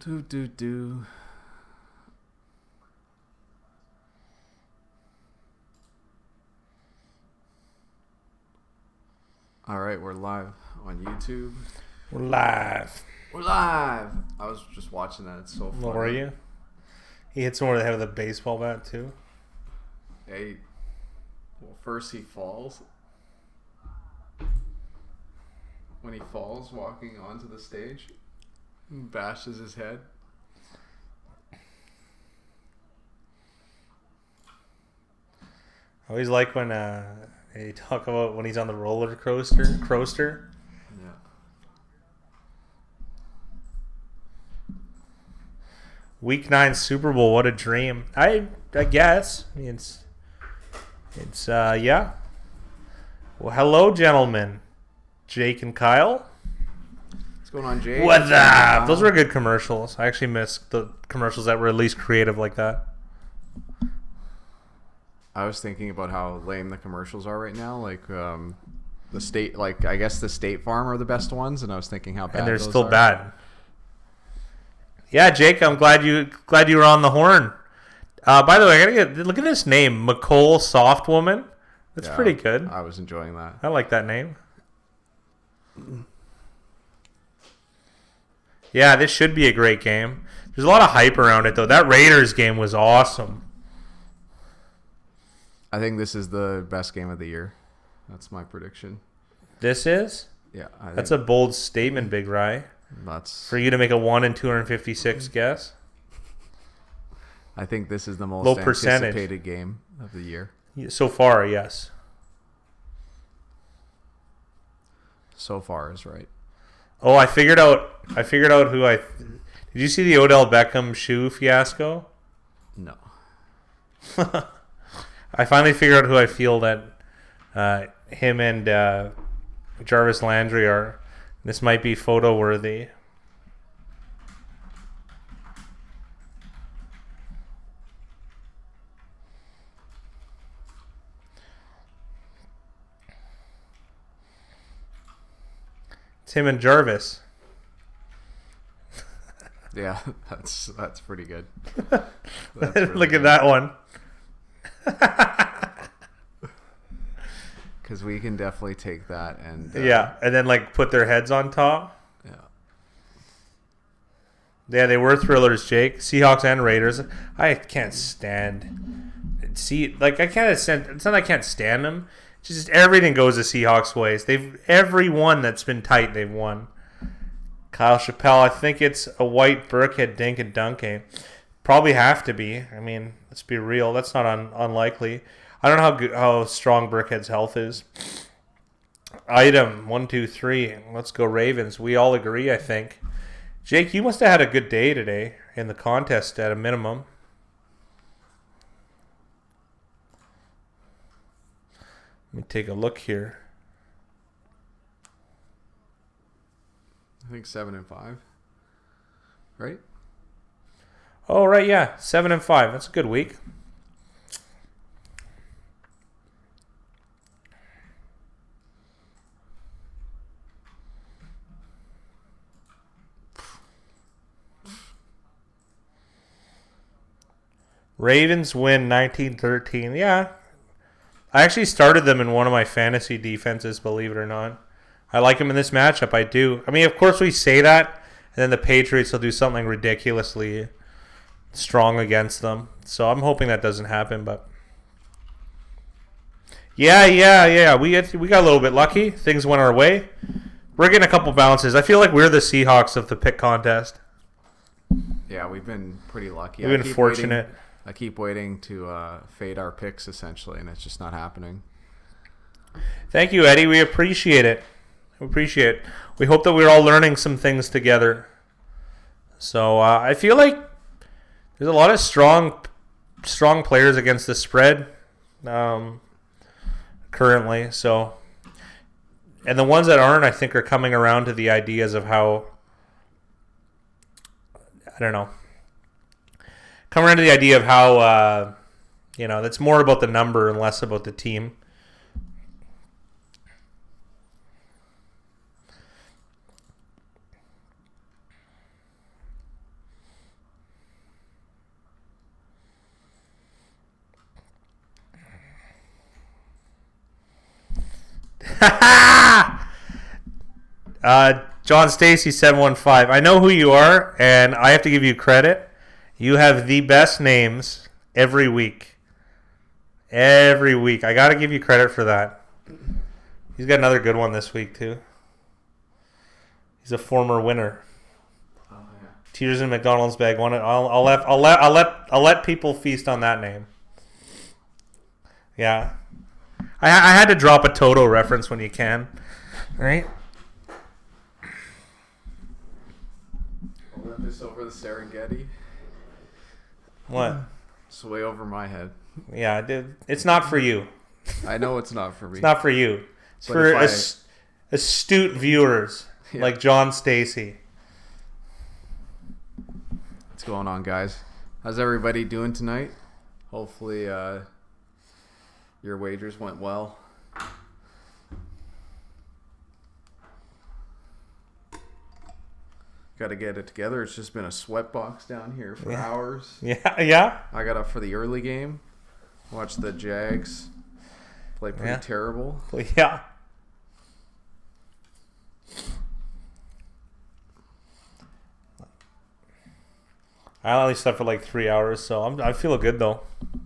Do. All right, we're live on YouTube. We're live. We're live. I was just watching that. It's so funny. What were you? He hit someone over the head with a baseball bat too. Hey, well, first he falls. When he falls, walking onto the stage, bashes his head. I always like when they talk about when he's on the roller coaster. Yeah. Week 9 Super Bowl, what a dream. I guess. I mean, it's yeah. Well, hello, gentlemen. Jake and Kyle. What's going on, Jake? What's up? Those were good commercials. I actually miss the commercials that were at least creative like that. I was thinking about how lame the commercials are right now. Like the state, like I guess the State Farm are the best ones, and I was thinking how bad. And they're those still are. bad. Yeah, Jake, I'm glad you were on the horn. By the way, I gotta look at this name, McCole Soft Woman. That's pretty good. I was enjoying that. I like that name. Yeah, this should be a great game. There's a lot of hype around it, though. That Raiders game was awesome. I think this is the best game of the year. That's my prediction. This is? Yeah. That's a bold statement, Big Rye. That's For you to make a 1 in 256 guess. I think this is the most Low percentage. anticipated game of the year. So far, yes. So far is right. Oh, I figured out who I... Did you see the Odell Beckham shoe fiasco? No. I finally figured out who I feel that him and Jarvis Landry are. This might be photo worthy. It's him and Jarvis. Yeah, that's pretty good. Look at that one. Because we can definitely take that and Yeah, and then like put their heads on top. yeah. Yeah, they were thrillers, Jake. Seahawks and Raiders. I can't stand. I can't stand. It's not that I can't stand them. It's just everything goes the Seahawks' ways. Every one that's been tight, they've won. Kyle Chappelle, I think it's a white Burkhead dink and dunk game. Probably have to be. I mean, let's be real. That's not unlikely. I don't know how strong Burkhead's health is. Item 1, 2, 3. Let's go Ravens. We all agree, I think. Jake, you must have had a good day today in the contest at a minimum. Let me take a look here. I think 7 and 5. Right? Oh, right, yeah. 7 and 5. That's a good week. Ravens win 19-13. Yeah. I actually started them in one of my fantasy defenses, believe it or not. I like them in this matchup. I do. I mean, of course we say that, and then the Patriots will do something ridiculously strong against them. So I'm hoping that doesn't happen, but yeah. We got a little bit lucky. Things went our way. We're getting a couple bounces. I feel like we're the Seahawks of the pick contest. Yeah, we've been pretty lucky. We've been fortunate. I keep waiting to fade our picks, essentially, and it's just not happening. Thank you, Eddie. We appreciate it. We hope that we're all learning some things together. So I feel like there's a lot of strong players against the spread currently. So, and the ones that aren't, I think, are coming around to the ideas of how, I don't know, come around to the idea of how that's more about the number and less about the team. John Stacy 715. I know who you are, and I have to give you credit. You have the best names every week. Every week. I got to give you credit for that. He's got another good one this week, too. He's a former winner. Oh, yeah. Teeters in McDonald's bag. I'll let people feast on that name. Yeah. I had to drop a Toto reference when you can. Right? Olympus over the Serengeti. What? It's way over my head. Yeah, dude. It's not for you. I know it's not for me. It's not for you. It's for astute viewers like John Stacy. What's going on, guys? How's everybody doing tonight? Hopefully your wagers went well. Got to get it together. It's just been a sweatbox down here for hours. Yeah. I got up for the early game. Watched the Jags play pretty terrible. Yeah. I only slept for like 3 hours, so I feel good though.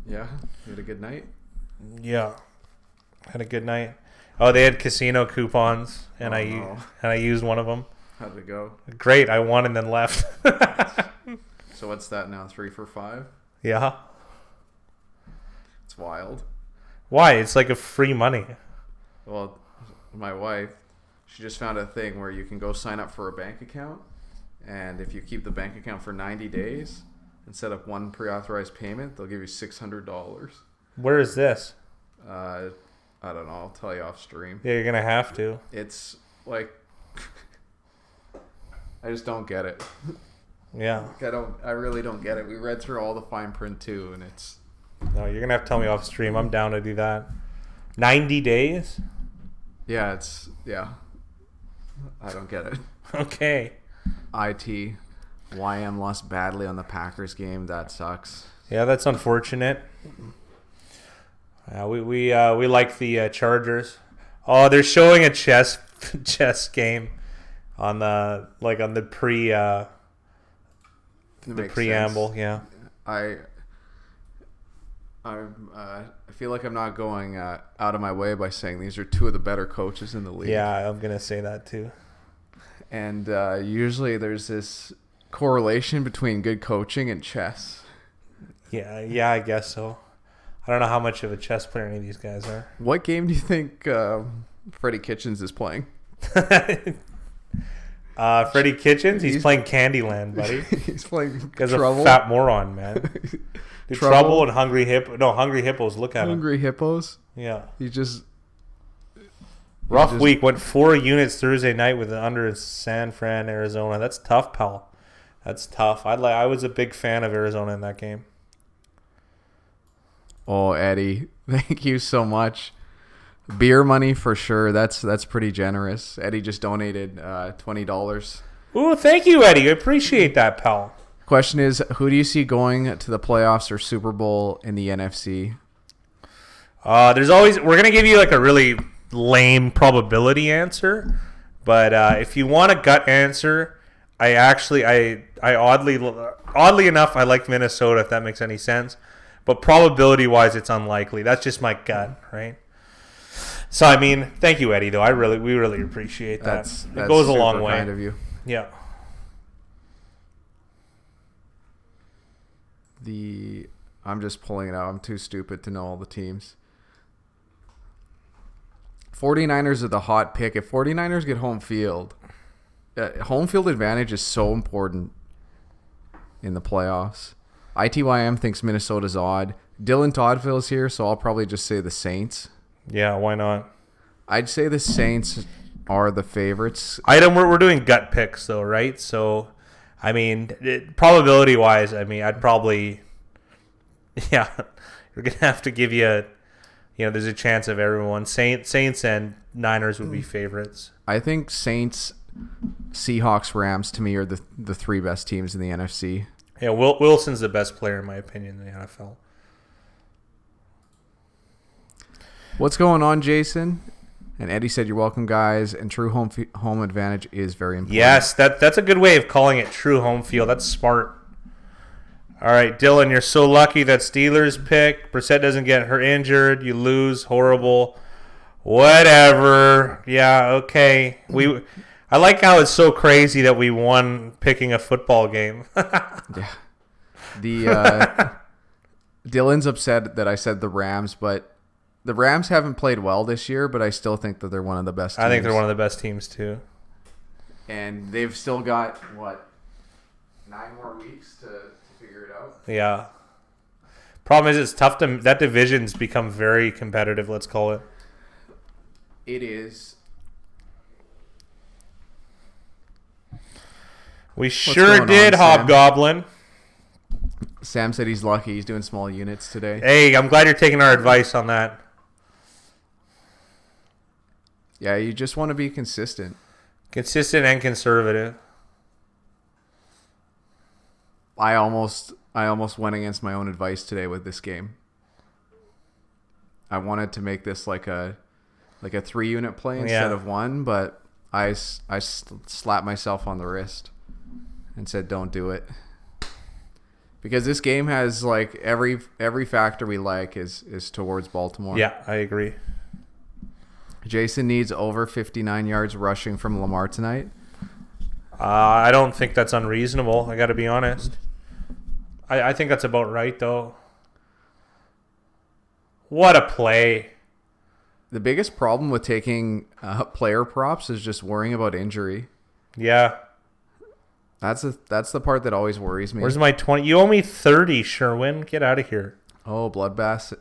Yeah, you had a good night. Yeah, had a good night. Oh, they had casino coupons, and I used one of them. How did it go? Great, I won and then left. So what's that now? 3 for 5? Yeah. It's wild. Why? It's like a free money. Well, my wife, she just found a thing where you can go sign up for a bank account, and if you keep the bank account for 90 days and set up one pre-authorized payment, they'll give you $600. Where is this? I don't know. I'll tell you off stream. Yeah, you're gonna have to. It's like I just don't get it. Yeah. I really don't get it. We read through all the fine print too, and it's. No, you're gonna have to tell me off stream. I'm down to do that. 90 days? Yeah, I don't get it. Okay. YM lost badly on the Packers game. That sucks. Yeah, that's unfortunate. We like the Chargers. Oh, they're showing a chess game on the preamble. Sense. Yeah. I feel like I'm not going out of my way by saying these are two of the better coaches in the league. Yeah, I'm gonna say that too. And usually there's this correlation between good coaching and chess. Yeah, I guess so. I don't know how much of a chess player any of these guys are. What game do you think Freddie Kitchens is playing? Freddie Kitchens? He's playing Candyland, buddy. He's playing He's Trouble. a fat moron, man. Trouble and Hungry Hippos. No, Hungry Hippos. Look at him. Hungry Hippos? Yeah. Rough week. Went 4 units Thursday night with an under in San Fran, Arizona. That's tough, pal. That's tough. I was a big fan of Arizona in that game. Oh, Eddie, thank you so much. Beer money for sure. That's pretty generous. Eddie just donated $20. Ooh, thank you, Eddie. I appreciate that, pal. Question is, who do you see going to the playoffs or Super Bowl in the NFC? We're gonna give you like a really lame probability answer, but if you want a gut answer, I oddly enough I like Minnesota, if that makes any sense. But probability wise, it's unlikely. That's just my gut, right? So I mean, thank you, Eddie. Though we really appreciate that. It goes a long way. Kind of you. Yeah. I'm just pulling it out. I'm too stupid to know all the teams. 49ers are the hot pick. If 49ers get home field advantage is so important in the playoffs. ITYM thinks Minnesota's odd. Dylan Toddville's here, so I'll probably just say the Saints. Yeah, why not? I'd say the Saints are the favorites. We're doing gut picks though, right? So, I mean, probability wise, I mean, I'd probably, yeah, we're gonna have to give you, there's a chance of everyone. Saints and Niners would be favorites. I think Saints, Seahawks, Rams to me are the 3 best teams in the NFC. Yeah, Wilson's the best player in my opinion in the NFL. What's going on, Jason? And Eddie said, "You're welcome, guys. And true home advantage is very important." Yes, that's a good way of calling it true home field. That's smart. All right, Dylan, you're so lucky that Steelers pick. Brissett doesn't get her injured. You lose. Horrible. Whatever. Yeah, okay. I like how it's so crazy that we won picking a football game. Yeah. The Dylan's upset that I said the Rams, but the Rams haven't played well this year, but I still think that they're one of the best teams. I think they're one of the best teams too. And they've still got, 9 more weeks to figure it out? Yeah. Problem is, it's tough to... That division's become very competitive, let's call it. It is. We sure did, Hobgoblin. Sam said he's lucky. He's doing small units today. Hey, I'm glad you're taking our advice on that. Yeah, you just want to be consistent. Consistent and conservative. I almost went against my own advice today with this game. I wanted to make this like a 3-unit play instead of 1, but I slapped myself on the wrist and said, "Don't do it." Because this game has like every factor we like is towards Baltimore. Yeah, I agree. Jason needs over 59 yards rushing from Lamar tonight. I don't think that's unreasonable. I got to be honest. I think that's about right, though. What a play. The biggest problem with taking player props is just worrying about injury. Yeah. That's the part that always worries me. Where's my 20? You owe me 30, Sherwin. Get out of here. Oh, bloodbath.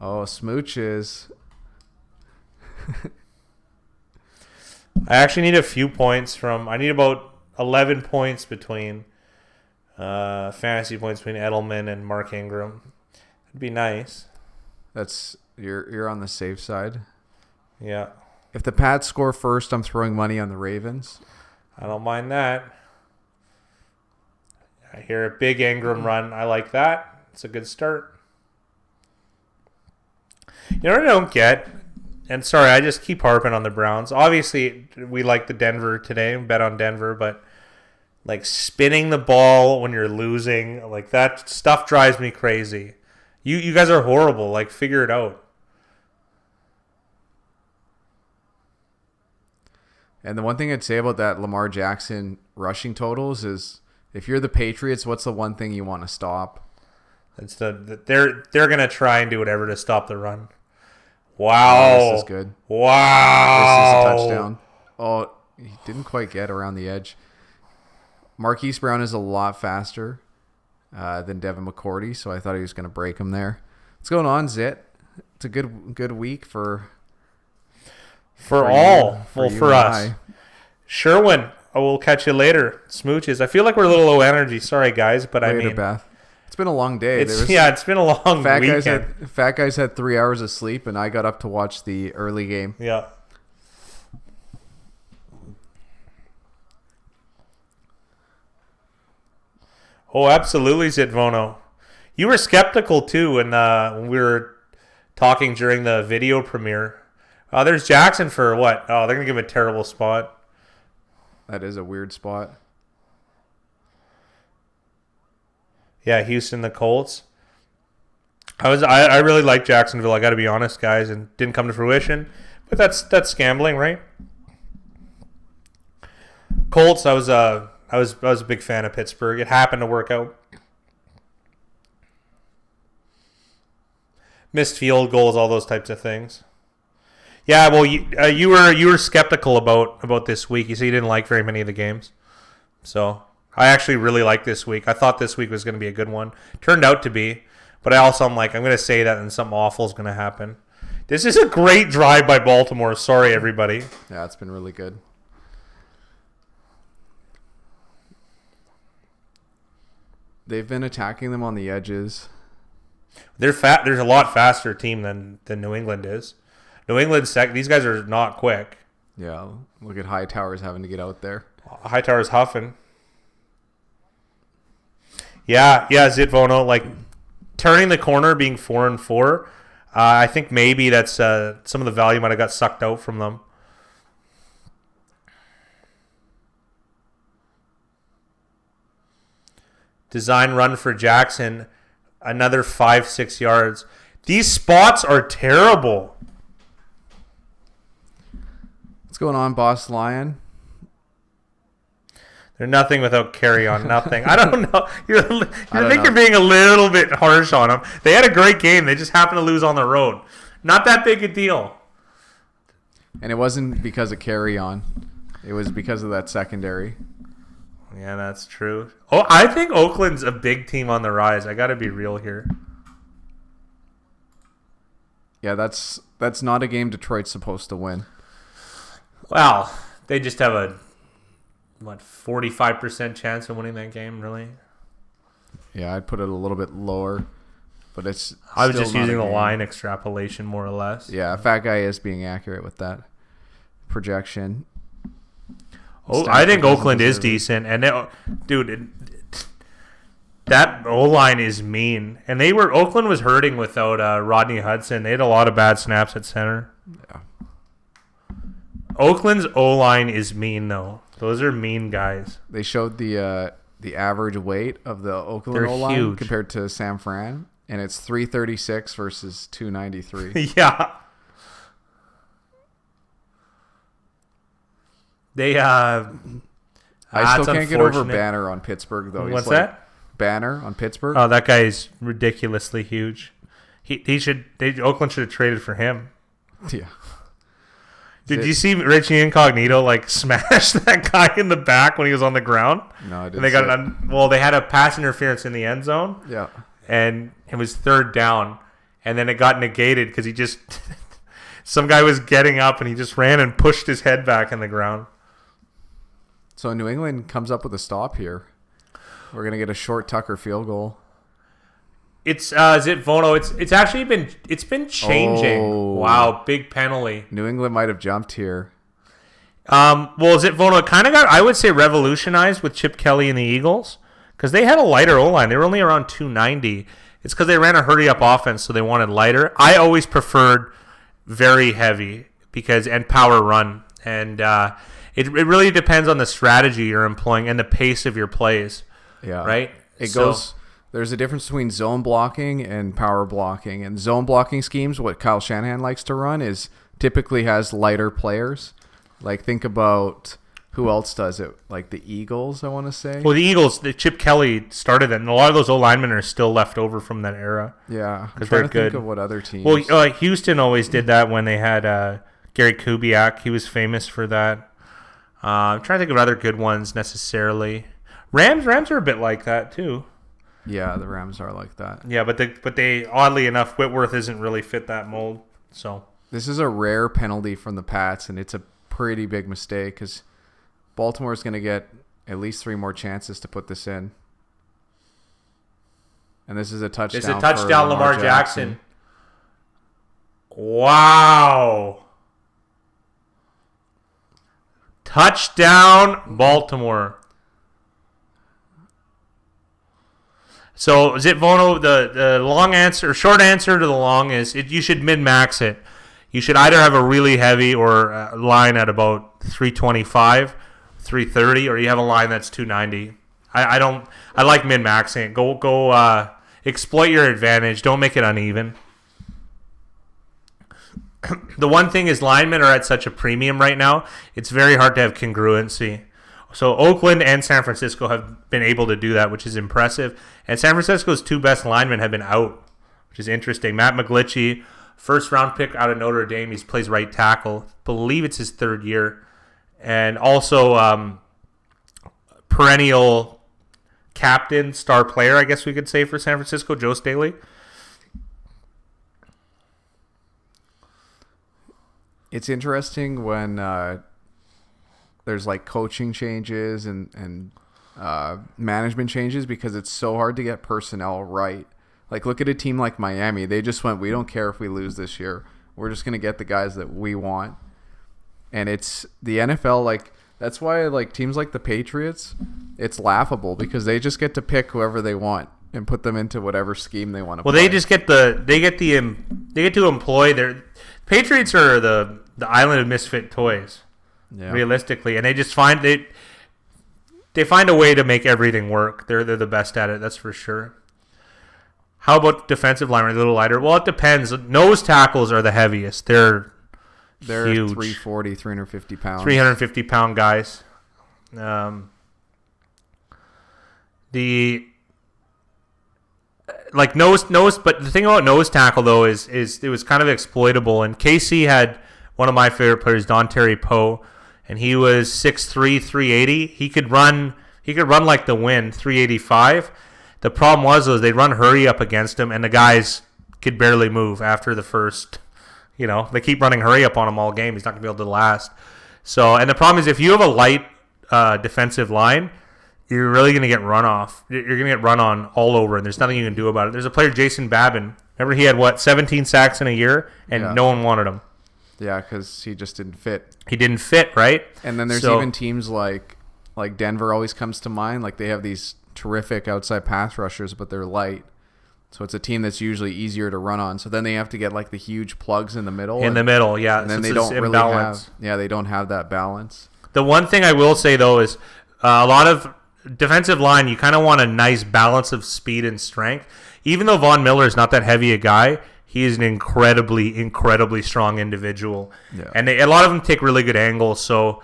Oh, smooches. I actually need a few points I need about 11 points between fantasy points between Edelman and Mark Ingram. It'd be nice. You're on the safe side. Yeah. If the Pats score first, I'm throwing money on the Ravens. I don't mind that. I hear a big Ingram run. I like that. It's a good start. You know what I don't get? And sorry, I just keep harping on the Browns. Obviously, we like the Denver today and bet on Denver, but like spinning the ball when you're losing, like that stuff drives me crazy. You guys are horrible. Like, figure it out. And the one thing I'd say about that Lamar Jackson rushing totals is if you're the Patriots, what's the one thing you want to stop? It's they're gonna try and do whatever to stop the run. Wow. Oh, this is good. Wow. This is a touchdown. Oh, he didn't quite get around the edge. Marquise Brown is a lot faster than Devin McCourty, so I thought he was going to break him there. What's going on, Zit? It's a good week for us. Sherwin, I will catch you later. Smooches. I feel like we're a little low energy. Sorry, guys, but later, I mean, Beth. It's been a long day. It's been a long weekend. Fat guys had 3 hours of sleep, and I got up to watch the early game. Yeah. Oh, absolutely, Zitvono. You were skeptical, too, when we were talking during the video premiere. There's Jackson for what? Oh, they're going to give him a terrible spot. That is a weird spot. Yeah, Houston, the Colts. I really like Jacksonville, I got to be honest, guys, and didn't come to fruition. But that's gambling, right? Colts, I was a big fan of Pittsburgh. It happened to work out. Missed field goals, all those types of things. Yeah, well, you were skeptical about this week. You said you didn't like very many of the games. So I actually really like this week. I thought this week was going to be a good one. Turned out to be. But I'm going to say that and something awful is going to happen. This is a great drive by Baltimore. Sorry, everybody. Yeah, it's been really good. They've been attacking them on the edges. There's a lot faster team than New England is. New England's these guys are not quick. Yeah, look at Hightower's having to get out there. Hightower's huffing. Yeah, Zitvono, like turning the corner, being 4-4. I think maybe that's some of the value might have got sucked out from them. Design run for Jackson. Another 5-6 yards. These spots are terrible. What's going on, Boss Lion? They're nothing without carry on. Nothing. I don't know. You're being a little bit harsh on them. They had a great game. They just happened to lose on the road. Not that big a deal. And it wasn't because of carry on. It was because of that secondary. Yeah, that's true. Oh, I think Oakland's a big team on the rise. I got to be real here. Yeah, that's not a game Detroit's supposed to win. Well, they just have a 45% chance of winning that game, really? Yeah, I'd put it a little bit lower, but it's I was just using the line extrapolation more or less. Yeah, Fat Guy is being accurate with that projection. Oh, I think Oakland is decent, and that O-line is mean. And Oakland was hurting without Rodney Hudson. They had a lot of bad snaps at center. Yeah. Oakland's O-line is mean, though. Those are mean guys. They showed the average weight of the Oakland O-line huge compared to San Fran, and it's 336 versus 293. Yeah. They I still can't get over Banner on Pittsburgh, though. What's that? Banner on Pittsburgh. Oh, that guy is ridiculously huge. Oakland should have traded for him. Yeah. Did you see Richie Incognito smash that guy in the back when he was on the ground? No, I didn't. And they got they had a pass interference in the end zone. Yeah. And it was third down, and then it got negated because he just some guy was getting up and he just ran and pushed his head back in the ground. So New England comes up with a stop here. We're gonna get a short Tucker field goal. It's Vono. It's actually been changing. Oh. Wow, big penalty. New England might have jumped here. Well, Vono kind of got, I would say, revolutionized with Chip Kelly and the Eagles because they had a lighter O-line. They were only around 290. It's because they ran a hurry-up offense, so they wanted lighter. I always preferred very heavy and power run, and it really depends on the strategy you're employing and the pace of your plays. Yeah, right. There's a difference between zone blocking and power blocking. And zone blocking schemes, what Kyle Shanahan likes to run, is typically has lighter players. Like, think about who else does it? Like the Eagles, I want to say. Well, the Eagles, Chip Kelly started it, and a lot of those O-linemen are still left over from that era. Yeah, because they're good. Think of what other teams. Well, Houston always did that when they had Gary Kubiak. He was famous for that. I'm trying to think of other good ones necessarily. Rams are a bit like that too. Yeah, the Rams are like that. Yeah, but they oddly enough, Whitworth isn't really fit that mold. So this is a rare penalty from the Pats, and it's a pretty big mistake because Baltimore's going to get at least 3 more chances to put this in. And this is a touchdown. It's a touchdown, for Lamar Jackson. Wow. Touchdown, Baltimore. So, Zitvono, the short answer to the long is you should min-max it. You should either have a really heavy or a line at about 325, 330, or you have a line that's 290. I like min-maxing it. Go exploit your advantage. Don't make it uneven. The one thing is linemen are at such a premium right now, it's very hard to have congruency. So Oakland and San Francisco have been able to do that, which is impressive. And San Francisco's 2 best linemen have been out, which is interesting. Matt McGlinchey, first-round pick out of Notre Dame. He plays right tackle. I believe it's his 3rd year. And also perennial captain, star player, I guess we could say, for San Francisco, Joe Staley. It's interesting when there's coaching changes and management changes because it's so hard to get personnel right. Look at a team like Miami. They just went, we don't care if we lose this year. We're just going to get the guys that we want. And it's the NFL, that's why teams like the Patriots, it's laughable because they just get to pick whoever they want. and put them into whatever scheme they want to. Well, play. they get to employ their Patriots are the island of misfit toys, realistically, and they just find they find a way to make everything work. They're the best at it, that's for sure. How about defensive linemen? A little lighter. Well, it depends. Nose tackles are the heaviest. They're huge. 340, 350 pounds. 350-pound guys. But the thing about nose tackle though is it was kind of exploitable. And KC had one of my favorite players, Don Terry Poe, and he was 6'3", 380. He could run like the wind, 385. The problem was they'd run hurry up against him, and the guys could barely move after the first. They keep running hurry up on him all game. He's not gonna be able to last. So, and the problem is if you have a light defensive line, you're really going to get run off. You're going to get run on all over, and there's nothing you can do about it. There's a player, Jason Babin. Remember, he had, 17 sacks in a year, and no one wanted him. Yeah, because he just didn't fit. He didn't fit, right? And then there's even teams like Denver always comes to mind. Like, they have these terrific outside pass rushers, but they're light. So it's a team that's usually easier to run on. So then they have to get, the huge plugs in the middle. In the middle, yeah. And then they don't really have... Yeah, they don't have that balance. The one thing I will say, though, is a lot of... defensive line, you kind of want a nice balance of speed and strength. Even though Von Miller is not that heavy a guy, he is an incredibly, incredibly strong individual. Yeah. And a lot of them take really good angles. So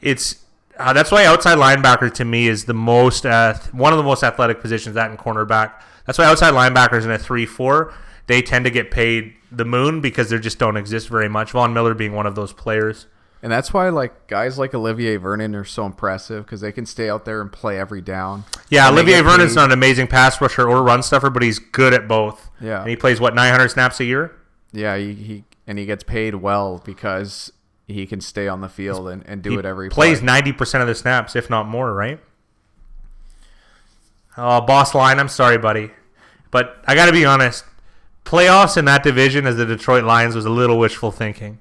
it's that's why outside linebacker to me is the most one of the most athletic positions, that and cornerback. That's why outside linebackers in a 3-4, they tend to get paid the moon because they just don't exist very much. Von Miller being one of those players. And that's why guys like Olivier Vernon are so impressive because they can stay out there and play every down. Yeah, Olivier Vernon's not an amazing pass rusher or run stuffer, but he's good at both. Yeah. And he plays, 900 snaps a year? Yeah, he gets paid well because he can stay on the field and do it every play. Plays 90% of the snaps, if not more, right? Oh, boss line, I'm sorry, buddy. But I got to be honest, playoffs in that division as the Detroit Lions was a little wishful thinking.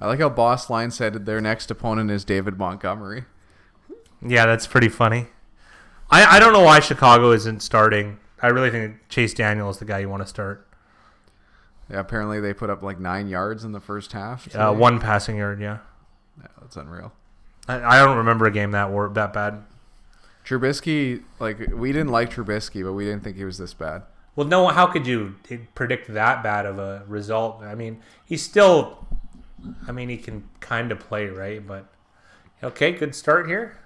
I like how Boss Line said their next opponent is David Montgomery. Yeah, that's pretty funny. I don't know why Chicago isn't starting. I really think Chase Daniel is the guy you want to start. Yeah, apparently they put up 9 yards in the first half. 1 passing yard, yeah. Yeah, that's unreal. I don't remember a game that bad. Trubisky, we didn't like Trubisky, but we didn't think he was this bad. Well, no, how could you predict that bad of a result? I mean, he's still... he can kind of play, right? But, okay, good start here.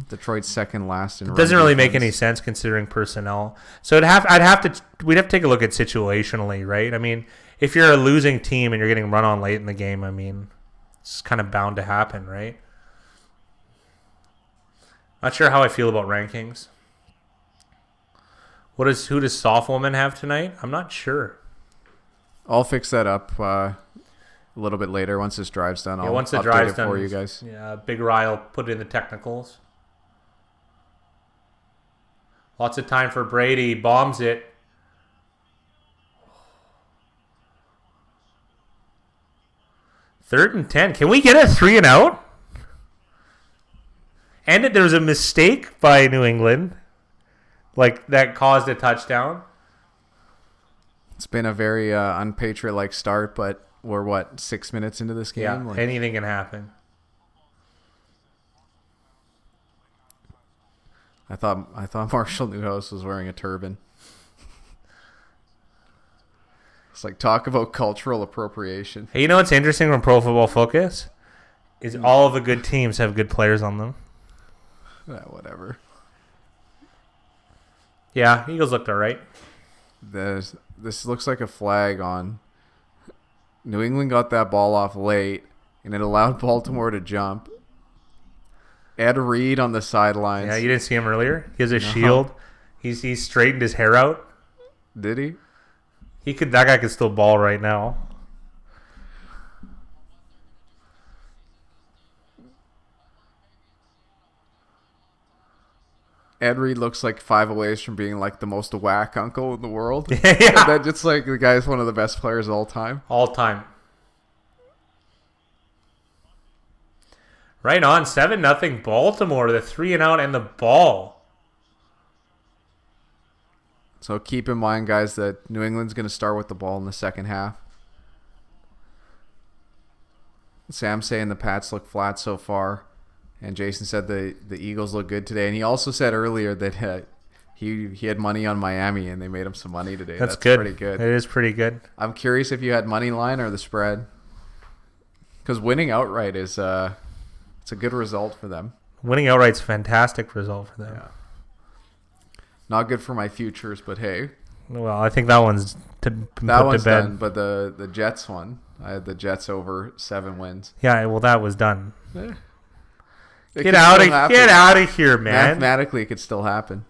Detroit's second last in It doesn't really make any sense considering personnel. So we'd have to take a look at situationally, right? I mean, if you're a losing team and you're getting run on late in the game, it's kind of bound to happen, right? Not sure how I feel about rankings. Who does Soft Woman have tonight? I'm not sure. I'll fix that up a little bit later once this drive's done. I'll once the drive's done for you guys. Yeah, Big Rye will put it in the technicals. Lots of time for Brady. Bombs it. Third and 10. Can we get a 3 and out? And there was a mistake by New England, that caused a touchdown. It's been a very unpatriot-like start, but we're 6 minutes into this game? Yeah, anything can happen. I thought Marshall Newhouse was wearing a turban. It's talk about cultural appropriation. Hey, you know what's interesting from Pro Football Focus? Is all of the good teams have good players on them. Whatever. Yeah, Eagles looked all right. This looks like a flag on. New England got that ball off late, and it allowed Baltimore to jump. Ed Reed on the sidelines. Yeah, you didn't see him earlier? He has a shield. He's straightened his hair out. Did he? That guy could still ball right now. Ed Reed looks like 5 away from being the most whack uncle in the world. Yeah. That just the guy's one of the best players of all time. All time. Right on. 7-0 Baltimore. The 3 and out and the ball. So keep in mind, guys, that New England's going to start with the ball in the second half. Sam's saying the Pats look flat so far. And Jason said the Eagles look good today. And he also said earlier that he had money on Miami and they made him some money today. That's good. Pretty good. It is pretty good. I'm curious if you had money line or the spread. Because winning outright is it's a good result for them. Winning outright's a fantastic result for them. Yeah. Not good for my futures, but hey. Well, I think that one's put to bed. Done, but the Jets one, I had the Jets over 7 wins. Yeah, well, that was done. Get out of here, man. Mathematically, it could still happen.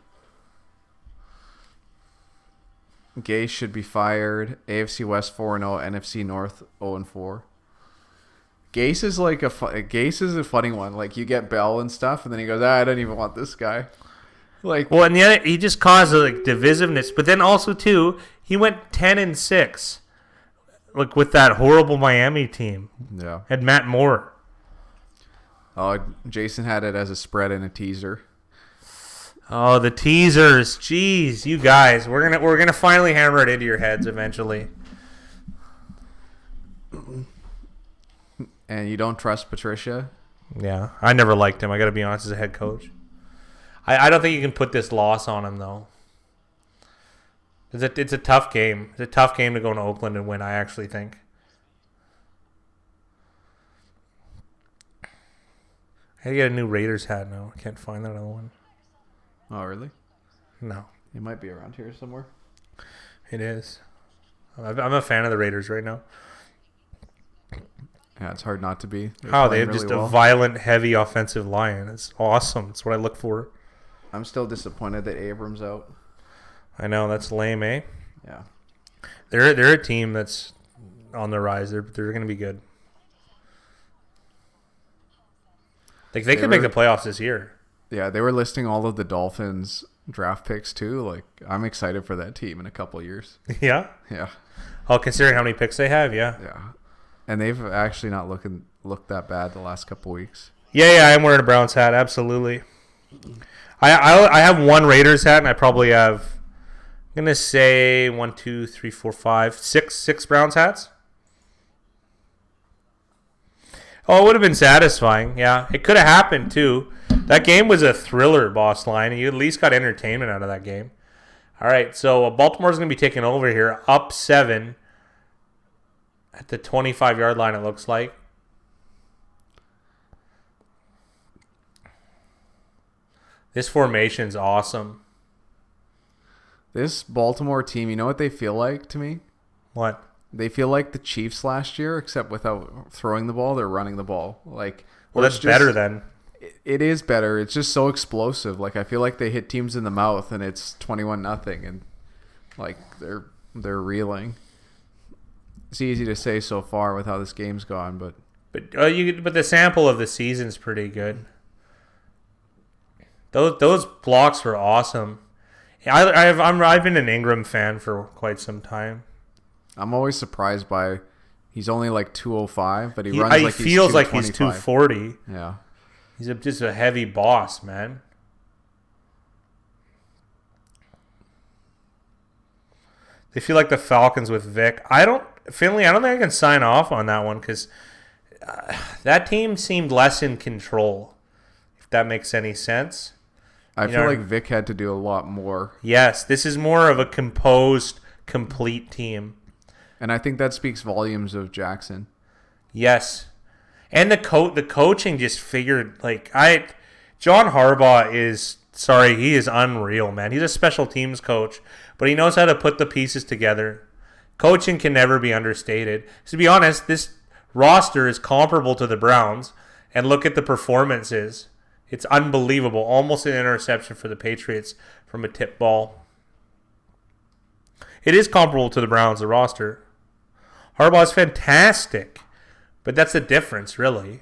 Gay should be fired. AFC West 4-0, NFC North 0-4. Gase is like Gase is a funny one. Like you get Bell and stuff, and then he goes, I don't even want this guy. Like, well, and yet he just caused like divisiveness. But then also too, he went 10-6, like with that horrible Miami team. Yeah, had Matt Moore. Oh, Jason had it as a spread and a teaser. Oh, the teasers! Jeez, you guys, we're gonna finally hammer it into your heads eventually. And you don't trust Patricia? Yeah, I never liked him. I got to be honest, as a head coach. I don't think you can put this loss on him, though. It's a tough game. It's a tough game to go into Oakland and win, I actually think. I had to get a new Raiders hat now. I can't find that other one. Oh, really? No. It might be around here somewhere. It is. I'm a fan of the Raiders right now. Yeah, it's hard not to be. They have really just a violent, heavy offensive line. It's awesome. It's what I look for. I'm still disappointed that Abrams out. I know, that's lame, eh? Yeah. They're a team that's on the rise. They're going to be good. Like they could make the playoffs this year. Yeah, they were listing all of the Dolphins draft picks too. Like I'm excited for that team in a couple of years. Yeah? Yeah. Oh, considering how many picks they have, yeah. Yeah. And they've actually not looked that bad the last couple weeks. Yeah, I'm wearing a Browns hat, absolutely. I have one Raiders hat, and I probably have, I'm going to say 1, 2, 3, 4, 5, 6 Browns hats. Oh, it would have been satisfying. Yeah, it could have happened, too. That game was a thriller, boss line, and you at least got entertainment out of that game. All right, so Baltimore's going to be taking over here, up 7 at the 25-yard line, it looks like. This formation's awesome. This Baltimore team, you know what they feel like to me? What? They feel like the Chiefs last year, except without throwing the ball, they're running the ball. Like, well, that's better then. It is better. It's just so explosive. Like I feel like they hit teams in the mouth and it's 21-0, and like they're reeling. It's easy to say so far with how this game's gone, but the sample of the season's pretty good. Those blocks were awesome. I've been an Ingram fan for quite some time. I'm always surprised by he's only like 205, but he runs like he feels like he's 240. Yeah, he's just a heavy boss, man. They feel like the Falcons with Vic. Finley, I don't think I can sign off on that one because that team seemed less in control, if that makes any sense. I feel like Vic had to do a lot more. Yes, this is more of a composed, complete team. And I think that speaks volumes of Jackson. Yes. And the coaching just figured, John Harbaugh he is unreal, man. He's a special teams coach, but he knows how to put the pieces together. Coaching can never be understated. To be honest, this roster is comparable to the Browns, and look at the performances. It's unbelievable. Almost an interception for the Patriots from a tip ball. It is comparable to the Browns, the roster. Harbaugh's fantastic, but that's the difference, really.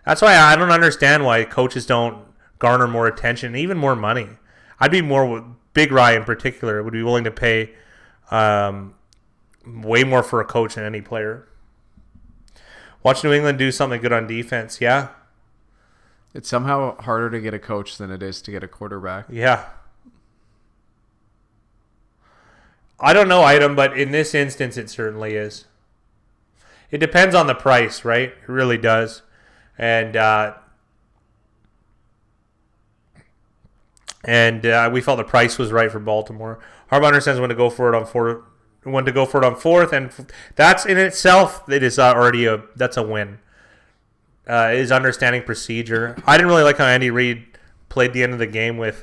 That's why I don't understand why coaches don't garner more attention, even more money. I'd be more, Big Rye in particular, would be willing to pay way more for a coach than any player. Watch New England do something good on defense, yeah. It's somehow harder to get a coach than it is to get a quarterback. Yeah. I don't know, Item, but in this instance, it certainly is. It depends on the price, right? It really does. And we felt the price was right for Baltimore. Harbaugh understands when to go for it on fourth, and that's in itself, it is already that's a win. Is understanding procedure. I didn't really like how Andy Reid played the end of the game with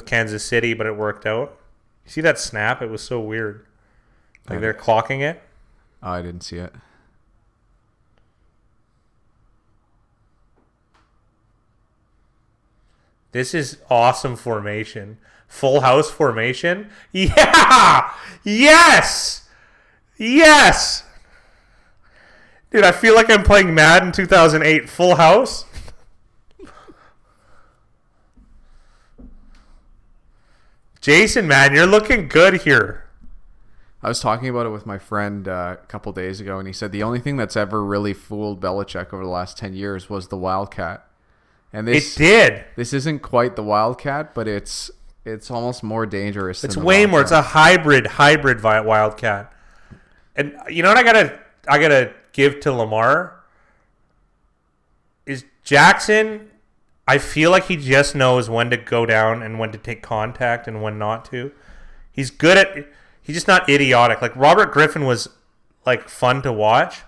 Kansas City, but it worked out. You see that snap? It was so weird. Like they're clocking it. Oh, I didn't see it. This is awesome formation. Full house formation. Yeah! Yes! Yes! Dude, I feel like I'm playing Madden 2008 Full House. Jason, man, you're looking good here. I was talking about it with my friend a couple days ago, and he said the only thing that's ever really fooled Belichick over the last 10 years was the Wildcat. And it did. This isn't quite the Wildcat, but it's almost more dangerous. It's way more. It's a hybrid Wildcat. And you know what I gotta give to Lamar is Jackson. I feel like he just knows when to go down and when to take contact and when not to. He's good at. He's just not idiotic. Like Robert Griffin was like fun to watch,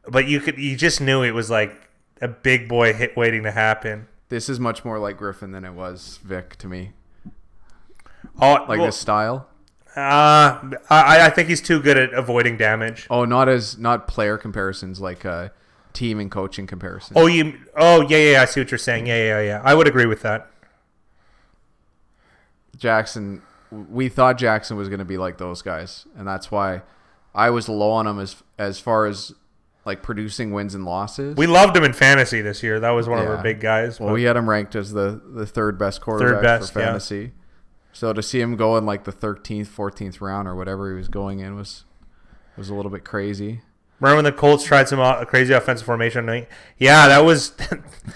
but you just knew it was like a big boy hit waiting to happen. This is much more like Griffin than it was Vic to me. Oh, like this style. I think he's too good at avoiding damage. Oh, not player comparisons, like team and coaching comparisons. Oh, yeah. I see what you're saying. Yeah. I would agree with that. Jackson, we thought Jackson was going to be like those guys, and that's why I was low on him as far as like producing wins and losses. We loved him in fantasy this year. That was one of our big guys. Well, we had him ranked as the third best quarterback for fantasy. Yeah. So to see him go in like the 13th, 14th round or whatever he was going in was a little bit crazy. Remember when the Colts tried some crazy offensive formation? Yeah, that was...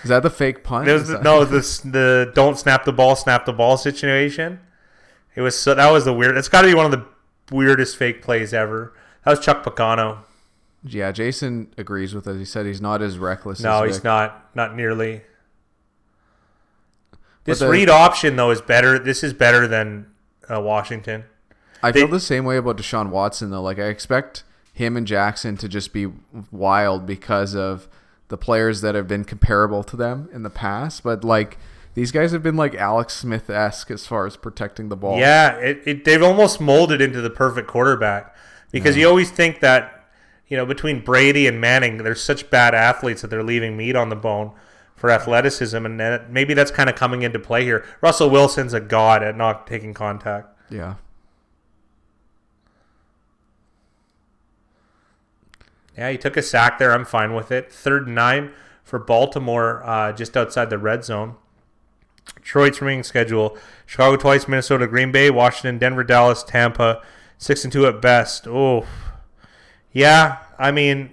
Is that the fake punt? The don't snap the ball situation. That was the weird... It's got to be one of the weirdest fake plays ever. That was Chuck Picano. Yeah, Jason agrees with us. He said he's not as reckless. No, he's not. Not nearly. This read option, though, is better. This is better than Washington. I feel the same way about Deshaun Watson, though. Like, I expect him and Jackson to just be wild because of the players that have been comparable to them in the past. But, like, these guys have been, like, Alex Smith-esque as far as protecting the ball. Yeah, they've almost molded into the perfect quarterback. Because you always think that, between Brady and Manning, they're such bad athletes that they're leaving meat on the bone for athleticism, and maybe that's kind of coming into play here. Russell Wilson's a god at not taking contact. Yeah. Yeah, he took a sack there. I'm fine with it. 3rd and 9 for Baltimore, just outside the red zone. Detroit's remaining schedule: Chicago twice, Minnesota, Green Bay, Washington, Denver, Dallas, Tampa. 6-2 at best. Oh, yeah. I mean,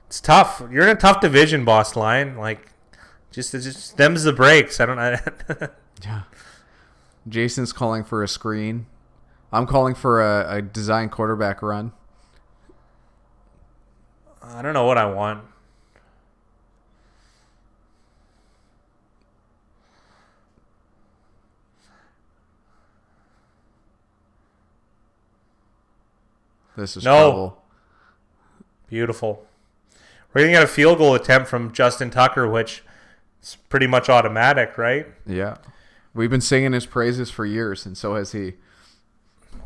it's tough. You're in a tough division, boss line. Like, just them's the breaks. Yeah. Jason's calling for a screen. I'm calling for a design quarterback run. I don't know what I want. This is trouble. Beautiful. We're going to get a field goal attempt from Justin Tucker, which is pretty much automatic, right? Yeah. We've been singing his praises for years, and so has he.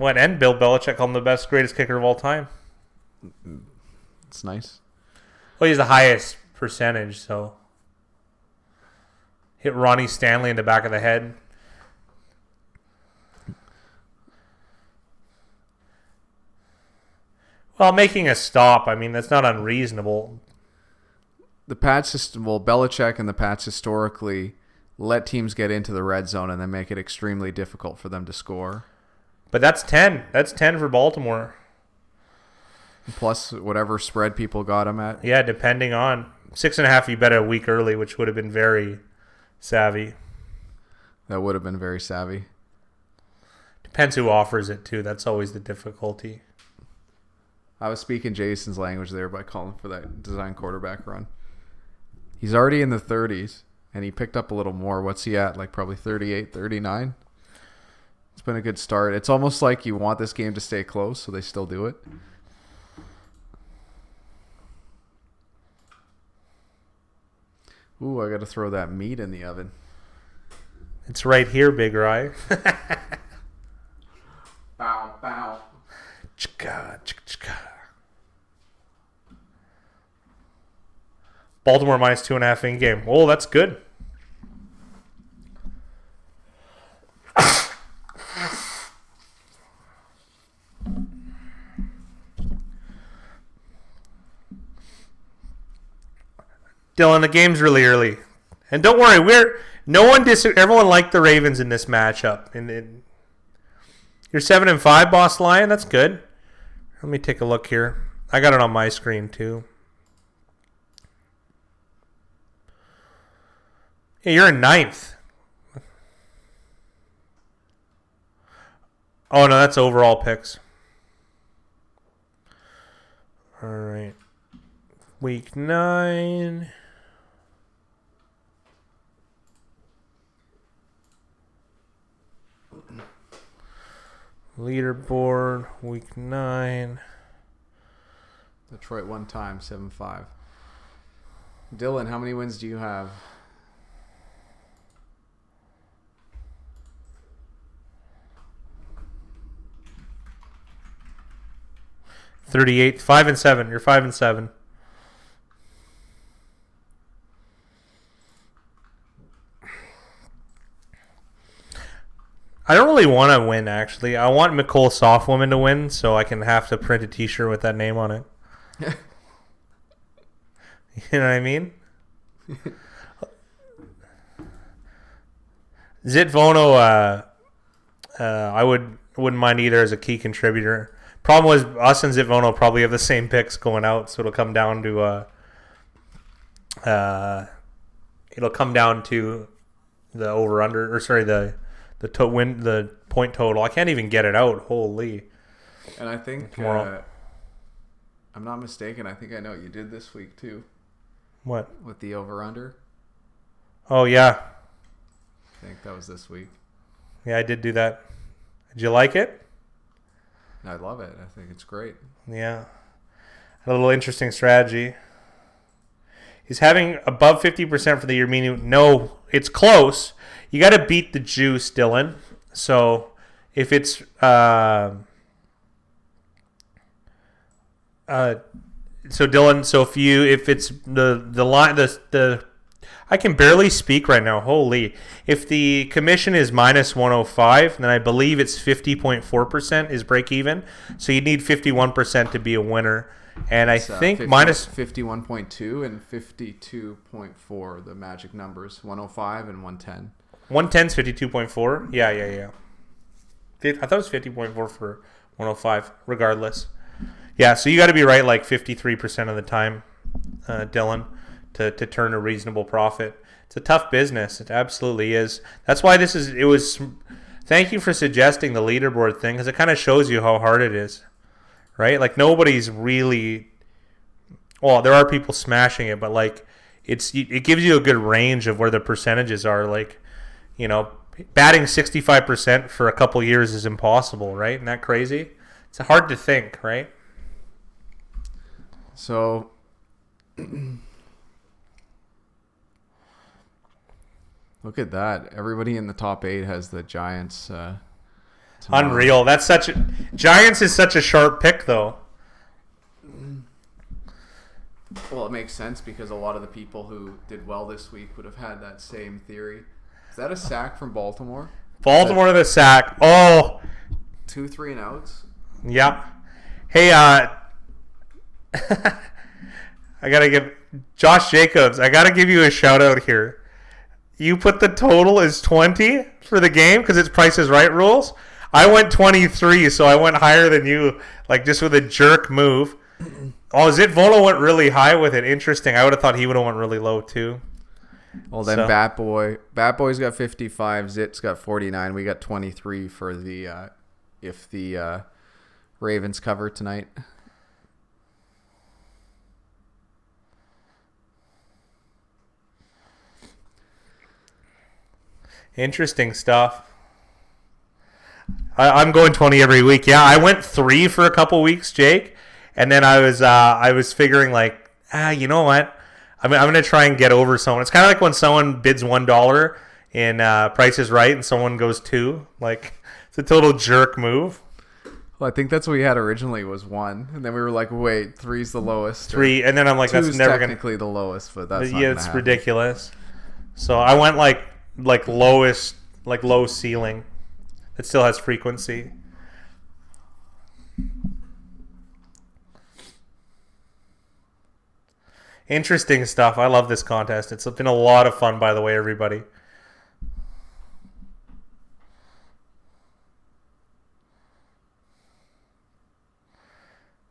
And Bill Belichick called him the greatest kicker of all time. It's nice. Well, he's the highest percentage, so. Hit Ronnie Stanley in the back of the head. Well, making a stop, I mean, that's not unreasonable. The Pats system, Belichick and the Pats historically let teams get into the red zone and then make it extremely difficult for them to score. But that's 10. That's 10 for Baltimore. Plus whatever spread people got them at. Yeah, depending on. 6.5 you bet a week early, which would have been very savvy. That would have been very savvy. Depends who offers it too. That's always the difficulty. I was speaking Jason's language there by calling for that design quarterback run. He's already in the 30s, and he picked up a little more. What's he at? Like probably 38, 39? It's been a good start. It's almost like you want this game to stay close, so they still do it. Ooh, I got to throw that meat in the oven. It's right here, Big Rye. Bow, bow. Chicka, chicka, chicka. Baltimore minus 2.5 in game. Oh, that's good. Dylan, the game's really early, and don't worry, everyone liked the Ravens in this matchup. And you're 7-5, Boss Lion. That's good. Let me take a look here. I got it on my screen too. Yeah, you're in 9th. Oh no, that's overall picks. All right, week 9. Leaderboard, week 9. Detroit one time, 7-5. Dylan, how many wins do you have? $38, 5-7. You're 5-7. I don't really want to win, actually. I want McCole Softwoman to win so I can have to print a t-shirt with that name on it. You know what I mean? Zitvono, I wouldn't mind either as a key contributor. Problem was, us and Zitvono probably have the same picks going out, so it'll come down to the over/under, or sorry, the point total. I can't even get it out. Holy! And I think I'm not mistaken. I think I know what you did this week too. What? With the over/under. Oh yeah. I think that was this week. Yeah, I did do that. Did you like it? I love it. I think it's great. Yeah. A little interesting strategy. He's having above 50% for the year, meaning no, it's close. You got to beat the juice, Dylan. So if it's if it's the line, I can barely speak right now. Holy. If the commission is minus 105, then I believe it's 50.4% is break even. So you need 51% to be a winner. And I think minus 51.2 and 52.4, the magic numbers, 105 and 110. 110 is 52.4. Yeah. I thought it was 50.4 for 105, regardless. Yeah, so you got to be right like 53% of the time, Dylan, to turn a reasonable profit. It's a tough business. It absolutely is. That's why thank you for suggesting the leaderboard thing, because it kind of shows you how hard it is, right? Like nobody's really, well, there are people smashing it, but like it gives you a good range of where the percentages are. Like, you know, batting 65% for a couple years is impossible, right? Isn't that crazy? It's hard to think, right? So look at that. Everybody in the top 8 has the Giants. Unreal. Giants is such a sharp pick, though. Well, it makes sense because a lot of the people who did well this week would have had that same theory. Is that a sack from Baltimore? Baltimore the sack. Oh. 2 3-and-outs? Yeah. Hey, I got to give Josh Jacobs, I got to give you a shout out here. You put the total as 20 for the game because it's Price is Right rules. I went 23, so I went higher than you, like just with a jerk move. Oh, Zit Volo went really high with it. Interesting. I would have thought he would have went really low too. Well, then Bat Boy's got 55. Zit's got 49. We got 23 for the if the Ravens cover tonight. Interesting stuff. I'm going 20 every week. Yeah, I went 3 for a couple weeks, Jake, and then I was figuring like, you know what? I'm gonna try and get over someone. It's kind of like when someone bids $1 in Price is Right and someone goes 2. Like, it's a total jerk move. Well, I think that's what we had originally was 1, and then we were like, wait, 3's the lowest. 3, and then I'm like, that's never technically the lowest, but that's not it's happen. Ridiculous. So I went like lowest, like low ceiling. It still has frequency. Interesting stuff. I love this contest. It's been a lot of fun, by the way, everybody.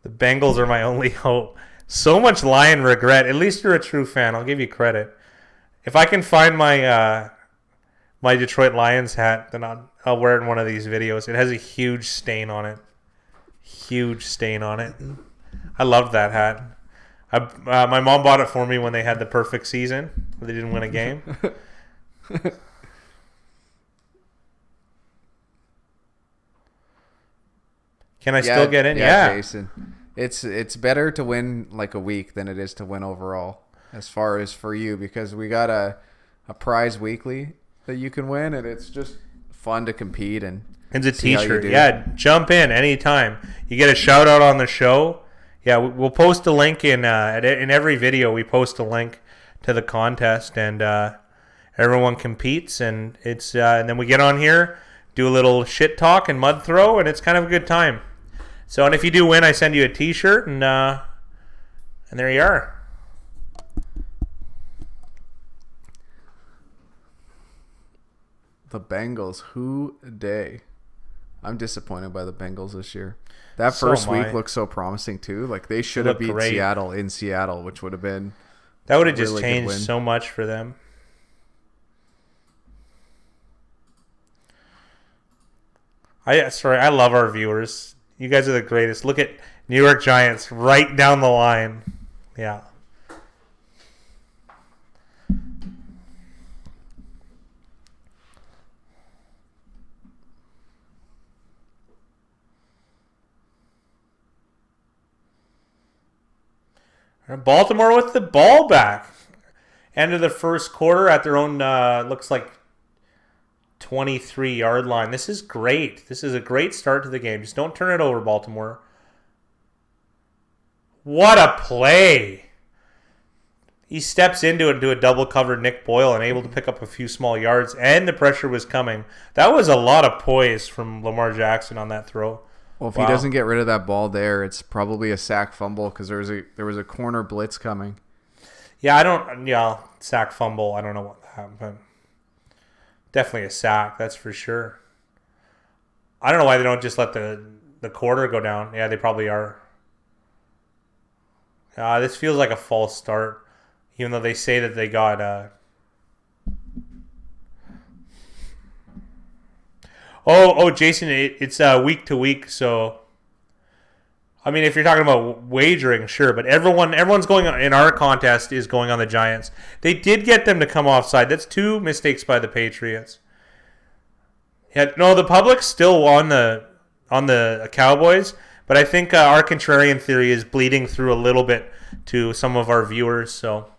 The Bengals are my only hope. So much Lion regret. At least you're a true fan. I'll give you credit. If I can find my my Detroit Lions hat, then I'll wear it in one of these videos. It has a huge stain on it. Huge stain on it. I love that hat. My mom bought it for me when they had the perfect season, where they didn't win a game. Can I still get in? Yeah, Jason. It's better to win like a week than it is to win overall, as far as for you, because we got a prize weekly that you can win, and it's just fun to compete and it's a t-shirt. Yeah, jump in anytime. You get a shout out on the show. Yeah, we'll post a link in every video. We post a link to the contest, and everyone competes, and it's and then we get on here, do a little shit talk and mud throw, and it's kind of a good time. So, and if you do win, I send you a T-shirt, and there you are. The Bengals, who day? I'm disappointed by the Bengals this year. That first week looks so promising too. Like they should have beat Seattle in Seattle, which would have been that would have just changed so much for them. I love our viewers. You guys are the greatest. Look at New York Giants right down the line. Yeah. Baltimore with the ball back. End of the first quarter at their own, looks like 23-yard line. This is great. This is a great start to the game. Just don't turn it over, Baltimore. What a play. He steps into it, into a double-covered Nick Boyle, and able to pick up a few small yards, and the pressure was coming. That was a lot of poise from Lamar Jackson on that throw. Well, if he doesn't get rid of that ball there, it's probably a sack fumble because there was a corner blitz coming. Yeah, sack fumble. I don't know what happened, but definitely a sack, that's for sure. I don't know why they don't just let the quarter go down. Yeah, they probably are. This feels like a false start, even though they say that they got. Oh, Jason, it's week to week, so I mean, if you're talking about wagering, sure, but everyone's going on, in our contest is going on the Giants. They did get them to come offside. That's 2 mistakes by the Patriots. Yeah, no, the public's still on the Cowboys, but I think our contrarian theory is bleeding through a little bit to some of our viewers, so.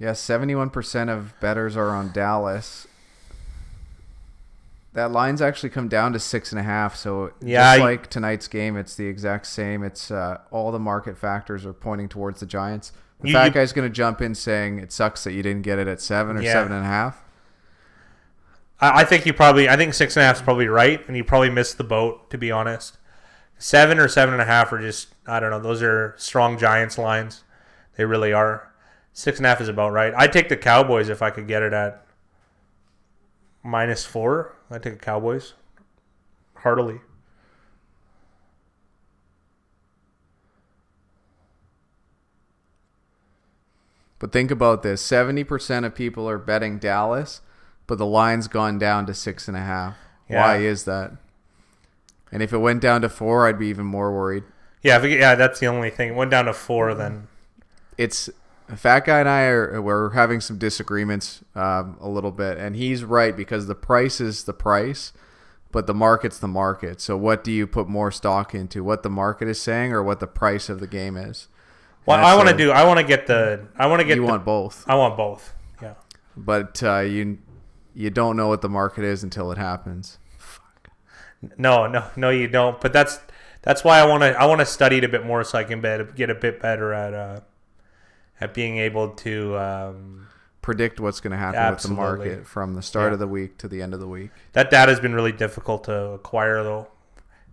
Yeah, 71% of bettors are on Dallas. That line's actually come down to 6.5. So just like tonight's game, it's the exact same. It's all the market factors are pointing towards the Giants. The fat guy's going to jump in saying it sucks that you didn't get it at 7 or 7.5. I think 6.5 is probably right, and you probably missed the boat, to be honest. 7 or 7.5 are just, I don't know. Those are strong Giants lines. They really are. 6.5 is about right. I'd take the Cowboys if I could get it at -4. I take the Cowboys heartily. But think about this: 70% of people are betting Dallas, but the line's gone down to 6.5. Yeah. Why is that? And if it went down to 4, I'd be even more worried. Yeah, that's the only thing. It went down to 4, then. It's Fat Guy and we're having some disagreements a little bit, and he's right because the price is the price, but the market's the market. So what do you put more stock into? What the market is saying or what the price of the game is? What I want to do, I want to get. You want both. I want both. Yeah. But you don't know what the market is until it happens. Fuck. No, you don't. But that's why I want to study it a bit more so I can get a bit better at being able to predict what's going to happen absolutely. with the market from the start of the week to the end of the week. That data has been really difficult to acquire, though.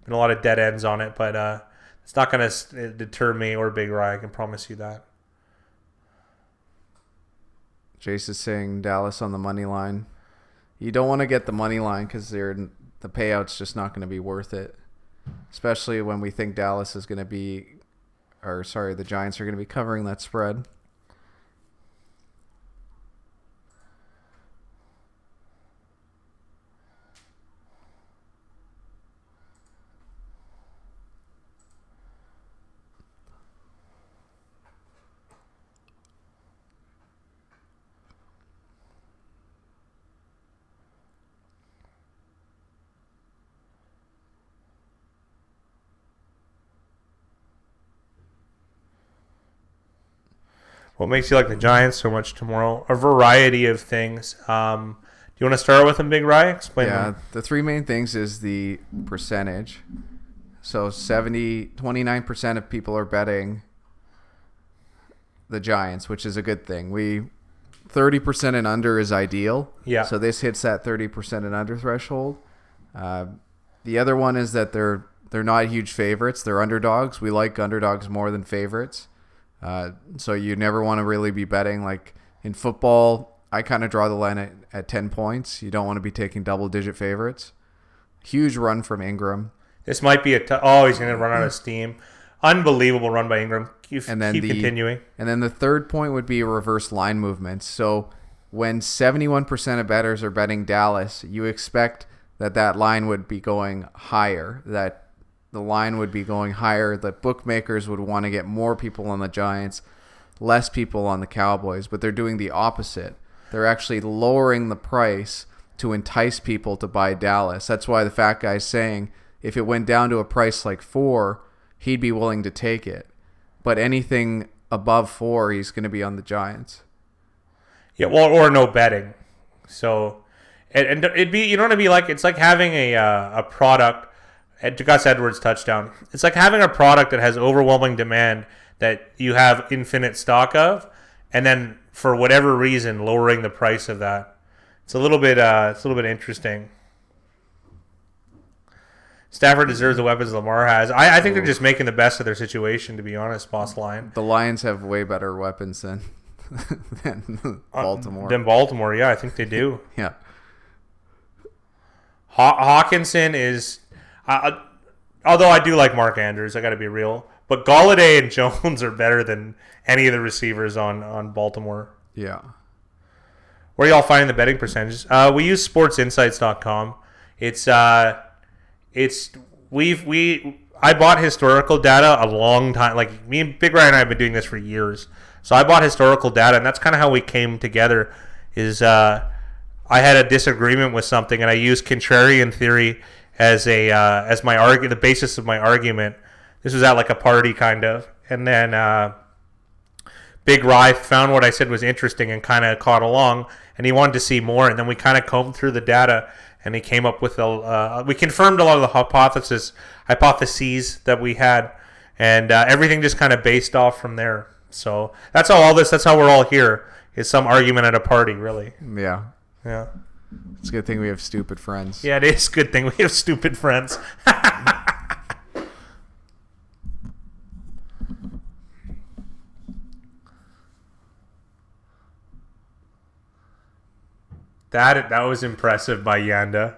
Been a lot of dead ends on it, but it's not going to deter me or Big Rye. I can promise you that. Jace is saying Dallas on the money line. You don't want to get the money line because the payout's just not going to be worth it, especially when we think Dallas is going to be, the Giants are going to be covering that spread. What makes you like the Giants so much tomorrow? A variety of things. Do you want to start with them, Big Rye? Explain them. The three main things is the percentage. So 29% of people are betting the Giants, which is a good thing. 30% and under is ideal. Yeah. So this hits that 30% and under threshold. The other one is that they're not huge favorites. They're underdogs. We like underdogs more than favorites. So you never want to really be betting. Like in football, I kind of draw the line at 10 points. You don't want to be taking double-digit favorites. Huge run from Ingram. This might be he's going to run out of steam. Unbelievable run by Ingram. Keep continuing. And then the third point would be reverse line movements. So when 71% of bettors are betting Dallas, you expect that line would be going higher, that the line would be going higher, that bookmakers would want to get more people on the Giants, less people on the Cowboys, but they're doing the opposite. They're actually lowering the price to entice people to buy Dallas. That's why the Fat Guy's saying if it went down to a price like 4, he'd be willing to take it. But anything above 4, he's going to be on the Giants. Yeah, well, or no betting. So, and it'd be, you know what it'd be like? It's like having a product. Gus Edwards touchdown. It's like having a product that has overwhelming demand that you have infinite stock of, and then for whatever reason lowering the price of that. It's a little bit interesting. Stafford deserves the weapons Lamar has. I think they're just making the best of their situation, to be honest, Boss Lion. The Lions have way better weapons than Baltimore. Yeah, I think they do. Yeah. Hawkinson is... although I do like Mark Andrews, I got to be real. But Golladay and Jones are better than any of the receivers on Baltimore. Yeah. Where are y'all finding the betting percentages? We use sportsinsights.com. I bought historical data a long time. Like me and Big Ryan and I have been doing this for years. So I bought historical data, and that's kind of how we came together. I had a disagreement with something, and I used contrarian theory as the basis of my argument. This was at like a party kind of, and then Big Rye found what I said was interesting and kind of caught along, and he wanted to see more. And then we kind of combed through the data, and he came up with we confirmed a lot of the hypotheses that we had, and everything just kind of based off from there. So that's how we're all here. Is some argument at a party, really? Yeah. Yeah. It's a good thing we have stupid friends. Yeah, it is a good thing we have stupid friends. That was impressive by Yanda.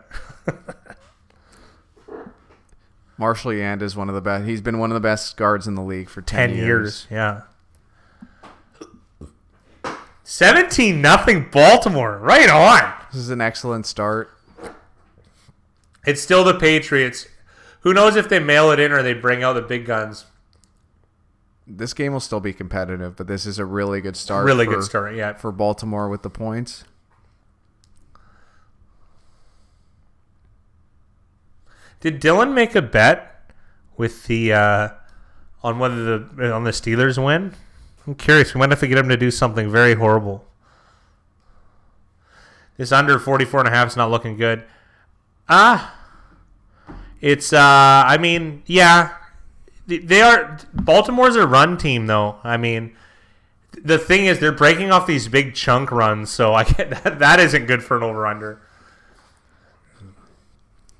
Marshall Yanda is one of the best. He's been one of the best guards in the league for 10 years. Yeah. 17-0 Baltimore. Right on. This is an excellent start. It's still the Patriots. Who knows if they mail it in or they bring out the big guns. This game will still be competitive, but this is a really good start. Good start, yeah. For Baltimore with the points. Did Dylan make a bet with the on whether on the Steelers win? I'm curious. We might have to get him to do something very horrible. This under 44.5 is not looking good. It's I mean, yeah. They are Baltimore's a run team though. I mean, the thing is they're breaking off these big chunk runs, so I get that isn't good for an over-under.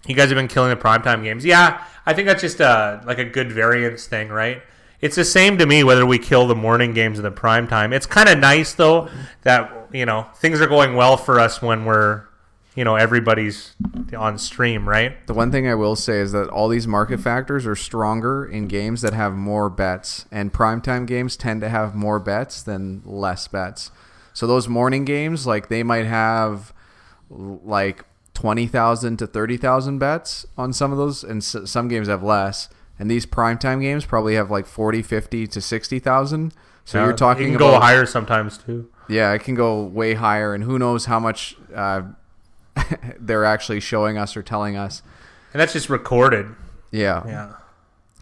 You guys have been killing the primetime games. Yeah, I think that's just like a good variance thing, right? It's the same to me whether we kill the morning games or the primetime. It's kind of nice, though, that, things are going well for us when we're, everybody's on stream, right? The one thing I will say is that all these market factors are stronger in games that have more bets, and primetime games tend to have more bets than less bets. So those morning games, like, they might have, like, 20,000 to 30,000 bets on some of those, and some games have less. And these primetime games probably have like 40, 50 to 60,000. So you're talking about... It can go higher sometimes too. Yeah, it can go way higher, and who knows how much they're actually showing us or telling us. And that's just recorded. Yeah.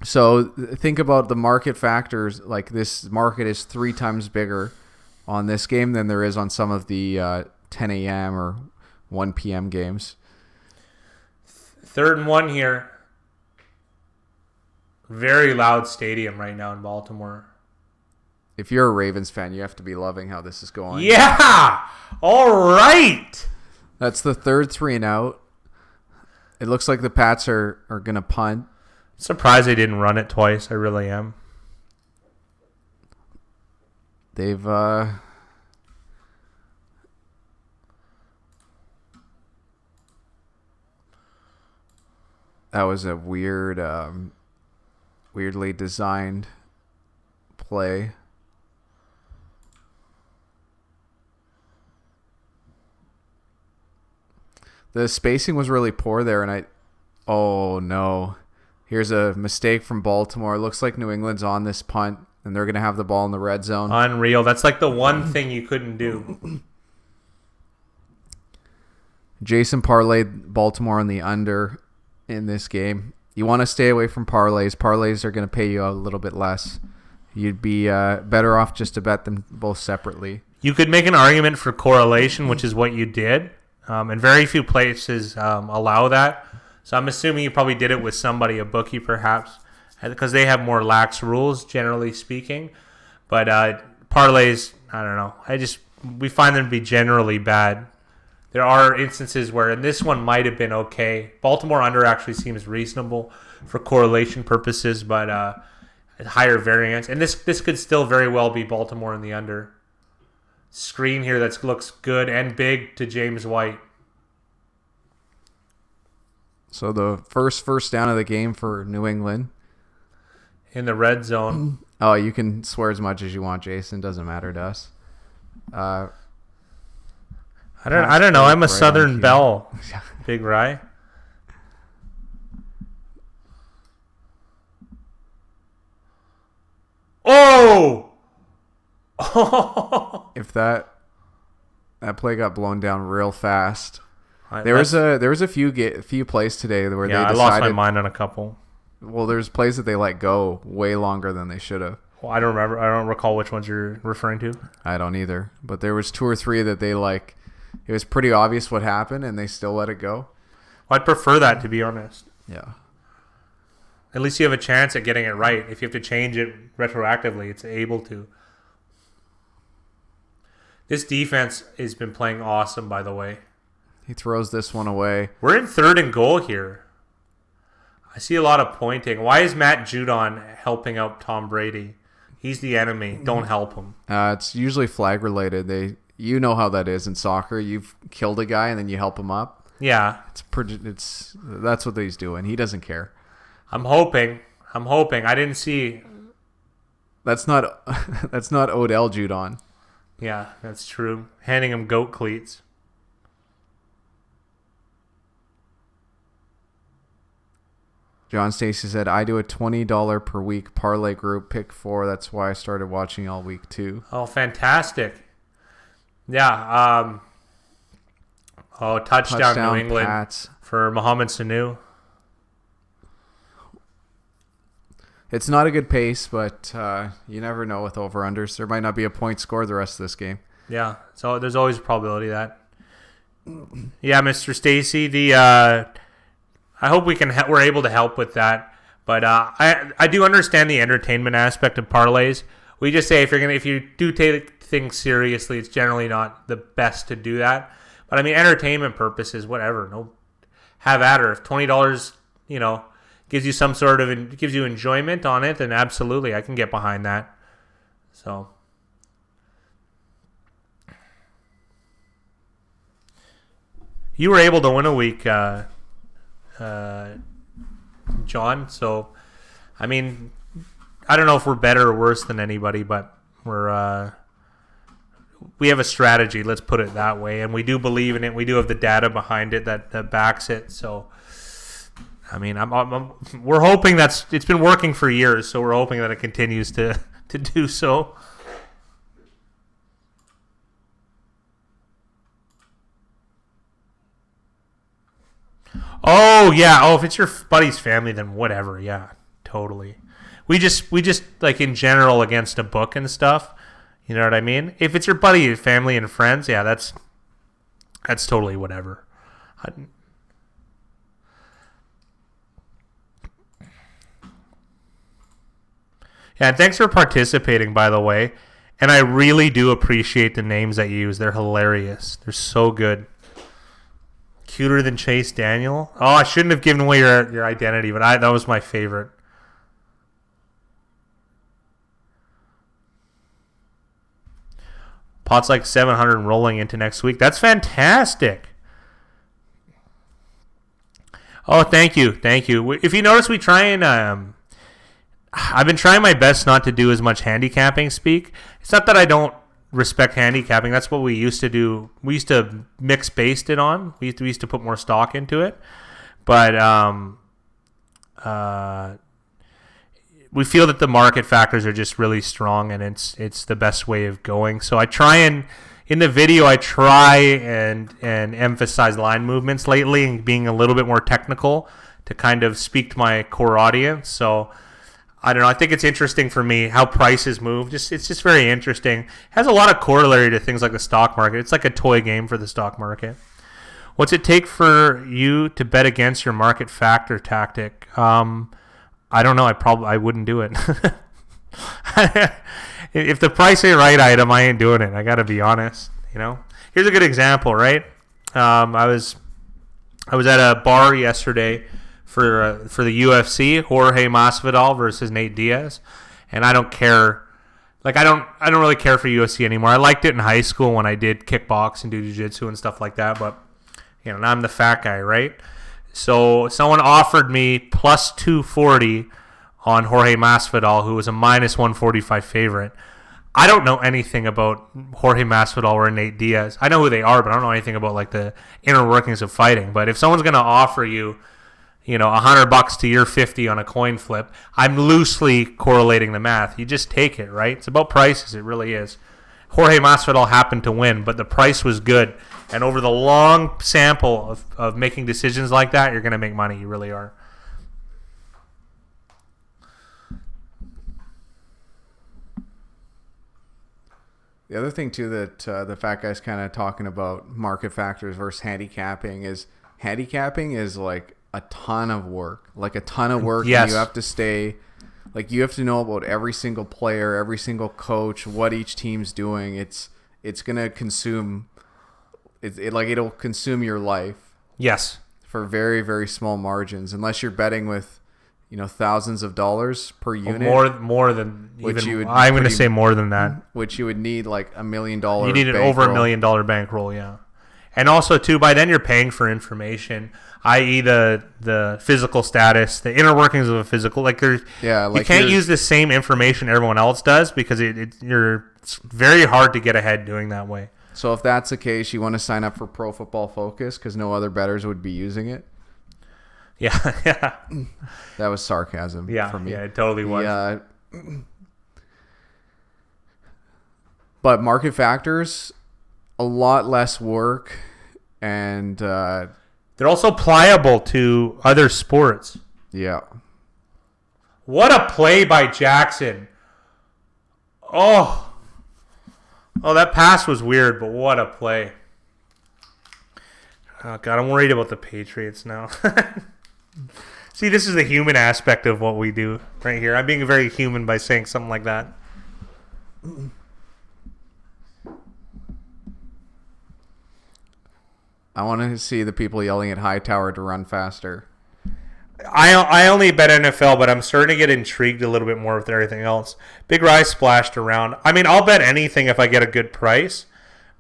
So think about the market factors. Like, this market is 3 times bigger on this game than there is on some of the 10 a.m. or 1 p.m. games. 3rd and 1 here. Very loud stadium right now in Baltimore. If you're a Ravens fan, you have to be loving how this is going. Yeah! All right! That's the 3rd 3 and out. It looks like the Pats are going to punt. Surprised they didn't run it twice. I really am. They've... That was a weirdly designed play. The spacing was really poor there, and oh no. Here's a mistake from Baltimore. It looks like New England's on this punt, and they're going to have the ball in the red zone. Unreal. That's like the one thing you couldn't do. Jason parlayed Baltimore on the under in this game. You want to stay away from parlays. Parlays are going to pay you a little bit less. You'd be better off just to bet them both separately. You could make an argument for correlation, which is what you did. And very few places allow that. So I'm assuming you probably did it with somebody, a bookie perhaps, because they have more lax rules, generally speaking. But parlays, I don't know. We find them to be generally bad. There are instances where, and this one might have been okay. Baltimore under actually seems reasonable for correlation purposes, but higher variance. And this could still very well be Baltimore in the under. Screen here that looks good and big to James White. So the first down of the game for New England. In the red zone. Oh, you can swear as much as you want, Jason. Doesn't matter to us. I don't know. I'm a Southern Belle. Big Rye. Oh! If that play got blown down real fast. There was a few plays today where they decided. I lost my mind on a couple. Well, there's plays that they let go way longer than they should have. Well, I don't remember. I don't recall which ones you're referring to. I don't either. But there was 2 or 3 that they like. It was pretty obvious what happened, and they still let it go. Well, I'd prefer that, to be honest. Yeah. At least you have a chance at getting it right. If you have to change it retroactively, it's able to. This defense has been playing awesome, by the way. He throws this one away. We're in 3rd and goal here. I see a lot of pointing. Why is Matt Judon helping out Tom Brady? He's the enemy. Don't help him. It's usually flag related. You know how that is in soccer. You've killed a guy and then you help him up. Yeah. That's what he's doing. He doesn't care. I'm hoping. I didn't see. That's not Odell Judon. Yeah, that's true. Handing him goat cleats. John Stacy said, I do a $20 per week parlay group, pick 4. That's why I started watching all week too. Oh, fantastic. Yeah. Touchdown New England Pats. For Mohamed Sanu. It's not a good pace, but you never know with over-unders. There might not be a point scored the rest of this game. Yeah, so there's always a probability of that. Yeah, Mr. Stacy, I hope we're able to help with that. But I do understand the entertainment aspect of parlays. We just say if you do take things seriously, it's generally not the best to do that. But I mean, entertainment purposes, whatever. No, have at her. If $20, gives you gives you enjoyment on it, then absolutely, I can get behind that. So. You were able to win a week, John. So, I mean, I don't know if we're better or worse than anybody, but we have a strategy. Let's put it that way, and we do believe in it. We do have the data behind it that backs it. So, I mean, we're hoping it's been working for years. So we're hoping that it continues to do so. Oh yeah. Oh, if it's your buddy's family, then whatever. Yeah, totally. We just like in general against a book and stuff. You know what I mean? If it's your buddy, family, and friends, yeah, that's totally whatever. Yeah, and thanks for participating, by the way. And I really do appreciate the names that you use. They're hilarious. They're so good. Cuter than Chase Daniel. Oh, I shouldn't have given away your identity, but that was my favorite. Pot's like 700 rolling into next week. That's fantastic. Oh, thank you. If you notice, we try and I've been trying my best not to do as much handicapping speak. It's not that I don't respect handicapping. That's what we used to do. We used to mix based it on. We used to put more stock into it. But we feel that the market factors are just really strong, and it's the best way of going. So I try and in the video I try and emphasize line movements lately and being a little bit more technical to kind of speak to my core audience. So I don't know. I think it's interesting for me how prices move. It's just very interesting. It has a lot of corollary to things like the stock market. It's like a toy game for the stock market. What's it take for you to bet against your market factor tactic? I don't know. I wouldn't do it. If the price ain't right item, I ain't doing it. I got to be honest. Here's a good example, right? I was at a bar yesterday for the UFC, Jorge Masvidal versus Nate Diaz, and I don't care. Like I don't really care for UFC anymore. I liked it in high school when I did kickbox and do jiu-jitsu and stuff like that, but now I'm the fat guy, right? So someone offered me plus 240 on Jorge Masvidal, who was a minus 145 favorite. I don't know anything about Jorge Masvidal or Nate Diaz. I know who they are, but I don't know anything about like the inner workings of fighting. But if someone's going to offer you, $100 to your 50 on a coin flip, I'm loosely correlating the math. You just take it, right? It's about prices. It really is. Jorge Masvidal happened to win, but the price was good. And over the long sample of making decisions like that, you're going to make money. You really are. The other thing, too, that the fat guy's kind of talking about market factors versus handicapping is like a ton of work. Like a ton of work. Yes. And you have to stay... Like, you have to know about every single player, every single coach, what each team's doing. It's going to consume... It'll consume your life. Yes. For very, very small margins. Unless you're betting with, thousands of dollars per unit. More than Which even. you would I'm going to say more than that. Which you would need like $1 million. You need an over $1 million bankroll, yeah. And also, too, by then you're paying for information, i.e. the physical status, the inner workings of a physical. Like there's, you can't use the same information everyone else does because it's very hard to get ahead doing that way. So if that's the case, you want to sign up for Pro Football Focus because no other bettors would be using it. Yeah. That was sarcasm for me. Yeah, it totally was. Yeah. But market factors, a lot less work, and they're also pliable to other sports. Yeah. What a play by Jackson. Oh, that pass was weird, but what a play. Oh, God, I'm worried about the Patriots now. See, this is the human aspect of what we do right here. I'm being very human by saying something like that. I want to see the people yelling at Hightower to run faster. I only bet NFL, but I'm starting to get intrigued a little bit more with everything else. Big Rise splashed around. I mean, I'll bet anything if I get a good price,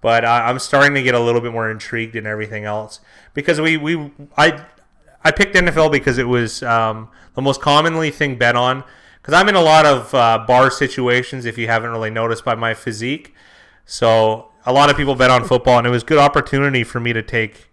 but I'm starting to get a little bit more intrigued in everything else because I picked NFL because it was the most commonly thing bet on. Because I'm in a lot of bar situations, if you haven't really noticed by my physique. So a lot of people bet on football, and it was a good opportunity for me to take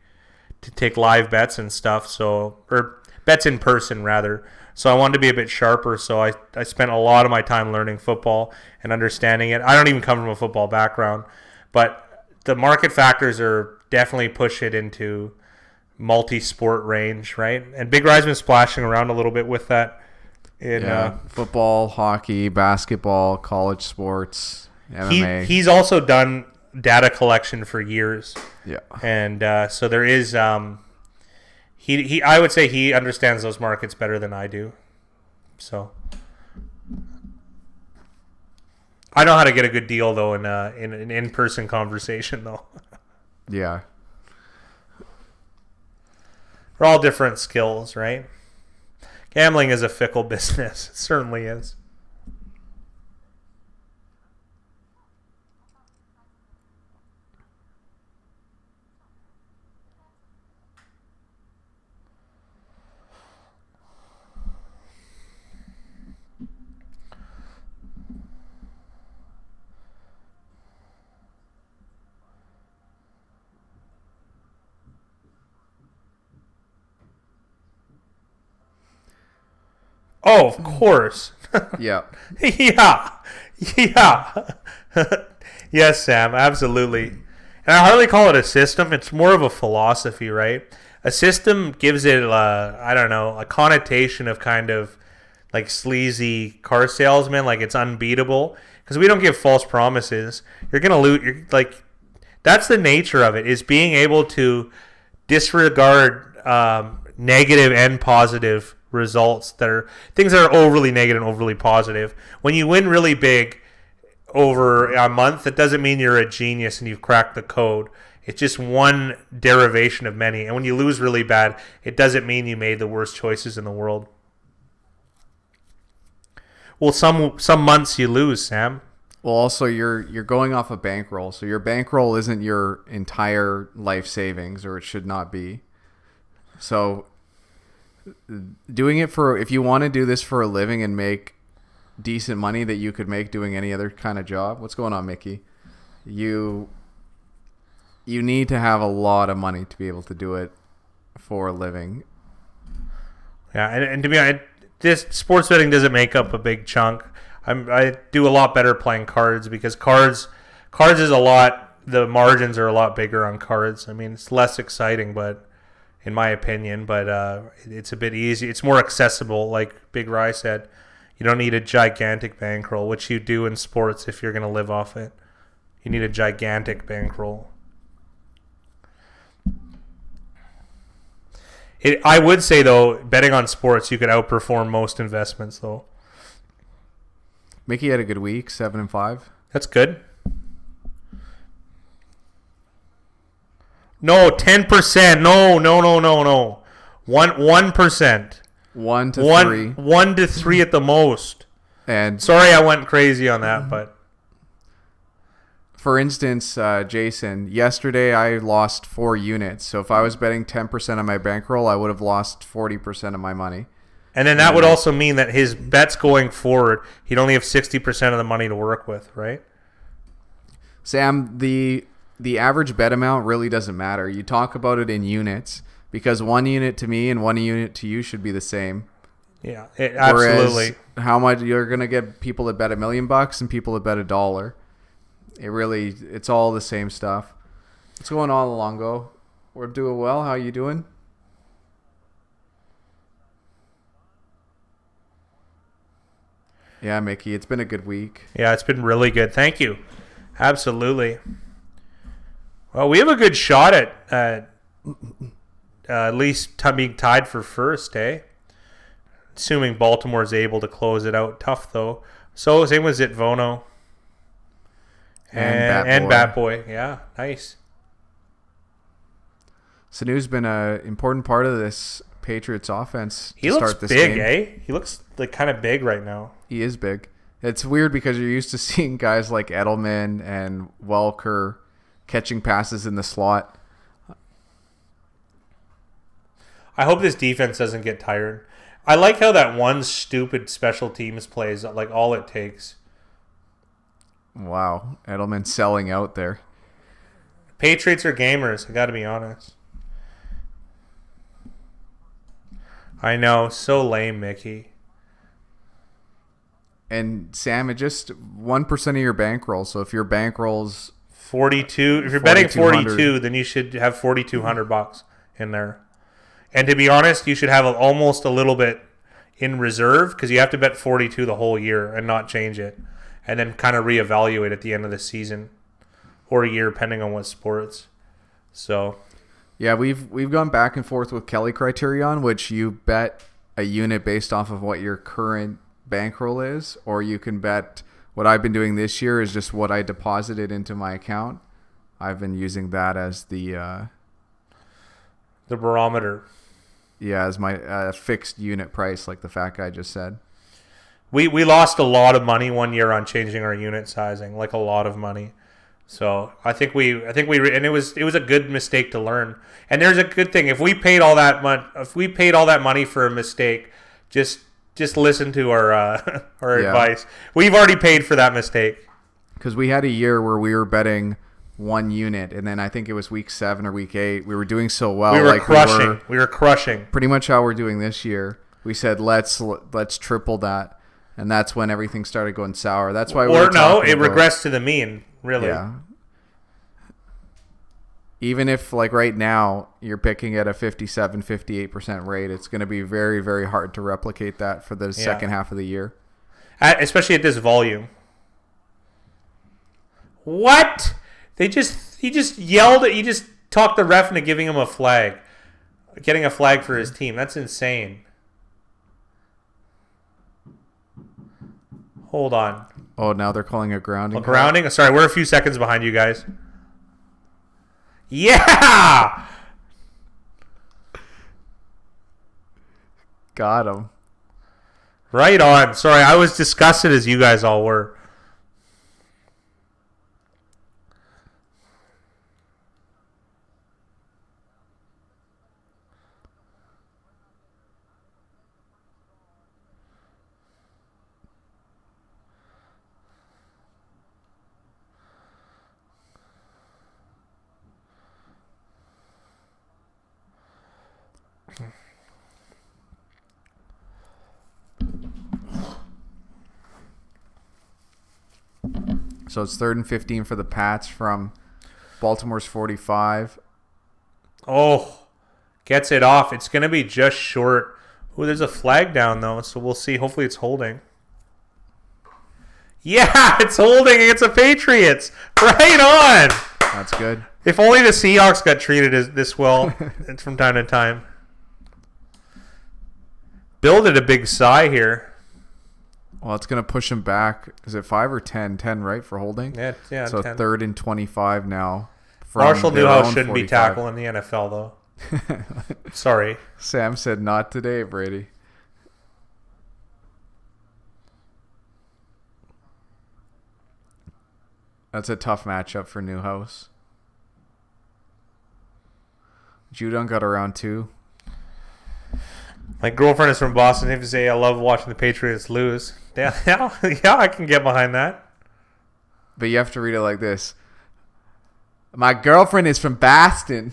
live bets and stuff. Or bets in person rather. So I wanted to be a bit sharper. So I spent a lot of my time learning football and understanding it. I don't even come from a football background, but the market factors are definitely push it into multi-sport range, right? And Big Rise been splashing around a little bit with that. Football, hockey, basketball, college sports, MMA. He's also done data collection for years. Yeah. And so there is he I would say he understands those markets better than I do. So I know how to get a good deal though in an in-person conversation though. Yeah. We're all different skills, right? Gambling is a fickle business. It certainly is. Oh, of course. Yeah. Yeah. Yes, Sam, absolutely. And I hardly call it a system. It's more of a philosophy, right? A system gives it, a connotation of kind of like sleazy car salesman, like it's unbeatable. Because we don't give false promises. You're going to lose. That's the nature of it, is being able to disregard negative and positive results that are things that are overly negative and overly positive. When you win really big over a month, that doesn't mean you're a genius and you've cracked the code. It's just one derivation of many. And when you lose really bad, it doesn't mean you made the worst choices in the world. Well, some months you lose, Sam. Well, also you're going off a bankroll, so your bankroll isn't your entire life savings, or it should not be. So doing it if you want to do this for a living and make decent money that you could make doing any other kind of job. What's going on, Mickey? You need to have a lot of money to be able to do it for a living. Yeah, and to be honest, this sports betting doesn't make up a big chunk. I do a lot better playing cards because cards is a lot. The margins are a lot bigger on cards. I mean, it's less exciting, but in my opinion, but it's a bit easy. It's more accessible. Like Big Rye said, you don't need a gigantic bankroll, which you do in sports if you're going to live off it. You need a gigantic bankroll. I would say, though, betting on sports, you could outperform most investments, though. Mickey had a good week, 7-5. That's good. No, 10%. No. 1%. 1 to 3. 1 to 3 at the most. And sorry, I went crazy on that, but for instance, Jason, yesterday I lost 4 units. So if I was betting 10% of my bankroll, I would have lost 40% of my money. And then that would also mean that his bets going forward, he'd only have 60% of the money to work with, right? Sam, the average bet amount really doesn't matter. You talk about it in units because 1 unit to me and 1 unit to you should be the same. Yeah, absolutely. Whereas how much you're going to get people that bet $1 million and people that bet $1. It's all the same stuff. What's going on, Longo? We're doing well. How you doing? Yeah, Mickey, it's been a good week. Yeah, it's been really good. Thank you. Absolutely. Well, we have a good shot at least being tied for first, eh? Assuming Baltimore's able to close it out. Tough, though. So, same with Zitvono. And Batboy. Yeah, nice. Sanu's been an important part of this Patriots offense. He looks big, eh? He looks like kind of big right now. He is big. It's weird because you're used to seeing guys like Edelman and Welker catching passes in the slot. I hope this defense doesn't get tired. I like how that one stupid special teams plays like all it takes. Wow, Edelman selling out there. Patriots are gamers, I got to be honest. I know, so lame, Mickey. And Sam, it just 1% of your bankroll. So if your bankroll's 42, if you're betting 42, then you should have $4,200 in there. And to be honest, you should have almost a little bit in reserve because you have to bet 42 the whole year and not change it, and then kind of reevaluate at the end of the season or a year, depending on what sports. So, yeah, we've gone back and forth with Kelly Criterion, which you bet a unit based off of what your current bankroll is, or you can bet what I've been doing this year is just what I deposited into my account. I've been using that as the barometer. Yeah, as my fixed unit price, like the fat guy just said. We lost a lot of money one year on changing our unit sizing, like a lot of money. So I think we and it was a good mistake to learn. And there's a good thing if we paid all that money for a mistake, just listen to our advice. We've already paid for that mistake. Because we had a year where we were betting 1 unit, and then I think it was week 7 or week 8. We were doing so well. We were crushing. Pretty much how we're doing this year. We said let's triple that, and that's when everything started going sour. That's why it regressed to the mean. Really. Yeah. Even if, like right now, you're picking at a 57, 58% rate, it's going to be very, very hard to replicate that for the second half of the year. Especially at this volume. What? He just yelled at, he just talked the ref into giving him a flag. Getting a flag for his team. That's insane. Hold on. Oh, now they're calling a grounding. A grounding? Sorry, we're a few seconds behind you guys. Yeah! Got him. Right on. Sorry, I was disgusted as you guys all were. So it's 3rd and 15 for the Pats from Baltimore's 45. Oh, gets it off. It's going to be just short. Oh, there's a flag down, though, so we'll see. Hopefully it's holding. Yeah, it's holding against the Patriots. Right on. That's good. If only the Seahawks got treated this well from time to time. Builded a big sigh here. Well, it's going to push him back. Is it 5 or 10? 10, right, for holding? Yeah. So 10. 3rd and 25 now. Marshall Newhouse shouldn't be tackling the NFL, though. Sorry. Sam said not today, Brady. That's a tough matchup for Newhouse. Judon got around 2. My girlfriend is from Boston. I have to say I love watching the Patriots lose. Yeah, I can get behind that. But you have to read it like this. My girlfriend is from Boston.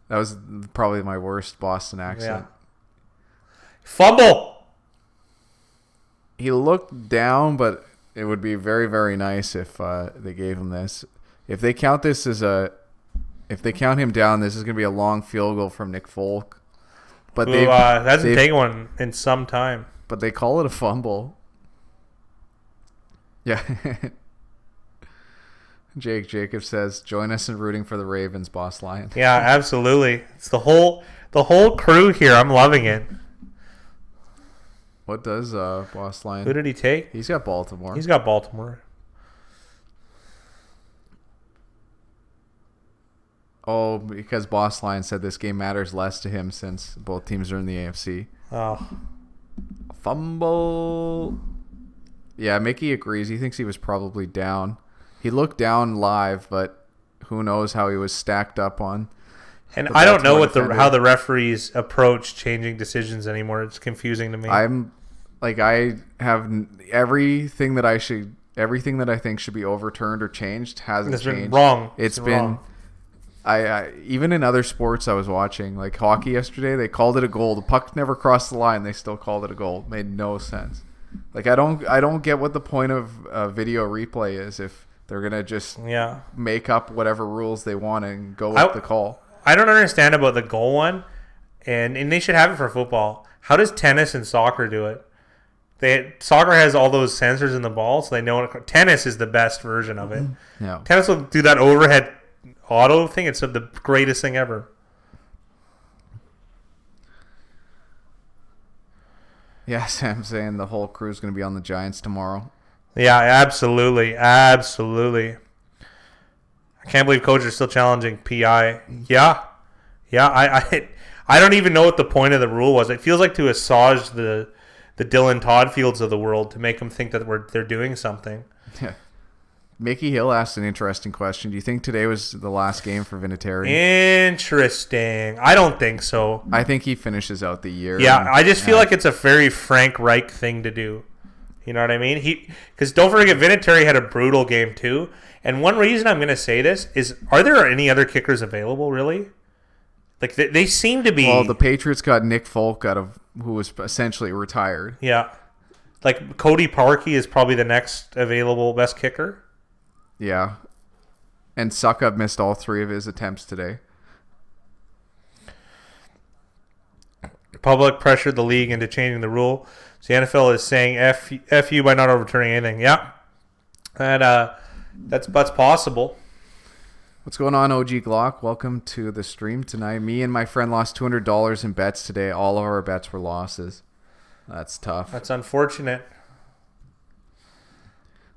That was probably my worst Boston accent. Yeah. Fumble! He looked down, but it would be very, very nice if they gave him this. If they count this as if they count him down, this is going to be a long field goal from Nick Folk. But they hasn't taken one in some time. But they call it a fumble. Yeah. Jake Jacobs says, "Join us in rooting for the Ravens, Boss Lion." Yeah, absolutely. It's the whole crew here. I'm loving it. What does Boss Lion? Who did he take? He's got Baltimore. He's got Baltimore. Oh, because Boss Lion said this game matters less to him since both teams are in the AFC. Oh. Fumble. Yeah, Mickey agrees. He thinks he was probably down. He looked down live, but who knows how he was stacked up on. And I don't know how the referees approach changing decisions anymore. It's confusing to me. I have everything that I think should be overturned or changed hasn't changed. Been wrong. It's been wrong. I even in other sports I was watching, like hockey yesterday, they called it a goal. The puck never crossed the line. They still called it a goal. It made no sense. Like I don't get what the point of video replay is if they're gonna just make up whatever rules they want and go with the call. I don't understand about the goal one, and they should have it for football. How does tennis and soccer do it? Soccer has all those sensors in the ball, so they know tennis is the best version of it. Yeah. Tennis will do that overhead auto thing. It's the greatest thing ever. Yeah, Sam's saying the whole crew is going to be on the Giants tomorrow. Yeah, absolutely. Absolutely. I can't believe coaches are still challenging PI. Yeah. I don't even know what the point of the rule was. It feels like to assuage the Dylan Todd Fields of the world to make them think that they're doing something. Yeah. Mickey Hill asked an interesting question. Do you think today was the last game for Vinatieri? Interesting. I don't think so. I think he finishes out the year. Yeah, I just feel like it's a very Frank Reich thing to do. You know what I mean? Because don't forget, Vinatieri had a brutal game too. And one reason I'm going to say this is, are there any other kickers available, really? Like, they seem to be... Well, the Patriots got Nick Folk who was essentially retired. Yeah. Like, Cody Parkey is probably the next available best kicker. Yeah. And Suckup missed all 3 of his attempts today. Public pressured the league into changing the rule. So the NFL is saying F you by not overturning anything. Yeah. And that's possible. What's going on, OG Glock? Welcome to the stream tonight. Me and my friend lost $200 in bets today. All of our bets were losses. That's tough. That's unfortunate.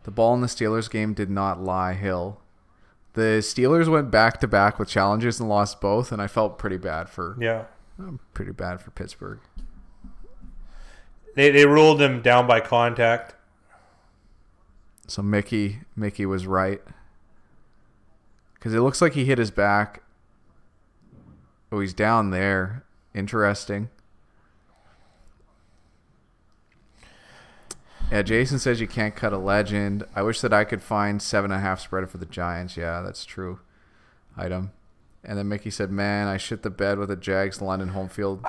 The ball in the Steelers game did not lie, Hill. The Steelers went back-to-back with challenges and lost both, and I felt pretty bad for Pittsburgh. They ruled him down by contact. So Mickey was right. Because it looks like he hit his back. Oh, he's down there. Interesting. Yeah, Jason says you can't cut a legend. I wish that I could find 7.5 spread for the Giants. Yeah, that's true. Item. And then Mickey said, man, I shit the bed with a Jags London home field.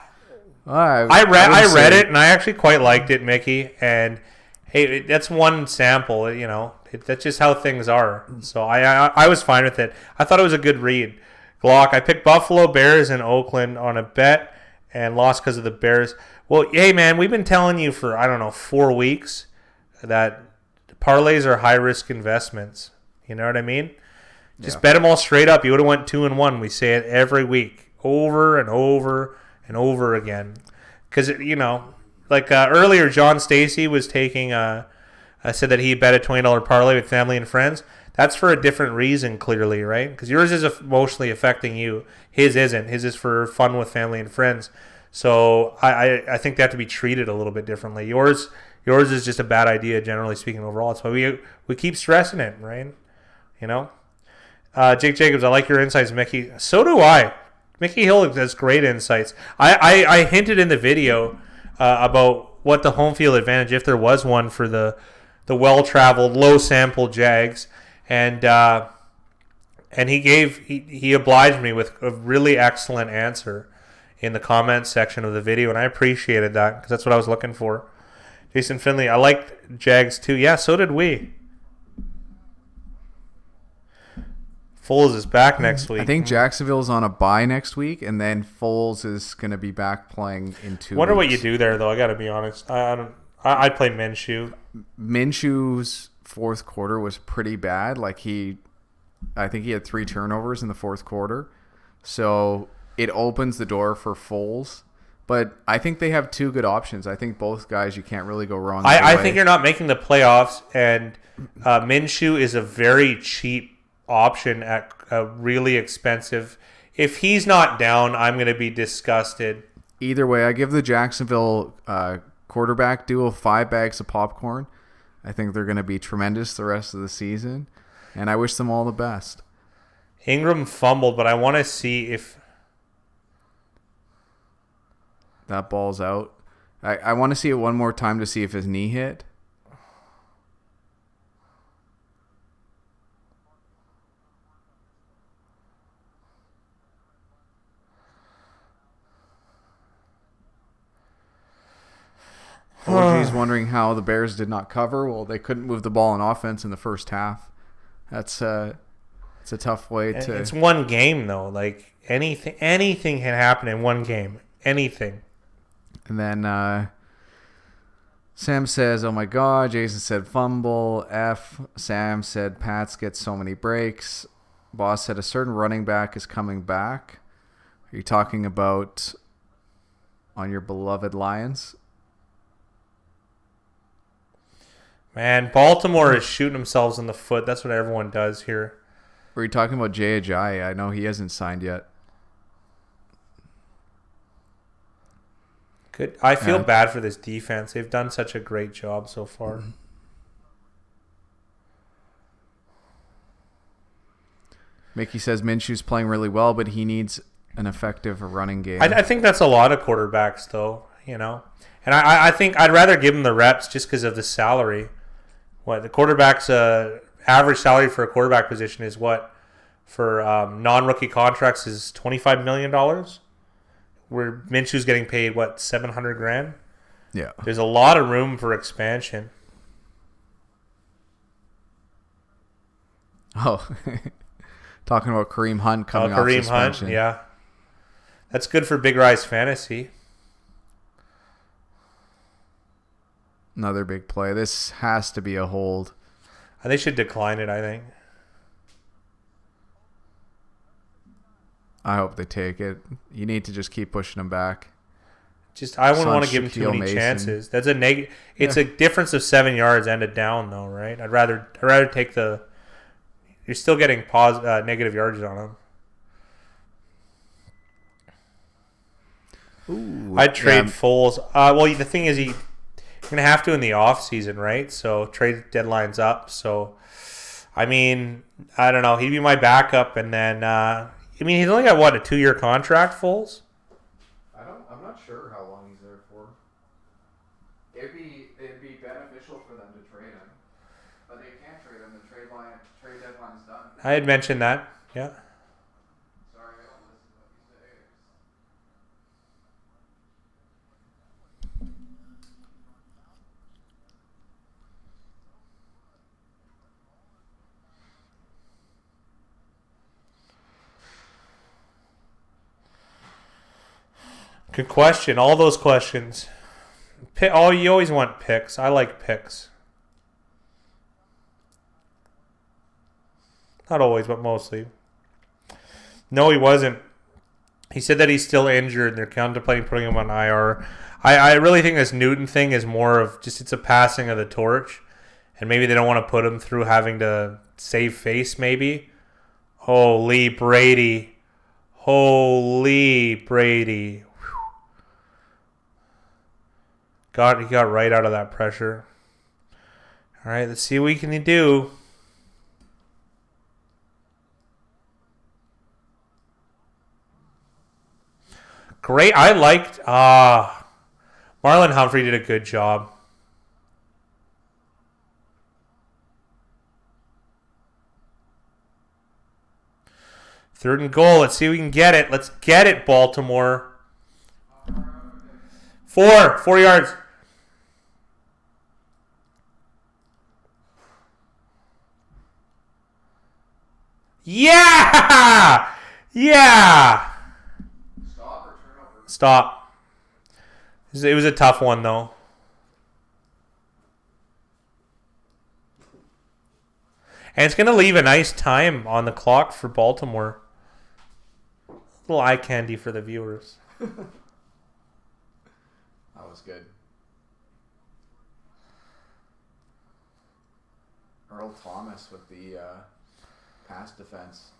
I read it, and I actually quite liked it, Mickey. And, hey, that's one sample, you know. That's just how things are. So I was fine with it. I thought it was a good read. Glock, I picked Buffalo, Bears, and Oakland on a bet and lost because of the Bears. Well, hey, man, we've been telling you for, 4 weeks that parlays are high-risk investments. You know what I mean? Just bet them all straight up. You would have went 2-1. We say it every week, over and over and over again. Because, earlier, John Stacy was taking said that he bet a $20 parlay with family and friends. That's for a different reason, clearly, right? Because yours is emotionally affecting you. His isn't. His is for fun with family and friends. So I think they have to be treated a little bit differently. Yours is just a bad idea, generally speaking, overall. That's why we keep stressing it, right? You know? Jake Jacobs, I like your insights, Mickey. So do I. Mickey Hill has great insights. I hinted in the video about what the home field advantage, if there was one, for the well-traveled, low-sample Jags. And he obliged me with a really excellent answer in the comments section of the video, and I appreciated that because that's what I was looking for. Jason Finley, I liked Jags too. Yeah, so did we. Foles is back next week. I think Jacksonville's on a bye next week, and then Foles is going to be back playing in 2 weeks. Wonder what you do there, though. I got to be honest. I'd play Minshew. Minshew's fourth quarter was pretty bad. I think he had 3 turnovers in the fourth quarter. So it opens the door for Foles. But I think they have 2 good options. I think both guys, you can't really go wrong. I think you're not making the playoffs, and Minshew is a very cheap option at a really expensive. If he's not down, I'm going to be disgusted. Either way, I give the Jacksonville quarterback duo 5 bags of popcorn. I think they're going to be tremendous the rest of the season, and I wish them all the best. Ingram fumbled, but I want to see if that ball's out. I want to see it one more time to see if his knee hit. OG's wondering how the Bears did not cover. Well, they couldn't move the ball on offense in the first half. It's a tough way to. It's one game though. Like anything can happen in one game. Anything. And then Sam says, "Oh my God." Jason said, "Fumble." F. Sam said, "Pats get so many breaks." Boss said, "A certain running back is coming back." Are you talking about on your beloved Lions? Man, Baltimore is shooting themselves in the foot. That's what everyone does here. Were you talking about Jay Ajayi? I know he hasn't signed yet. Good. I feel bad for this defense. They've done such a great job so far. Mm-hmm. Mickey says Minshew's playing really well, but he needs an effective running game. I think that's a lot of quarterbacks, though, you know. And I think I'd rather give him the reps just because of the salary. What the quarterback's average salary for a quarterback position is what for non-rookie contracts is $25 million. Where Minshew's getting paid what $700,000. Yeah, there's a lot of room for expansion. Oh, talking about Kareem Hunt coming off suspension. Hunt, yeah, that's good for Big Rise Fantasy. Another big play. This has to be a hold. They should decline it, I think. I hope they take it. You need to just keep pushing them back. I wouldn't want to give them too many chances. That's a It's a difference of 7 yards and a down, though, right? I'd rather take the. You're still getting negative yardage on them. Ooh, I'd trade Foles. Well, the thing is, you're going to have to in the off season, right? So trade deadline's up. So, I mean, I don't know. He'd be my backup, and then he's only got what, a 2-year contract, Foles? I'm not sure how long he's there for. It'd be beneficial for them to trade him, but they can't trade him. The trade deadline's done. I had mentioned that. Yeah. Sorry, I don't listen to what you say. Good question. All those questions. You always want picks. I like picks. Not always, but mostly. No, he wasn't. He said that he's still injured and they're contemplating putting him on IR. I really think this Newton thing is more of just it's a passing of the torch. And maybe they don't want to put him through having to save face, maybe. Holy Brady. He got right out of that pressure. All right, let's see what he can do. Great. I liked Marlon Humphrey did a good job. Third and goal. Let's see if we can get it. Let's get it, Baltimore. 4 yards. Yeah! Yeah! Stop. It was a tough one, though. And it's going to leave a nice time on the clock for Baltimore. A little eye candy for the viewers. That was good. Earl Thomas with the pass defense.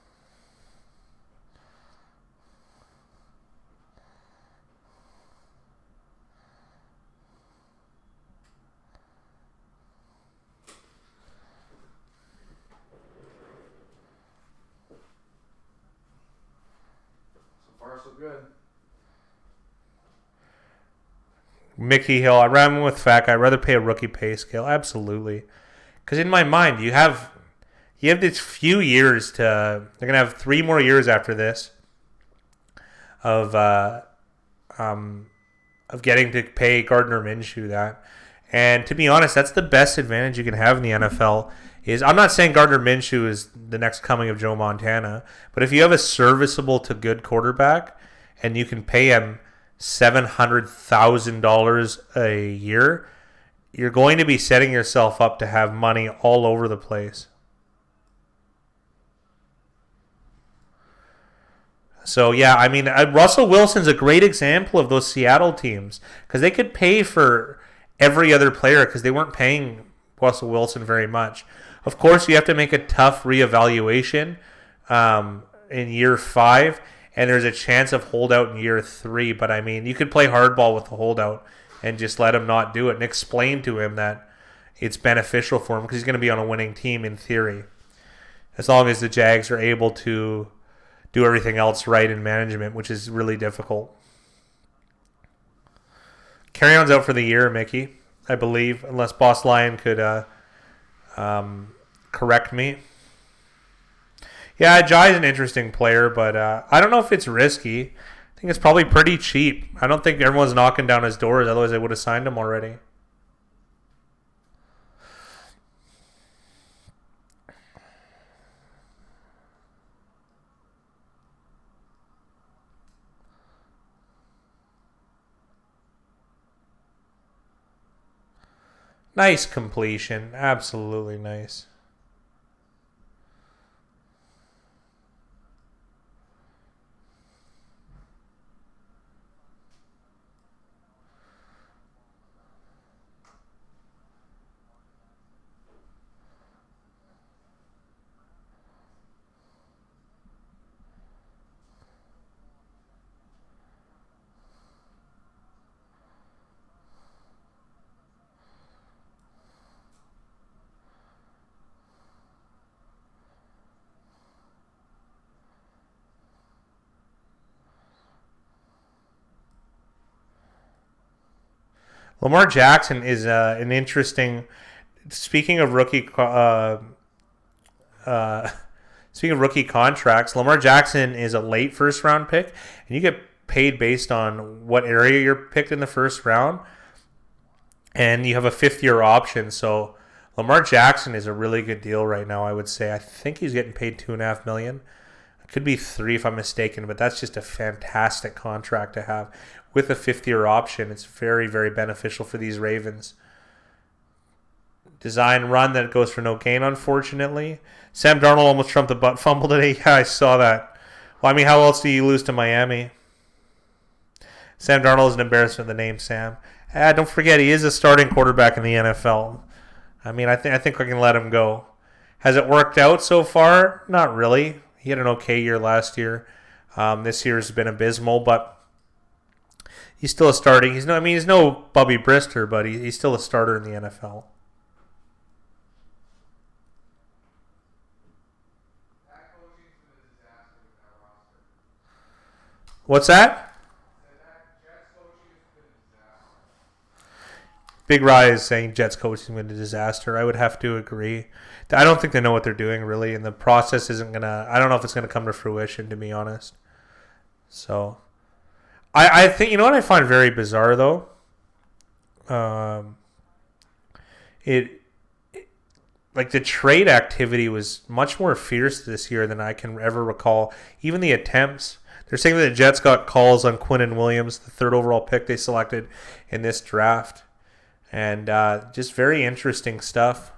So good. Mickey Hill. I ran with Fat Guy. I'd rather pay a rookie pay scale. Absolutely. Because in my mind, you have these few years to. They're gonna have 3 more years after this of getting to pay Gardner Minshew that. And to be honest, that's the best advantage you can have in the NFL. I'm not saying Gardner Minshew is the next coming of Joe Montana, but if you have a serviceable to good quarterback and you can pay him $700,000 a year, you're going to be setting yourself up to have money all over the place. So, yeah, I mean, Russell Wilson's a great example of those Seattle teams because they could pay for every other player because they weren't paying Russell Wilson very much. Of course, you have to make a tough reevaluation in year 5, and there's a chance of holdout in year 3. But, I mean, you could play hardball with the holdout and just let him not do it and explain to him that it's beneficial for him because he's going to be on a winning team in theory. As long as the Jags are able to do everything else right in management, which is really difficult. Carry-on's out for the year, Mickey, I believe, unless Boss Lion could correct me. Yeah, Jai's an interesting player, but I don't know if it's risky. I think it's probably pretty cheap. I don't think everyone's knocking down his doors, otherwise they would have signed him already. Nice completion. Absolutely nice. Lamar Jackson is an interesting. Speaking of rookie contracts, Lamar Jackson is a late first round pick, and you get paid based on what area you're picked in the first round, and you have a 5th-year option. So Lamar Jackson is a really good deal right now, I would say. I think he's getting paid $2.5 million. It could be 3 if I'm mistaken, but that's just a fantastic contract to have. With a 5th-year option, it's very, very beneficial for these Ravens. Design run that goes for no gain, unfortunately. Sam Darnold almost trumped the butt fumble today. Yeah, I saw that. Well, I mean, how else do you lose to Miami? Sam Darnold is an embarrassment, the name Sam. Don't forget, he is a starting quarterback in the NFL. I mean, I think I can let him go. Has it worked out so far? Not really. He had an okay year last year. This year has been abysmal, but he's still a starting. He's no Bubby Brister, but he's still a starter in the NFL. What's that? Big Rye is saying Jets coaching has been a disaster. I would have to agree. I don't think they know what they're doing, really, and the process isn't going to... I don't know if it's going to come to fruition, to be honest. So, I think... You know what I find very bizarre, though? Like, the trade activity was much more fierce this year than I can ever recall. Even the attempts... They're saying that the Jets got calls on Quinnen Williams, the third overall pick they selected in this draft. And just very interesting stuff.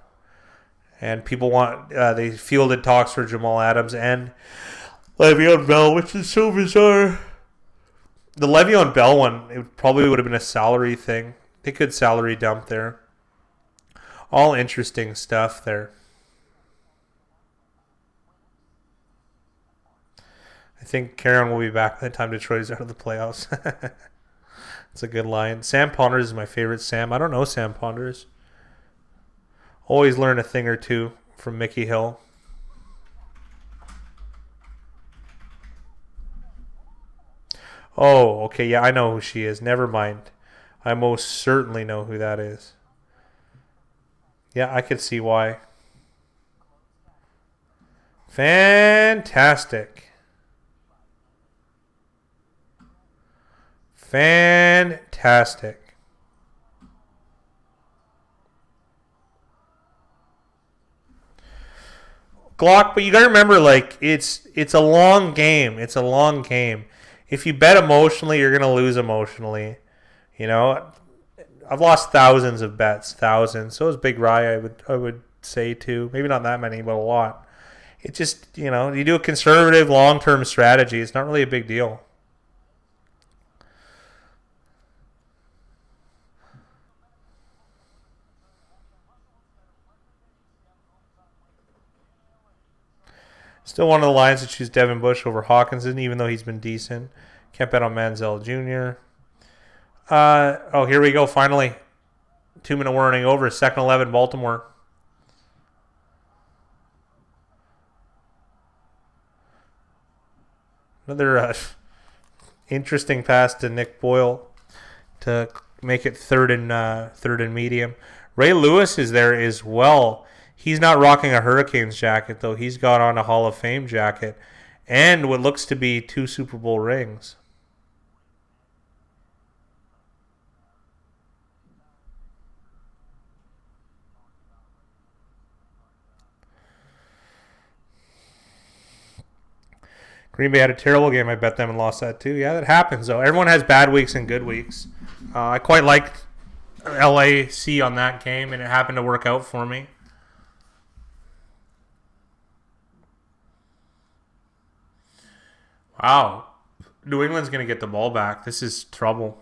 And people want... they fielded talks for Jamal Adams and Le'Veon Bell, which is so bizarre. The Le'Veon Bell one, it probably would have been a salary thing. They could salary dump there. All interesting stuff there. I think Karen will be back by the time Detroit is out of the playoffs. It's a good line. Sam Ponders is my favorite Sam. I don't know Sam Ponders. Always learn a thing or two from Mickey Hill. Oh, okay. Yeah, I know who she is. Never mind. I most certainly know who that is. Yeah, I could see why. Fantastic. Fantastic. Glock, but you gotta remember, like, it's a long game. It's a long game. If you bet emotionally, you're gonna lose emotionally. You know, I've lost thousands of bets, thousands. So is Big Rye, I would say too. Maybe not that many, but a lot. It just, you know, you do a conservative long-term strategy. It's not really a big deal. Still one of the Lions to choose Devin Bush over Hawkinson, even though he's been decent. Can't bet on Manziel Jr. Oh, here we go, finally. 2-minute warning over. 2nd 11, Baltimore. Another interesting pass to Nick Boyle to make it third and medium. Ray Lewis is there as well. He's not rocking a Hurricanes jacket, though. He's got on a Hall of Fame jacket and what looks to be 2 Super Bowl rings. Green Bay had a terrible game. I bet them and lost that too. Yeah, that happens, though. Everyone has bad weeks and good weeks. I quite liked LAC on that game, and it happened to work out for me. Wow. New England's going to get the ball back. This is trouble.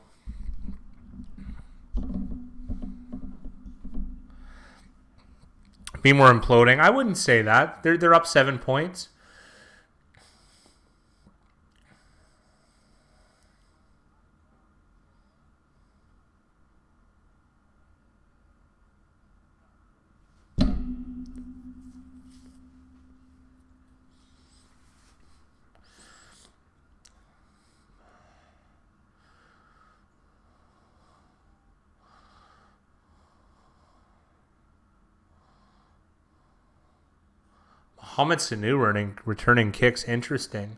Be more imploding. I wouldn't say that. They're up 7 points. Mohamed Sanu returning kicks. Interesting.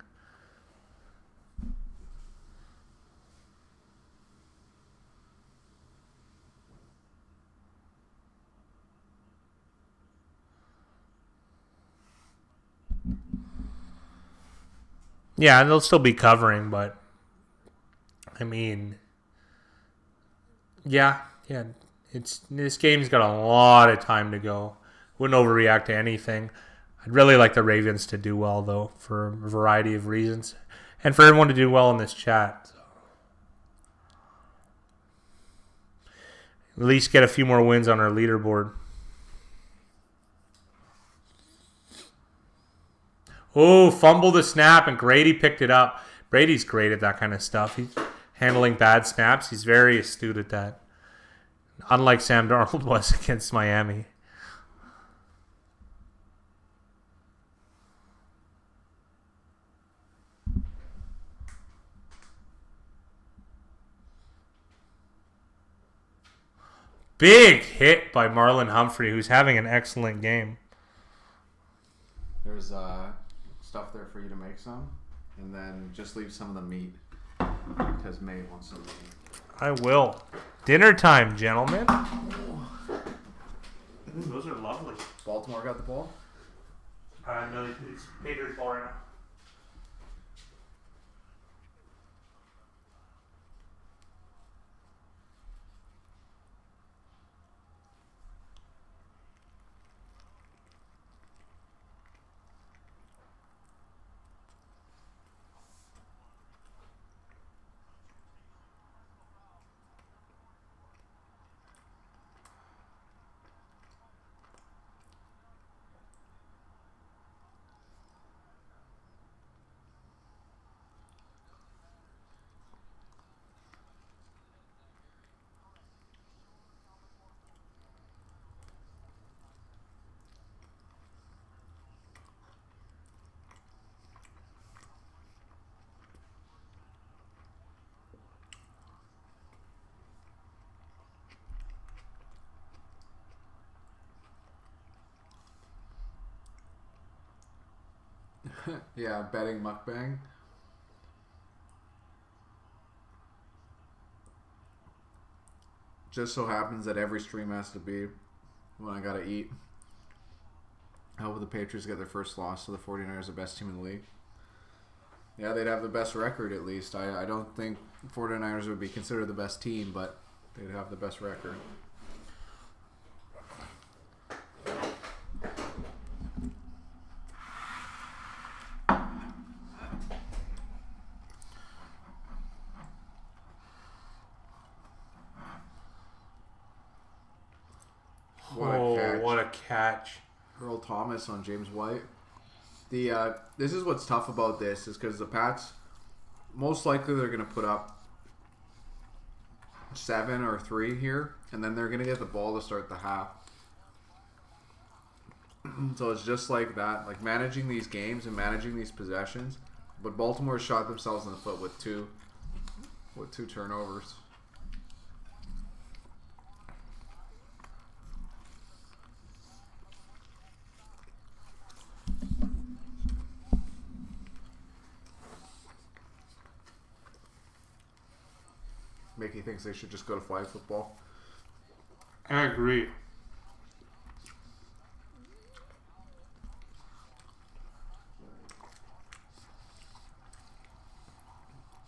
Yeah, and they'll still be covering, but I mean, yeah. This game's got a lot of time to go. Wouldn't overreact to anything. I'd really like the Ravens to do well, though, for a variety of reasons. And for everyone to do well in this chat. So. At least get a few more wins on our leaderboard. Oh, fumble the snap, and Grady picked it up. Brady's great at that kind of stuff. He's handling bad snaps. He's very astute at that. Unlike Sam Darnold was against Miami. Big hit by Marlon Humphrey, who's having an excellent game. There's stuff there for you to make some, and then just leave some of the meat because May wants some meat. I will. Dinner time, gentlemen. Those are lovely. Baltimore got the ball? No, it's Patriots ball right now. Yeah, betting mukbang. Just so happens that every stream has to be when I gotta eat. How will the Patriots get their first loss to the 49ers, the best team in the league? Yeah, they'd have the best record at least. I don't think 49ers would be considered the best team, but they'd have the best record. What a catch. Earl Thomas on James White. This is what's tough about this is because the Pats, most likely they're going to put up 7 or 3 here, and then they're going to get the ball to start the half. So it's just like that, like managing these games and managing these possessions. But Baltimore shot themselves in the foot with two turnovers. Mickey thinks they should just go to flag football. I agree.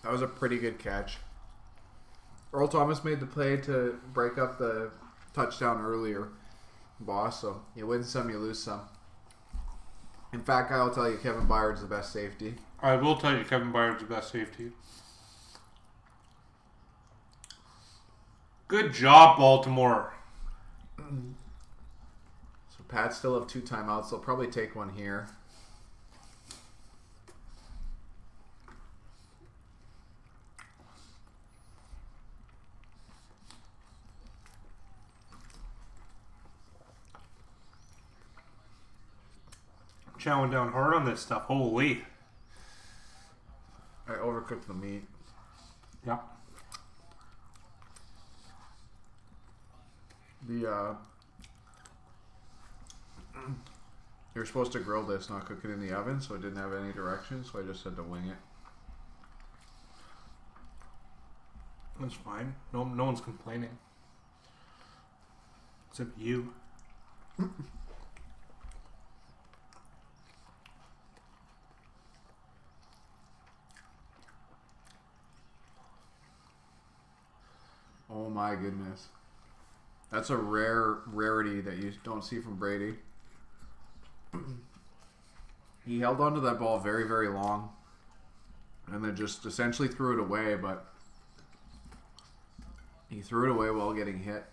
That was a pretty good catch. Earl Thomas made the play to break up the touchdown earlier, boss. So you win some, you lose some. In fact, I'll tell you, Kevin Byard's the best safety. I will tell you, Kevin Byard's the best safety. Good job, Baltimore. So Pats still have 2 timeouts. They'll probably take one here. Chowing down hard on this stuff. Holy. I overcooked the meat. Yeah. You're supposed to grill this, not cook it in the oven, so it didn't have any directions, so I just had to wing it. That's fine. No one's complaining. Except you. Oh my goodness. That's a rarity that you don't see from Brady. He held onto that ball very, very long and then just essentially threw it away, but he threw it away while getting hit.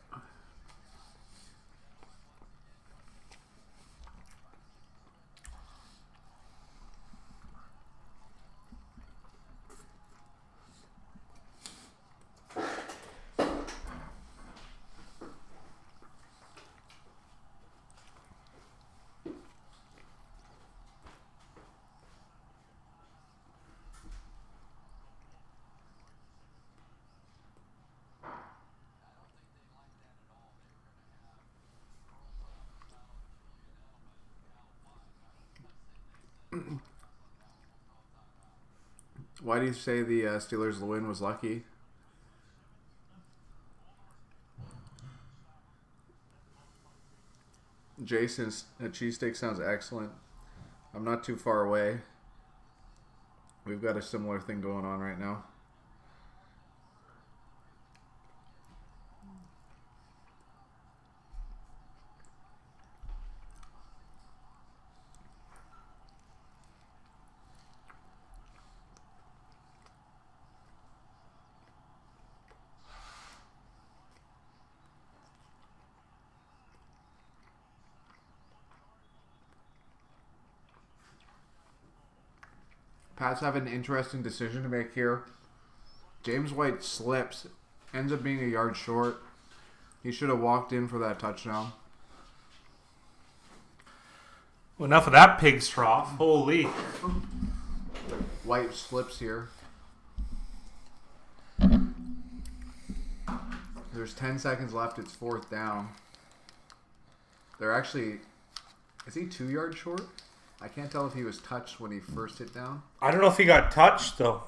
Why do you say the Steelers' win was lucky? Jason's cheesesteak sounds excellent. I'm not too far away. We've got a similar thing going on right now. Pats have an interesting decision to make here. James White slips, ends up being a yard short. He should have walked in for that touchdown. Well, enough of that pig's trough. Holy. White slips here. There's 10 seconds left. It's 4th down. They're actually... Is he 2 yards short? I can't tell if he was touched when he first hit down. I don't know if he got touched, though.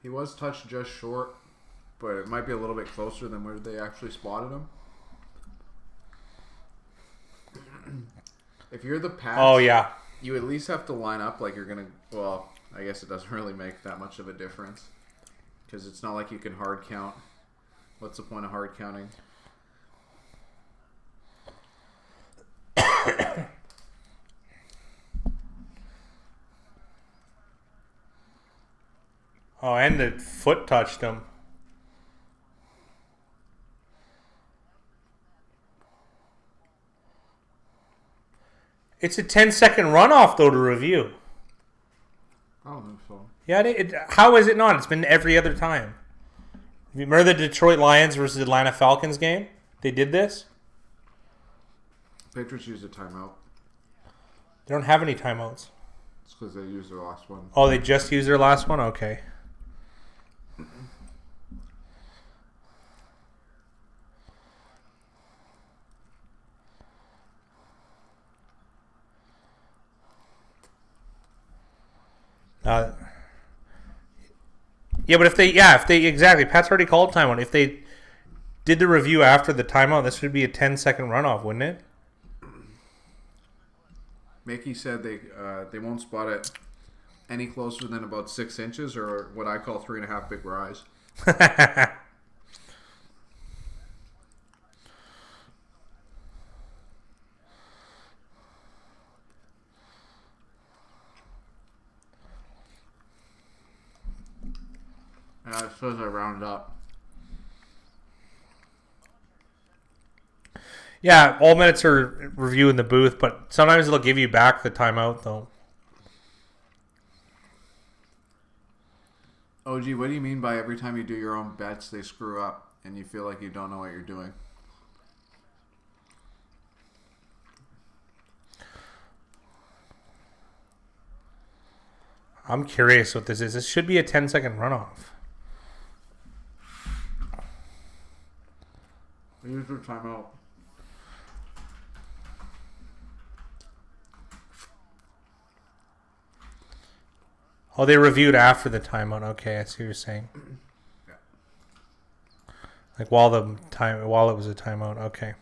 He was touched just short, but it might be a little bit closer than where they actually spotted him. If you're the Pats, Oh, yeah. you at least have to line up like you're going to... Well, I guess it doesn't really make that much of a difference because it's not like you can hard count. What's the point of hard counting? Oh, and the foot touched him. It's a 10-second runoff, though, to review. I don't think so. Yeah, how is it not? It's been every other time. Remember the Detroit Lions versus Atlanta Falcons game? They did this? Patriots used a timeout. They don't have any timeouts. It's because they used their last one. Oh, they just used their last one? Okay. Yeah, but if they exactly, Pat's already called timeout. If they did the review after the timeout, this would be a 10-second runoff, wouldn't it? Mickey said they won't spot it any closer than about 6 inches, or what I call 3.5 big rise. I suppose I rounded up. Yeah, all minutes are review in the booth, but sometimes they'll give you back the timeout, though. OG, what do you mean by every time you do your own bets, they screw up and you feel like you don't know what you're doing? I'm curious what this is. This should be a 10-second runoff. Use your timeout. Oh, they reviewed after the timeout. Okay, I see what you're saying. Yeah. Like while it was a timeout. Okay.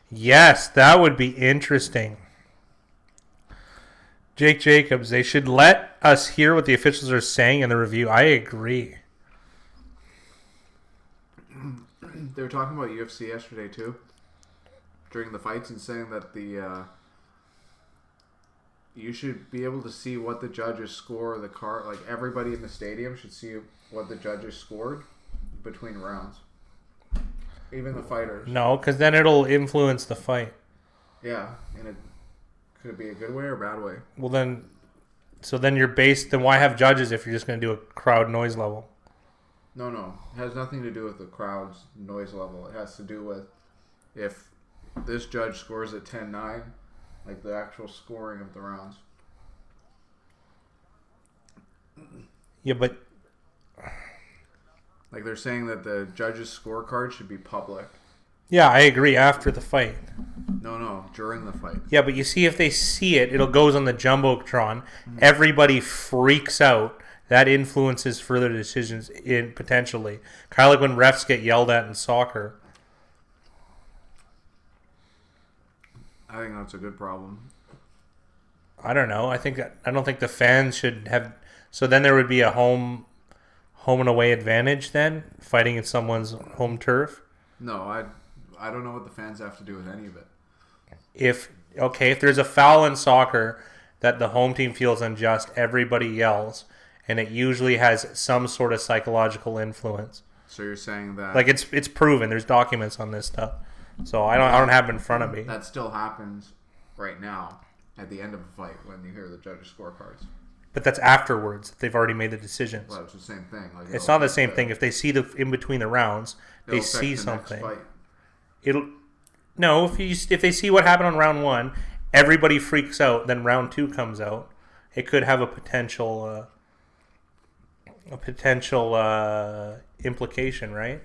Yes, that would be interesting. Jake Jacobs, they should let us hear what the officials are saying in the review. I agree. They were talking about UFC yesterday too, during the fights, and saying that you should be able to see what the judges score. Like everybody in the stadium should see what the judges scored between rounds, even the fighters. No, because then it'll influence the fight. Yeah, and it could be a good way or a bad way. Well, then why have judges if you're just going to do a crowd noise level? No. It has nothing to do with the crowd's noise level. It has to do with if this judge scores at 10-9, like the actual scoring of the rounds. Yeah, but Like they're saying that the judges' scorecard should be public. yeah, I agree. After the fight. No, during the fight. Yeah, but you see, if they see it, it goes on the jumbotron. Everybody freaks out. That influences further decisions in potentially. Kind of like when refs get yelled at in soccer. I think that's a good problem. I don't know. I don't think the fans should have. So then there would be a home and away advantage then, fighting in someone's home turf. No, I don't know what the fans have to do with any of it. If there's a foul in soccer that the home team feels unjust, everybody yells, and it usually has some sort of psychological influence. So you're saying that Like it's proven. There's documents on this stuff. So I don't have it in front of me. that still happens right now at the end of a fight when you hear the judges' scorecards. But that's afterwards. They've already made the decisions. Well, it's the same thing. Like It's not the same thing. If they see the in between the rounds, they it'll affect see the next something. fight. If they see what happened on round 1, everybody freaks out. Then round 2 comes out. It could have a potential implication, right?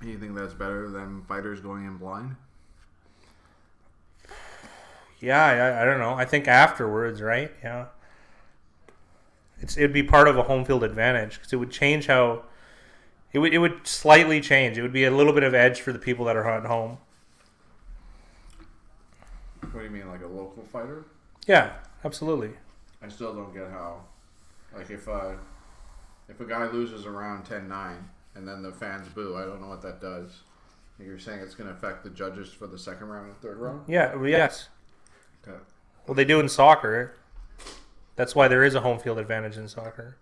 You think that's better than fighters going in blind? Yeah, I don't know. I think afterwards, right? Yeah, it'd be part of a home field advantage because it would change how. It would slightly change. It would be a little bit of edge for the people that are at home. What do you mean, like a local fighter? Yeah, absolutely. I still don't get how. Like if a guy loses around 10-9 and then the fans boo, I don't know what that does. You're saying it's going to affect the judges for the second round and third round? Yeah, yes. Okay. Well, they do in soccer. That's why there is a home field advantage in soccer.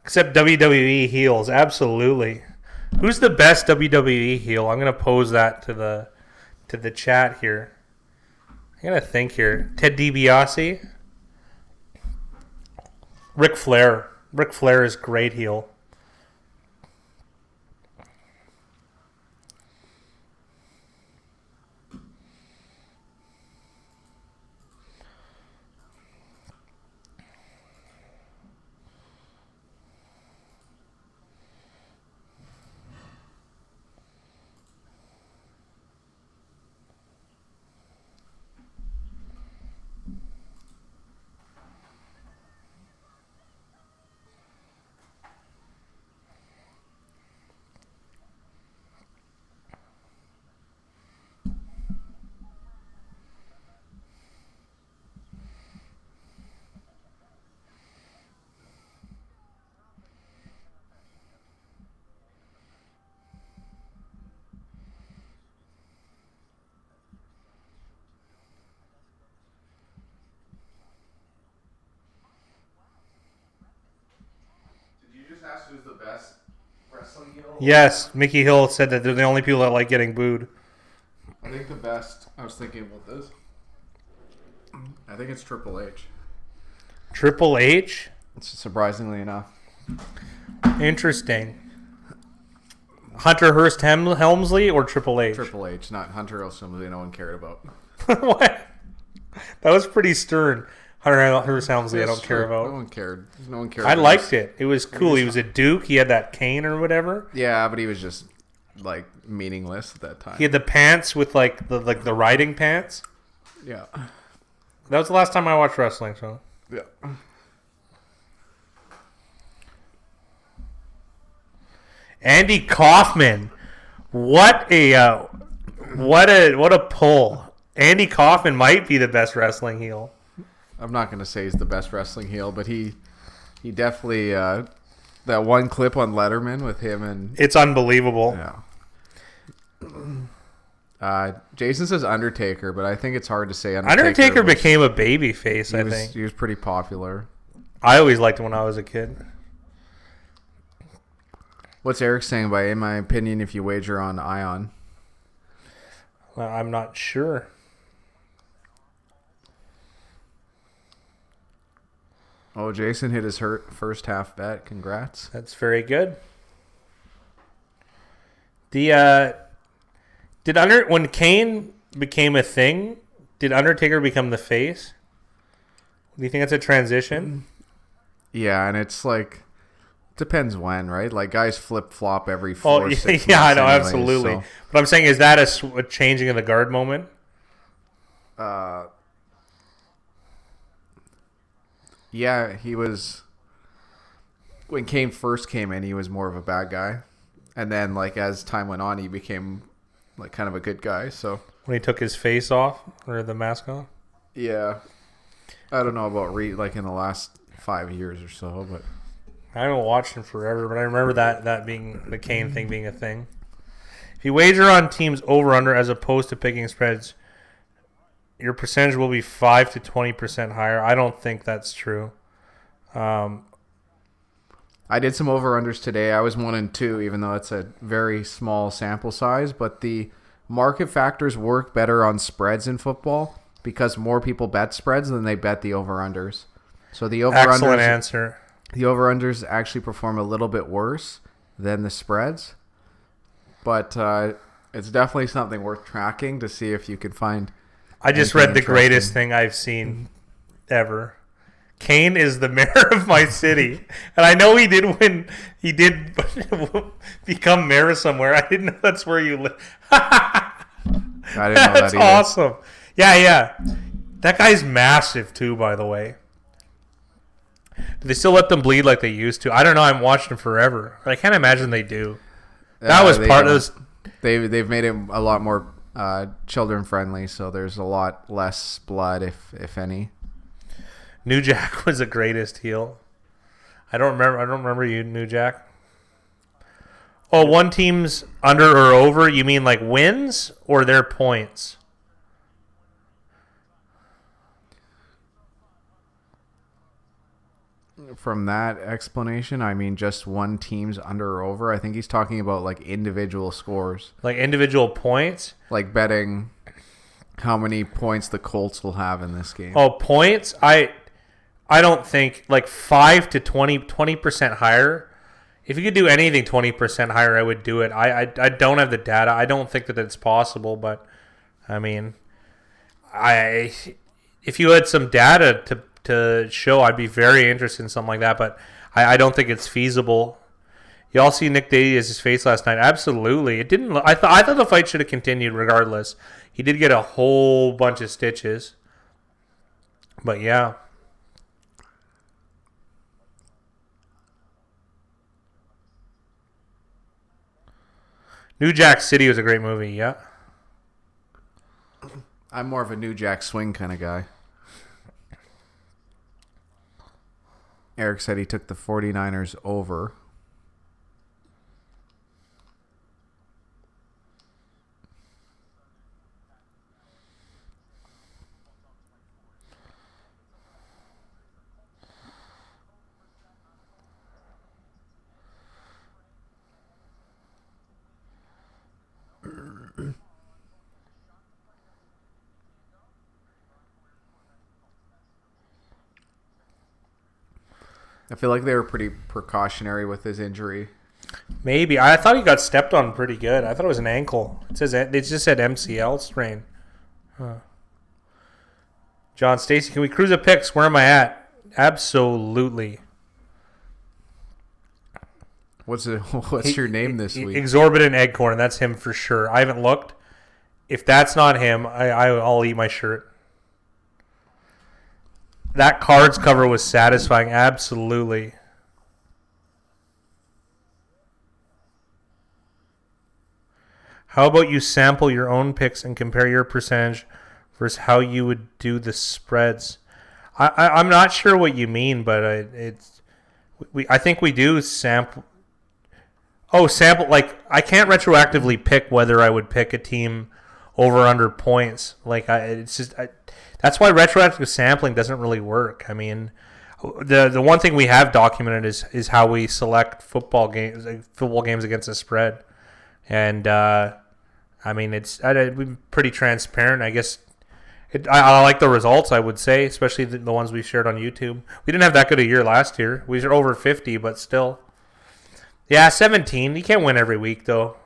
Except WWE heels, absolutely. Who's the best WWE heel? I'm gonna pose that to the chat here. I gotta think here. Ted DiBiase, Ric Flair. Ric Flair is great heel. Asked who's the best wrestling heel? Yes, Mickey Hill said that they're the only people that like getting booed. I think the best. I was thinking about this. I think it's Triple H. Triple H? Surprisingly enough. Interesting. Hunter Hearst Helmsley or Triple H? Triple H, not Hunter Hearst Helmsley. No one cared about. What? That was pretty stern. Hunter Hearst Helmsley, I don't care about. No one cared. No one cared. I liked it. It was cool. He was a Duke. He had that cane or whatever. Yeah, but he was just like meaningless at that time. He had the pants with like the riding pants. Yeah. That was the last time I watched wrestling. So Yeah. Andy Kaufman, what a pull! Andy Kaufman might be the best wrestling heel. I'm not going to say he's the best wrestling heel, but he definitely that one clip on Letterman with him and It's unbelievable. Yeah. Jason says Undertaker, but I think it's hard to say Undertaker became a baby face, I think. He was pretty popular. I always liked him when I was a kid. What's Eric saying by, in my opinion, if you wager on Ion? Well, I'm not sure. Oh, Jason hit his first half bet. Congrats. That's very good. When Kane became a thing, did Undertaker become the face? Do you think that's a transition? Yeah, and it's like depends when, right? Like guys flip flop every 4 6 months. Yeah, I know, anyway, absolutely. So. But I'm saying, is that a changing of the guard moment? Yeah, he was. When Kane first came in, he was more of a bad guy, and then like as time went on, he became like kind of a good guy. So when he took his face off or the mask off. Yeah, I don't know about like in the last 5 years or so, but I haven't watched him forever. But I remember that being the Kane thing being a thing. If you wager on teams over under as opposed to picking spreads, your percentage will be 5 to 20% higher. I don't think that's true. I did some over-unders today. I was 1-2, even though it's a very small sample size. But the market factors work better on spreads in football because more people bet spreads than they bet the over-unders. So the over-unders, excellent answer. The over-unders actually perform a little bit worse than the spreads. But it's definitely something worth tracking to see if you can find. I just read the greatest thing I've seen ever. Kane is the mayor of my city. And I know he did become mayor somewhere. I didn't know that's where you live. I didn't know that's that either. Awesome. Yeah. That guy's massive too, by the way. Do they still let them bleed like they used to? I don't know. I haven't watched them forever. I can't imagine they do. That was part of this. They've made it a lot more children friendly, so there's a lot less blood, if any. New Jack was the greatest heel. I don't remember you, New Jack. Oh, one team's under or over? You mean like wins or their points? From that explanation, I mean just one team's under or over. I think he's talking about like individual scores. Like individual points? Like betting how many points the Colts will have in this game. Oh, points? I don't think like 5 to 20% higher. If you could do anything 20% higher, I would do it. I don't have the data. I don't think that it's possible, but I mean, if you had some data to show, I'd be very interested in something like that, but I don't think it's feasible. You all see Nick Diaz's face last night. Absolutely. It didn't. I thought the fight should have continued regardless. He did get a whole bunch of stitches. But yeah. New Jack City was a great movie, yeah. I'm more of a New Jack Swing kind of guy. Eric said he took the 49ers over. I feel like they were pretty precautionary with his injury. Maybe. I thought he got stepped on pretty good. I thought it was an ankle. It just said MCL strain. Huh. John Stacy, can we cruise a picks? Where am I at? Absolutely. What's your name this week? Exorbitant Eggcorn. That's him for sure. I haven't looked. If that's not him, I'll eat my shirt. That Cards cover was satisfying. Absolutely. How about you sample your own picks and compare your percentage versus how you would do the spreads? I'm not sure what you mean, but I think we do sample. Oh, sample, like I can't retroactively pick whether I would pick a team over or under points. Like that's why retroactive sampling doesn't really work. I mean, the one thing we have documented is how we select football games against a spread, and I mean it's pretty transparent. I guess I like the results, I would say, especially the ones we shared on YouTube. We didn't have that good a year last year. We were over 50, but still. Yeah, 17. You can't win every week, though.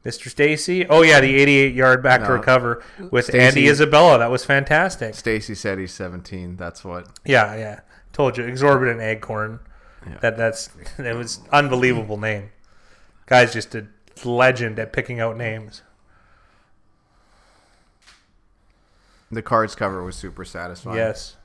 Mr. Stacy. Oh, yeah, the 88-yard back to recover with Stacey, Andy Isabella. That was fantastic. Stacy said he's 17. That's what. Yeah. Told you. Exorbitant Acorn. Yeah. It was unbelievable name. Guy's just a legend at picking out names. The cards cover was super satisfying. Yes.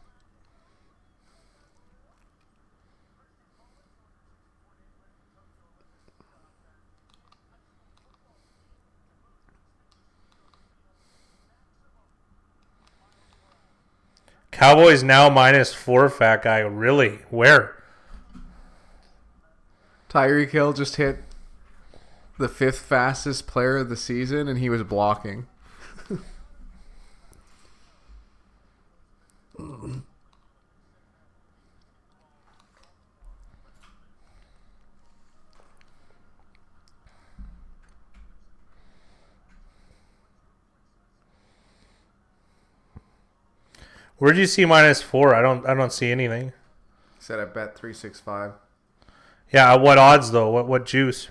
Cowboys now -4, fat guy. Really? Where? Tyreek Hill just hit the 5th fastest player of the season, and he was blocking. Where did you see -4? I don't see anything. Said I bet 365. Yeah, at what odds though? What juice?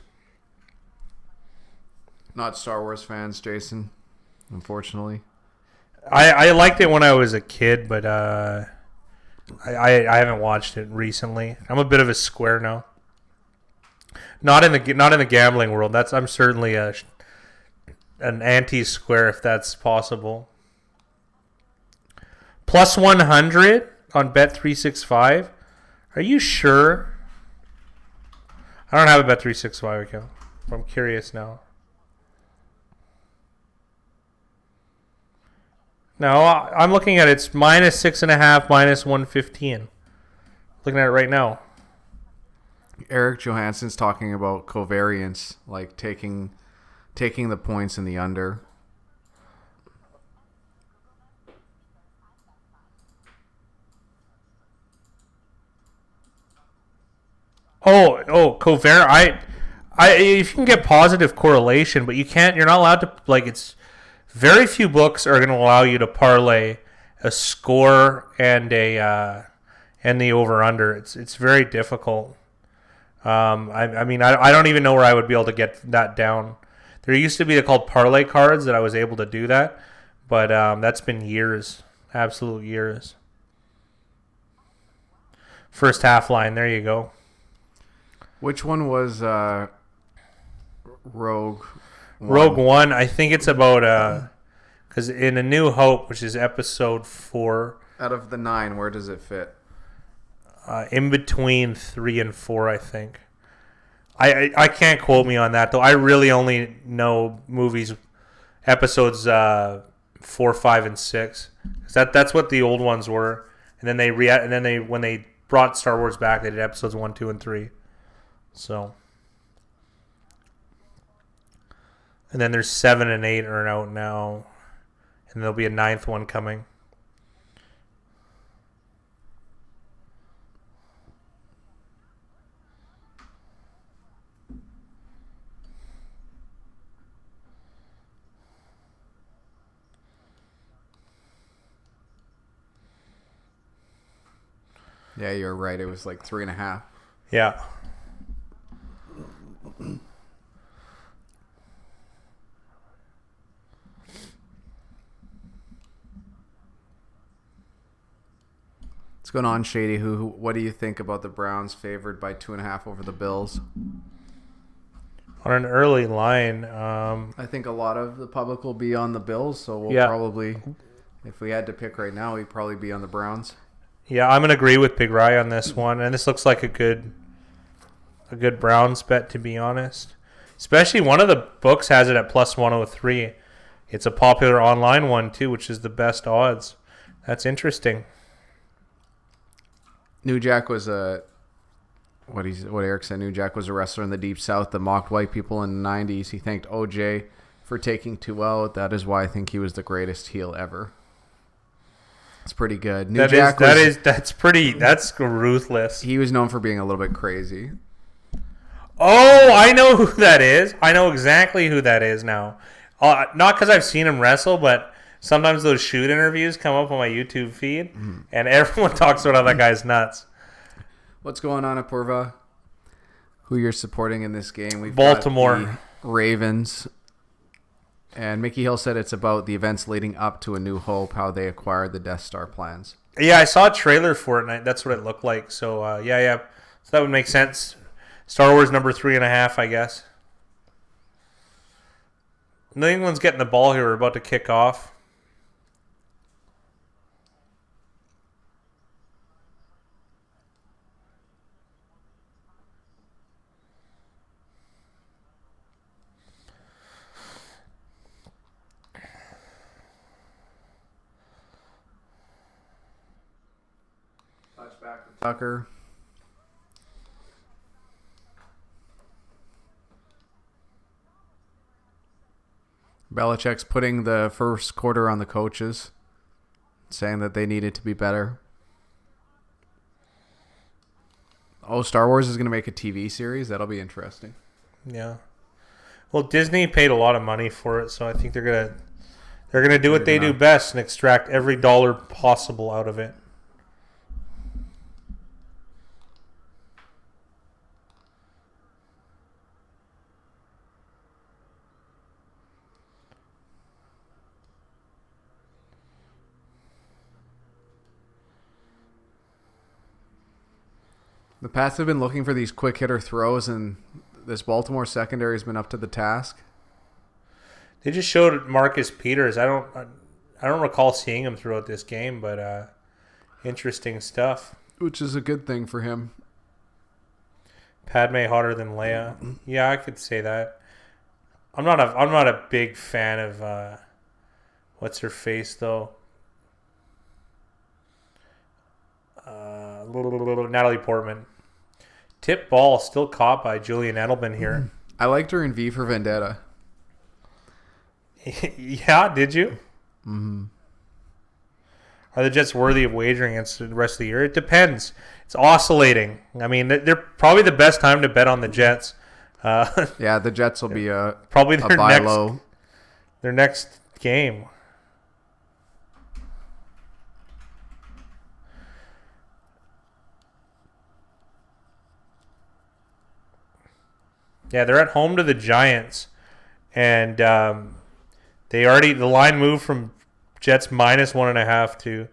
Not Star Wars fans, Jason. Unfortunately. I liked it when I was a kid, but I haven't watched it recently. I'm a bit of a square now. Not in the gambling world. I'm certainly an anti-square if that's possible. +100 on Bet365. Are you sure? I don't have a Bet365 account. I'm curious now. No, I'm looking at it's -6.5, -115. Looking at it right now. Eric Johansson's talking about covariance, like taking the points in the under. Oh, covariance. If you can get positive correlation, but you can't. You're not allowed to. Like, it's very few books are going to allow you to parlay a score and the over under. It's very difficult. I mean, I don't even know where I would be able to get that down. There used to be called parlay cards that I was able to do that, but that's been years, absolute years. First half line, there you go. Which one was Rogue One? Rogue One, I think it's about because in A New Hope, which is episode 4. Out of the 9, where does it fit? In between 3 and 4, I think. I can't quote me on that though. I really only know movies, episodes 4, 5, and 6. That's what the old ones were, and then when they brought Star Wars back, they did episodes 1, 2, and 3. So, and then there's 7 and 8 are out now, and there'll be a 9th one coming. Yeah, you're right. It was like 3.5. Yeah. What's going on, Shady? What do you think about the Browns favored by 2.5 over the Bills? On an early line, I think a lot of the public will be on the Bills, so we'll probably, if we had to pick right now, we'd probably be on the Browns. Yeah, I'm gonna agree with Big Rye on this one, and this looks like a good Browns bet, to be honest. Especially one of the books has it at +103. It's a popular online one too, which is the best odds. That's interesting. New Jack was what Eric said. New Jack was a wrestler in the Deep South that mocked white people in the 90s. He thanked OJ for taking 2 out. That is why I think he was the greatest heel ever. It's pretty good. That's ruthless. He was known for being a little bit crazy. Oh, I know who that is. I know exactly who that is now. Not because I've seen him wrestle, but sometimes those shoot interviews come up on my YouTube feed, and everyone talks about how that guy's nuts. What's going on at Purva? Who you're supporting in this game? We've Baltimore. got the Ravens. And Mickey Hill said it's about the events leading up to A New Hope, how they acquired the Death Star plans. Yeah, I saw a trailer for it, and that's what it looked like. So, yeah. So that would make sense. Star Wars number 3.5, I guess. New England's getting the ball here. We're about to kick off. Touchback to Tucker. Belichick's putting the first quarter on the coaches, saying that they needed to be better. Oh, Star Wars is going to make a TV series? That'll be interesting. Yeah. Well, Disney paid a lot of money for it, so I think they're gonna do what they do best and extract every dollar possible out of it. The Pats have been looking for these quick hitter throws, and this Baltimore secondary has been up to the task. They just showed Marcus Peters. I don't recall seeing him throughout this game, but interesting stuff. Which is a good thing for him. Padme hotter than Leia. Yeah, I could say that. I'm not a big fan of what's her face though. Natalie Portman. Tip ball still caught by Julian Edelman here. I liked her in V for Vendetta. Yeah, did you? Mm-hmm. Are the Jets worthy of wagering against the rest of the year? It depends. It's oscillating. I mean, they're probably the best time to bet on the Jets. Yeah, the Jets will be probably a buy low. Their next game. Yeah, they're at home to the Giants, and the line moved from Jets -1.5 to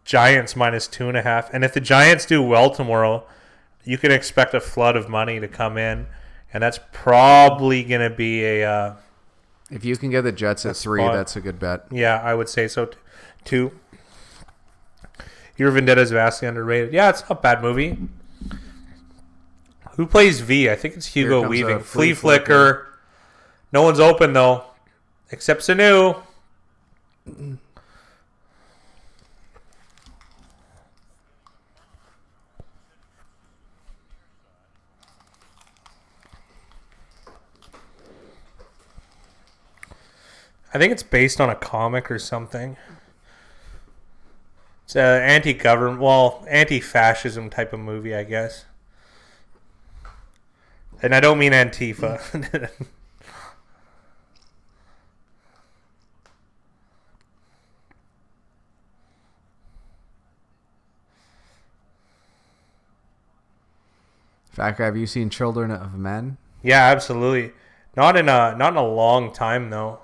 Giants -2.5. And if the Giants do well tomorrow, you can expect a flood of money to come in, and that's probably going to be a. If you can get the Jets at 3, that's a good bet. Yeah, I would say so too. Your Vendetta is vastly underrated. Yeah, it's not a bad movie. Who plays V? I think it's Hugo Weaving. Flea Flicker. No one's open, though. Except Sanu. I think it's based on a comic or something. It's an anti-government, anti-fascism type of movie, I guess. And I don't mean Antifa. Fat guy, have you seen Children of Men? Yeah, absolutely. Not in a long time though.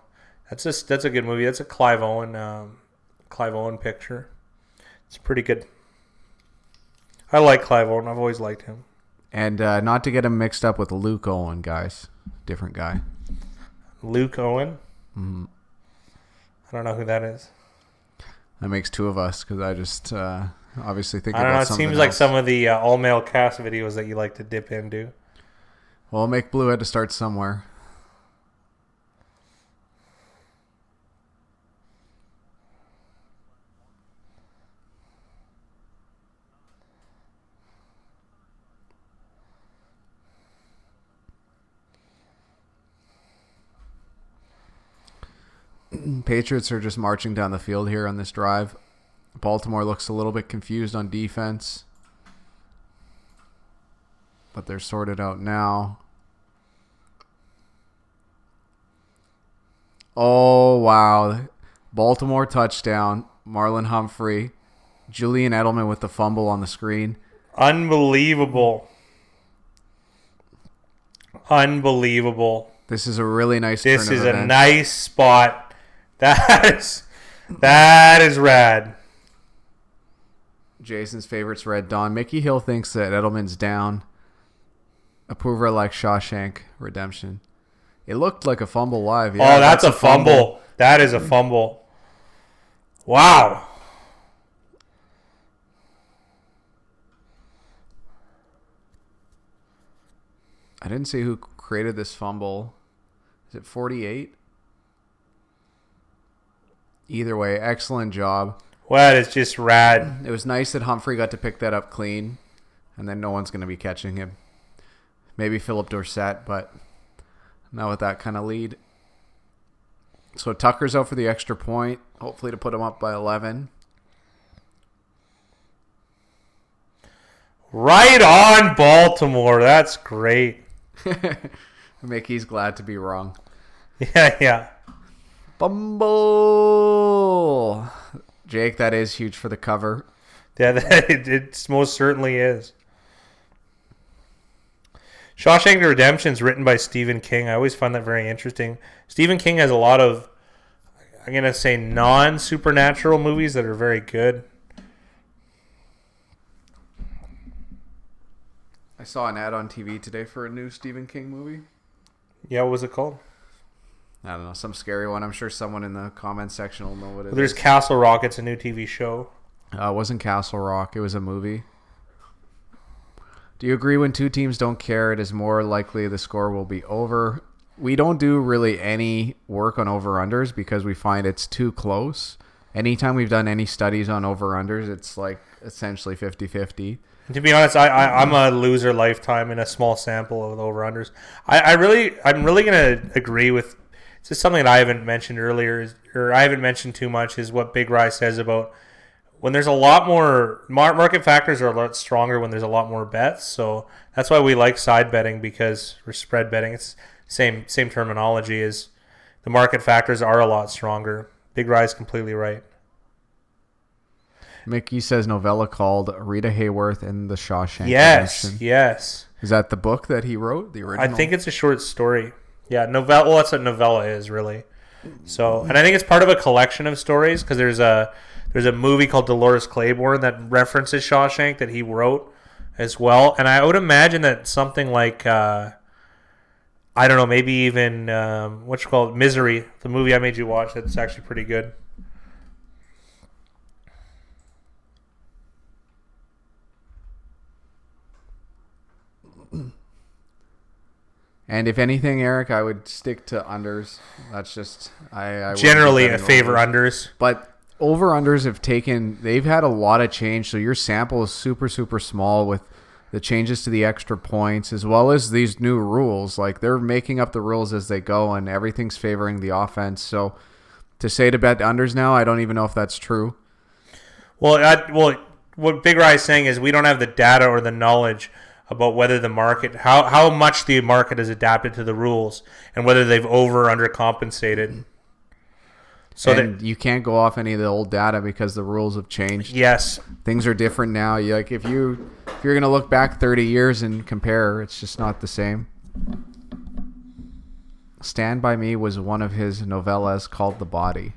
That's a good movie. That's a Clive Owen picture. It's pretty good. I like Clive Owen. I've always liked him. And not to get him mixed up with Luke Owen, guys. Different guy. Luke Owen? Mm-hmm. I don't know who that is. That makes 2 of us because I just obviously think I don't know. about It something seems like else. some of the all-male cast videos that you like to dip into. Well, Make Blue had to start somewhere. Patriots are just marching down the field here on this drive. Baltimore looks a little bit confused on defense, but they're sorted out now. Oh, wow. Baltimore touchdown. Marlon Humphrey. Julian Edelman with the fumble on the screen. Unbelievable. Unbelievable. This is a really nice This turn of is a events. nice spot. That is rad. Jason's favorite's Red Dawn. Mickey Hill thinks that Edelman's down. Approver like Shawshank Redemption. It looked like a fumble live. Yeah, Oh, that's a fumble. That is a fumble. Wow. I didn't see who created this fumble. Is it 48? Either way, excellent job. Well, that is just rad. It was nice that Humphrey got to pick that up clean, and then no one's going to be catching him. Maybe Philip Dorsett, but not with that kind of lead. So Tucker's out for the extra point, hopefully to put him up by 11. Right on Baltimore. That's great. Mickey's glad to be wrong. Yeah. Bumble! Jake, that is huge for the cover. Yeah, it most certainly is. Shawshank Redemption is written by Stephen King. I always find that very interesting. Stephen King has a lot of, I'm going to say, non-supernatural movies that are very good. I saw an ad on TV today for a new Stephen King movie. Yeah, what was it called? I don't know, some scary one. I'm sure someone in the comments section will know what it is. There's Castle Rock. It's a new TV show. It wasn't Castle Rock. It was a movie. Do you agree when two teams don't care, it is more likely the score will be over? We don't do really any work on over-unders because we find it's too close. Anytime we've done any studies on over-unders, it's like essentially 50-50. To be honest, I'm a loser lifetime in a small sample of the over-unders. I'm really going to agree with. It's just something that I haven't mentioned earlier, or I haven't mentioned too much, is what Big Rye says about when there's a lot more market factors are a lot stronger when there's a lot more bets. So that's why we like side betting, because we're spread betting. It's same terminology, is the market factors are a lot stronger. Big Rye is completely right. Mickey says novella called Rita Hayworth and the Shawshank Yes, Redemption. yes. Is that the book that he wrote? The original? I think it's a short story. Yeah, novella. Well, that's what novella is, really. So, and I think it's part of a collection of stories, because there's a movie called Dolores Claiborne that references Shawshank that he wrote as well. And I would imagine that something like I don't know, maybe even Misery, the movie I made you watch. That's actually pretty good. And if anything, Eric, I would stick to unders. That's just I Generally, wouldn't a be betting favor unders. But over-unders they've had a lot of change, so your sample is super, super small with the changes to the extra points, as well as these new rules. Like, they're making up the rules as they go, and everything's favoring the offense. So to say to bet unders now, I don't even know if that's true. Well, what Big Rye is saying is we don't have the data or the knowledge about whether the market, how much the market has adapted to the rules, and whether they've over or under compensated. So and you can't go off any of the old data because the rules have changed. Yes, things are different now. If you're gonna look back 30 years and compare, it's just not the same. Stand By Me was one of his novellas called The Body.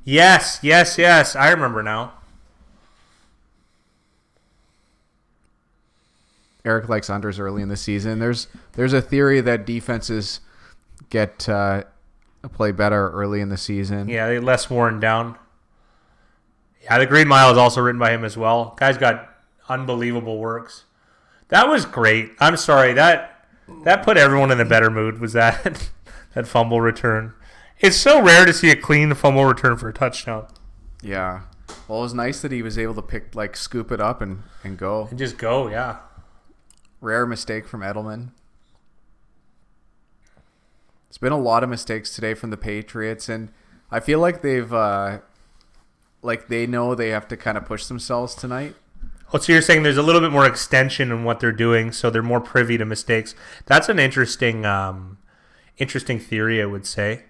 Yes. I remember now. Eric likes unders early in the season. There's a theory that defenses get play better early in the season. Yeah, they're less worn down. Yeah, The Green Mile is also written by him as well. Guy's got unbelievable works. That was great. I'm sorry, that put everyone in a better mood, was that fumble return. It's so rare to see a clean fumble return for a touchdown. Yeah. Well, it was nice that he was able to scoop it up and go. And just go, yeah. Rare mistake from Edelman. It's been a lot of mistakes today from the Patriots, and I feel like they've they know they have to kind of push themselves tonight. Oh, so you're saying there's a little bit more extension in what they're doing, so they're more privy to mistakes. That's an interesting theory, I would say.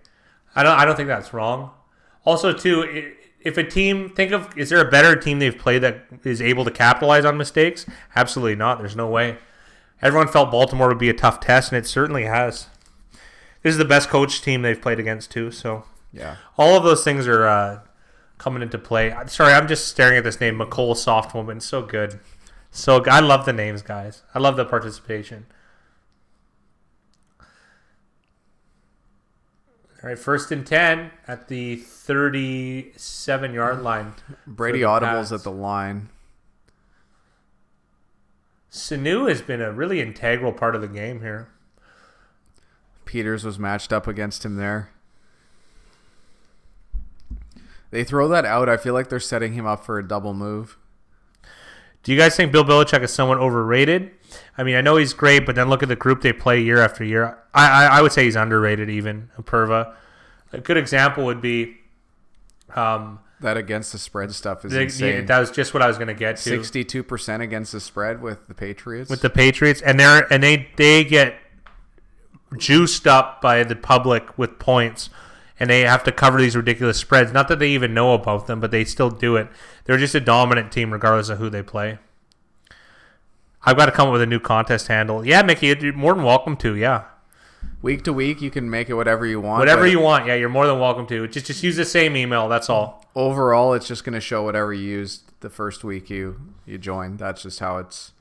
I don't think that's wrong. Also, too, if a team, is there a better team they've played that is able to capitalize on mistakes? Absolutely not. There's no way. Everyone felt Baltimore would be a tough test, and it certainly has. This is the best coach team they've played against, too. So, Yeah. all of those things are coming into play. Sorry, I'm just staring at this name, McCole Softwoman. So good. So I love the names, guys. I love the participation. All right, 1st and 10 at the 37-yard line. Brady Audible's at the line. Sanu has been a really integral part of the game here. Peters was matched up against him there. They throw that out. I feel like they're setting him up for a double move. Do you guys think Bill Belichick is somewhat overrated? I mean, I know he's great, but then look at the group they play year after year. I would say he's underrated even, Perva. A good example would be... that against the spread stuff is insane. That was just what I was going to get to. 62% against the spread with the Patriots. And they get juiced up by the public with points, and they have to cover these ridiculous spreads. Not that they even know about them, but they still do it. They're just a dominant team regardless of who they play. I've got to come up with a new contest handle. Yeah, Mickey, you're more than welcome to, yeah. Week to week, you can make it whatever you want. Whatever you want, yeah, you're more than welcome to. Just use the same email, that's all. Overall, it's just going to show whatever you used the first week you joined. That's just how it's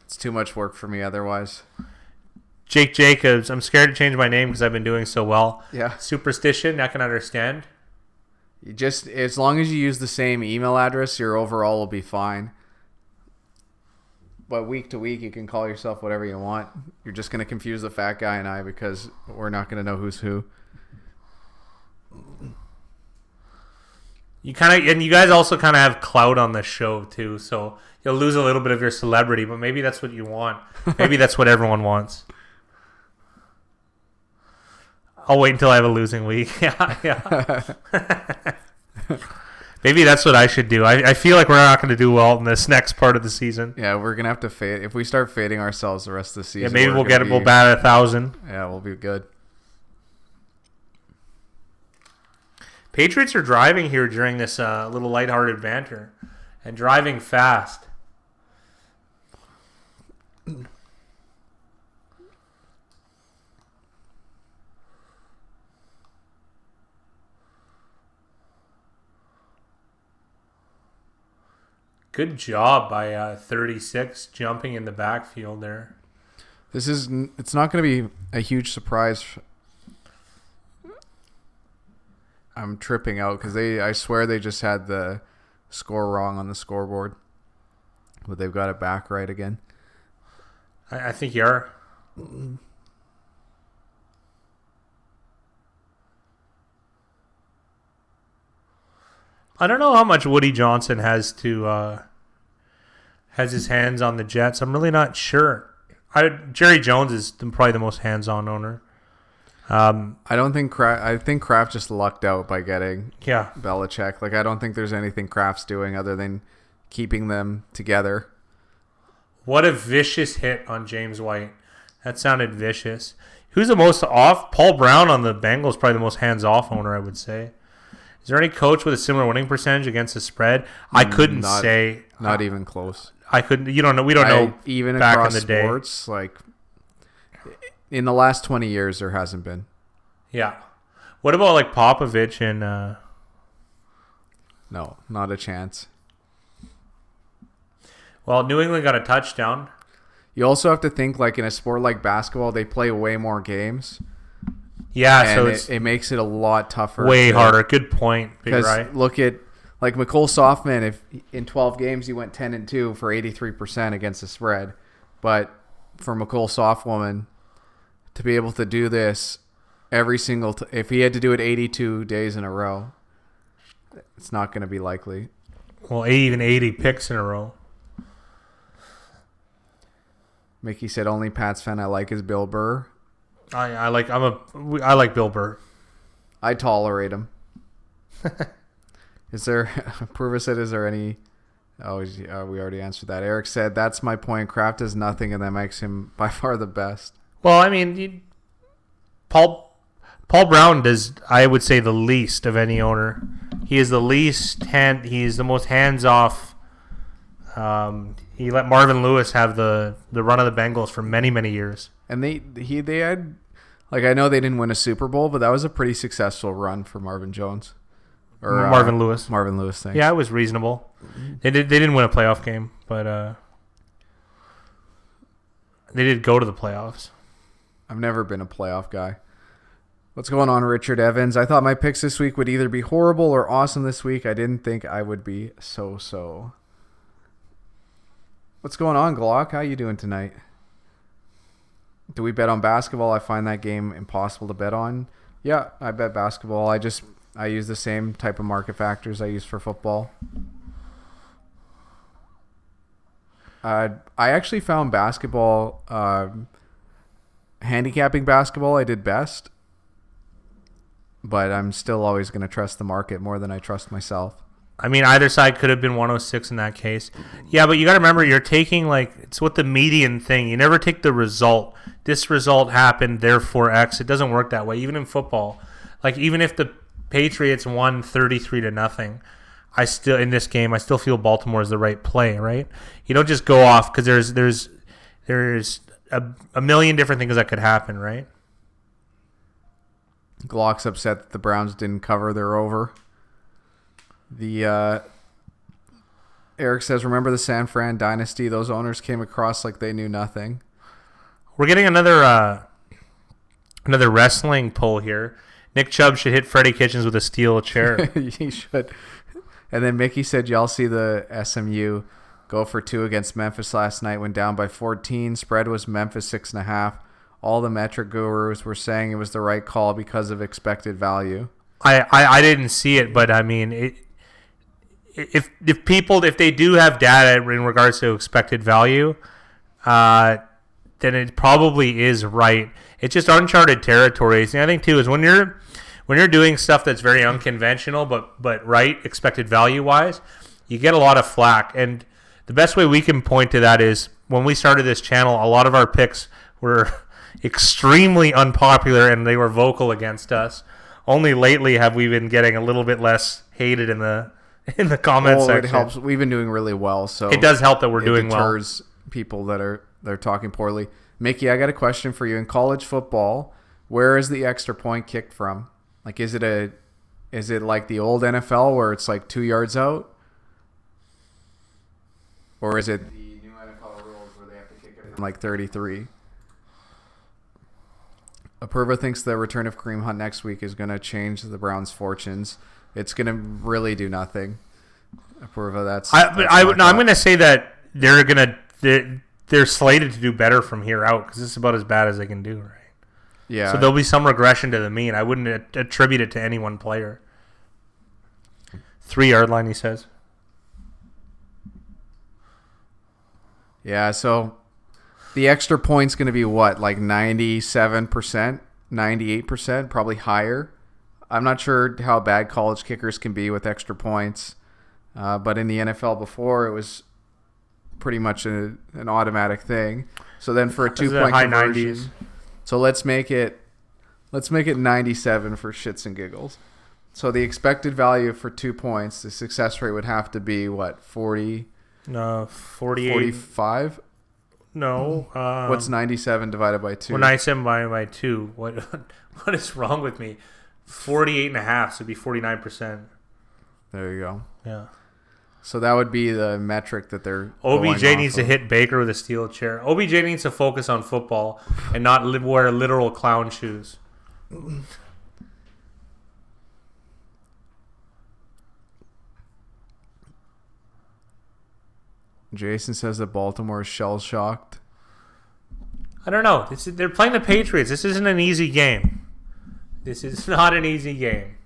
too much work for me otherwise. Jake Jacobs, I'm scared to change my name because I've been doing so well. Yeah. Superstition, I can understand. You just, as long as you use the same email address, your overall will be fine. But week to week, you can call yourself whatever you want. You're just going to confuse the fat guy and I because we're not going to know who's who. You guys also kind of have clout on this show too, so you'll lose a little bit of your celebrity, but maybe that's what you want. Maybe that's what everyone wants. I'll wait until I have a losing week. Yeah. Maybe that's what I should do. I feel like we're not going to do well in this next part of the season. Yeah, we're going to have to fade. If we start fading ourselves the rest of the season, yeah, maybe we'll bat at 1,000. Yeah, we'll be good. Patriots are driving here during this little lighthearted banter and driving fast. Good job by 36 jumping in the backfield there. It's not going to be a huge surprise. I'm tripping out because I swear they just had the score wrong on the scoreboard, but they've got it back right again. I think you are. I don't know how much Woody Johnson has his hands on the Jets. I'm really not sure. Jerry Jones is probably the most hands-on owner. I think Kraft just lucked out by getting Yeah. Belichick. Like, I don't think there's anything Kraft's doing other than keeping them together. What a vicious hit on James White. That sounded vicious. Who's the most off? Paul Brown on the Bengals, probably the most hands-off owner, I would say. Is there any coach with a similar winning percentage against the spread? I couldn't say. Not even close. I couldn't. You don't know. We don't know. Even back across in the sports, like in the last 20 years, there hasn't been. Yeah. What about like Popovich and? No, not a chance. Well, New England got a touchdown. You also have to think, like, in a sport like basketball, they play way more games. Yeah, and so it makes it a lot tougher. Way harder. Good point. Because right. Look at, like, McCole Softman, if in 12 games he went 10-2 for 83% against the spread. But for McCole Softwoman to be able to do this every single if he had to do it 82 days in a row, it's not going to be likely. Well, even 80 picks in a row. Mickey said only Pats fan I like is Bill Burr. I like Bill Burr. I tolerate him. Is there any? Oh, we already answered that. Eric said that's my point. Kraft is nothing, and that makes him by far the best. Well, I mean, Paul Paul Brown does, I would say, the least of any owner. He is the least he's the most hands-off. He let Marvin Lewis have the run of the Bengals for many, many years. And they had, like, I know they didn't win a Super Bowl, but that was a pretty successful run for Marvin Jones. Or Marvin Lewis. Marvin Lewis, thanks. Yeah, it was reasonable. They didn't win a playoff game, but they did go to the playoffs. I've never been a playoff guy. What's going on, Richard Evans? I thought my picks this week would either be horrible or awesome this week. I didn't think I would be so. What's going on, Glock? How you doing tonight? Do we bet on basketball? I find that game impossible to bet on. Yeah, I bet basketball. I use the same type of market factors I use for football. I actually found basketball, handicapping basketball, I did best. But I'm still always going to trust the market more than I trust myself. I mean, either side could have been 106 in that case. Yeah, but you got to remember, you're taking, like, it's what the median thing. You never take the result. This result happened, therefore X. It doesn't work that way, even in football. Like, even if the Patriots won 33-0, in this game, I still feel Baltimore is the right play, right? You don't just go off because there's a million different things that could happen, right? Glock's upset that the Browns didn't cover their over. Eric says, remember the San Fran dynasty? Those owners came across like they knew nothing. We're getting another wrestling poll here. Nick Chubb should hit Freddie Kitchens with a steel chair. He should. And then Mickey said, y'all see the SMU go for 2 against Memphis last night, went down by 14. Spread was Memphis 6.5. All the metric gurus were saying it was the right call because of expected value. I didn't see it, but I mean, if they do have data in regards to expected value, then it probably is right. It's just uncharted territories. And I think too is when you're doing stuff that's very unconventional, but right expected value wise, you get a lot of flack. And the best way we can point to that is when we started this channel, a lot of our picks were extremely unpopular and they were vocal against us. Only lately have we been getting a little bit less hated in the comment section. It helps. We've been doing really well, so it does help that we're doing well. It deters people that are talking poorly. Mickey, I got a question for you. In college football, where is the extra point kicked from? Like, is it like the old NFL where it's like 2 yards out, or is it the new NFL rules where they have to kick it from like 33? Apurva thinks the return of Kareem Hunt next week is going to change the Browns' fortunes. It's going to really do nothing. Apurva, I'm going to say that they're slated to do better from here out because this is about as bad as they can do, right? Yeah. So there'll be some regression to the mean. I wouldn't attribute it to any one player. 3-yard line, he says. Yeah, so the extra point's going to be what, like 97%, 98%, probably higher. I'm not sure how bad college kickers can be with extra points, but in the NFL before, it was pretty much an automatic thing. So then for a 2-point conversion, 90s. So let's make it 97 for shits and giggles. So the expected value for 2 points, the success rate would have to be what, 40? No, 48. 45? No. What's 97 divided by 2? Well, 97 divided by 2. What is wrong with me? 48.5, so it'd be 49%. There you go. Yeah. So that would be the metric that they're OBJ needs to hit Baker with a steel chair. OBJ needs to focus on football and not wear literal clown shoes. Jason says that Baltimore is shell-shocked. I don't know. They're playing the Patriots. This isn't an easy game. This is not an easy game.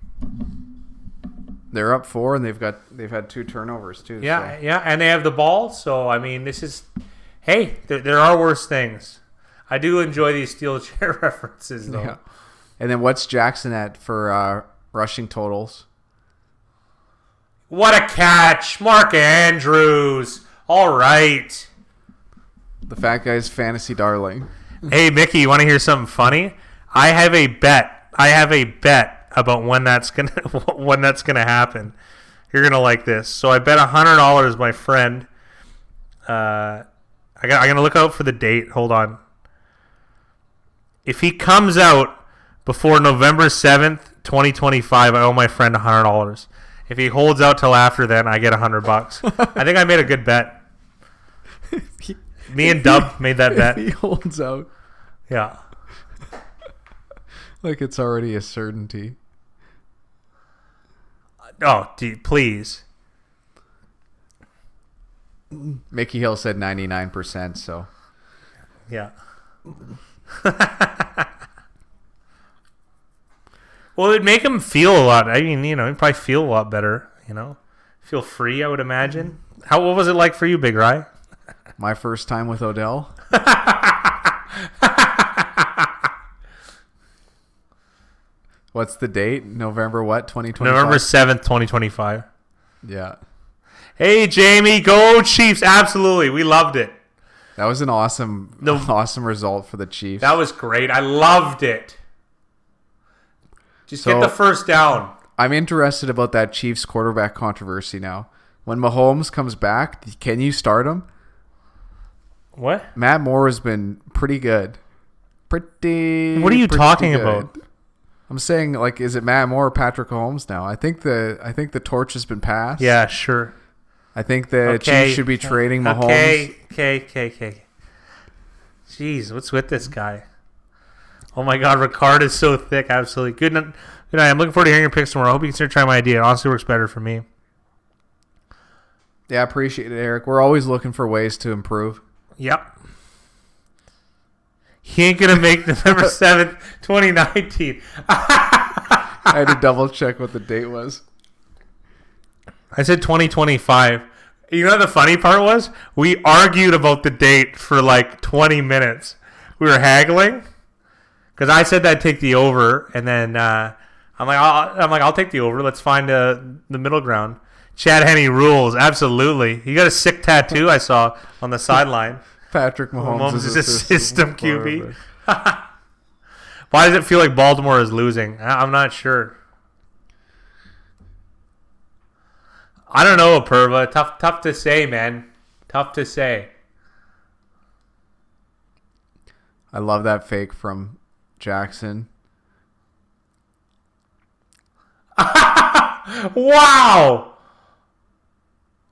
They're up 4, and they've had 2 turnovers too. Yeah, so. yeah, and they have the ball. So I mean, this is. Hey, there are worse things. I do enjoy these steel chair references though. Yeah. And then what's Jackson at for rushing totals? What a catch, Mark Andrews. All right. The fat guy's fantasy darling. Hey, Mickey, you want to hear something funny? I have a bet. I have a bet about when that's gonna happen. You're gonna like this. So I bet $100, my friend. I'm gonna look out for the date. Hold on. If he comes out before November 7th, 2025, I owe my friend $100. If he holds out till after then, I get $100. I think I made a good bet. Me and Dub made that bet. If he holds out. Yeah. Like it's already a certainty. Oh, please. Mickey Hill said 99%, so. Yeah. Well, it'd make him feel a lot. I mean, he'd probably feel a lot better, Feel free, I would imagine. What was it like for you, Big Rye? My first time with Odell. What's the date? November what? 2025? November 7th, 2025. Yeah. Hey, Jamie, go Chiefs. Absolutely. We loved it. That was an awesome result for the Chiefs. That was great. I loved it. Just get the first down. I'm interested about that Chiefs quarterback controversy now. When Mahomes comes back, can you start him? What? Matt Moore has been pretty good. What are you talking about? I'm saying, like, is it Matt Moore or Patrick Mahomes now? I think the torch has been passed. Yeah, sure. I think the Chiefs should be trading Mahomes. Okay. Jeez, what's with this guy? Oh my God, Ricard is so thick. Absolutely. Good night. I'm looking forward to hearing your picks tomorrow. I hope you consider trying my idea. It honestly works better for me. Yeah, appreciate it, Eric. We're always looking for ways to improve. Yep. He ain't going to make November 7th, 2019. I had to double check what the date was. I said 2025. You know what the funny part was? We argued about the date for like 20 minutes. We were haggling because I said I'd take the over, and then I'm like, I'll take the over. Let's find the middle ground. Chad Henne rules, absolutely. He got a sick tattoo I saw on the sideline. Patrick Mahomes is a system QB. Why does it feel like Baltimore is losing? I'm not sure. I don't know, Perva. Tough to say, man. Tough to say. I love that fake from Jackson. Wow!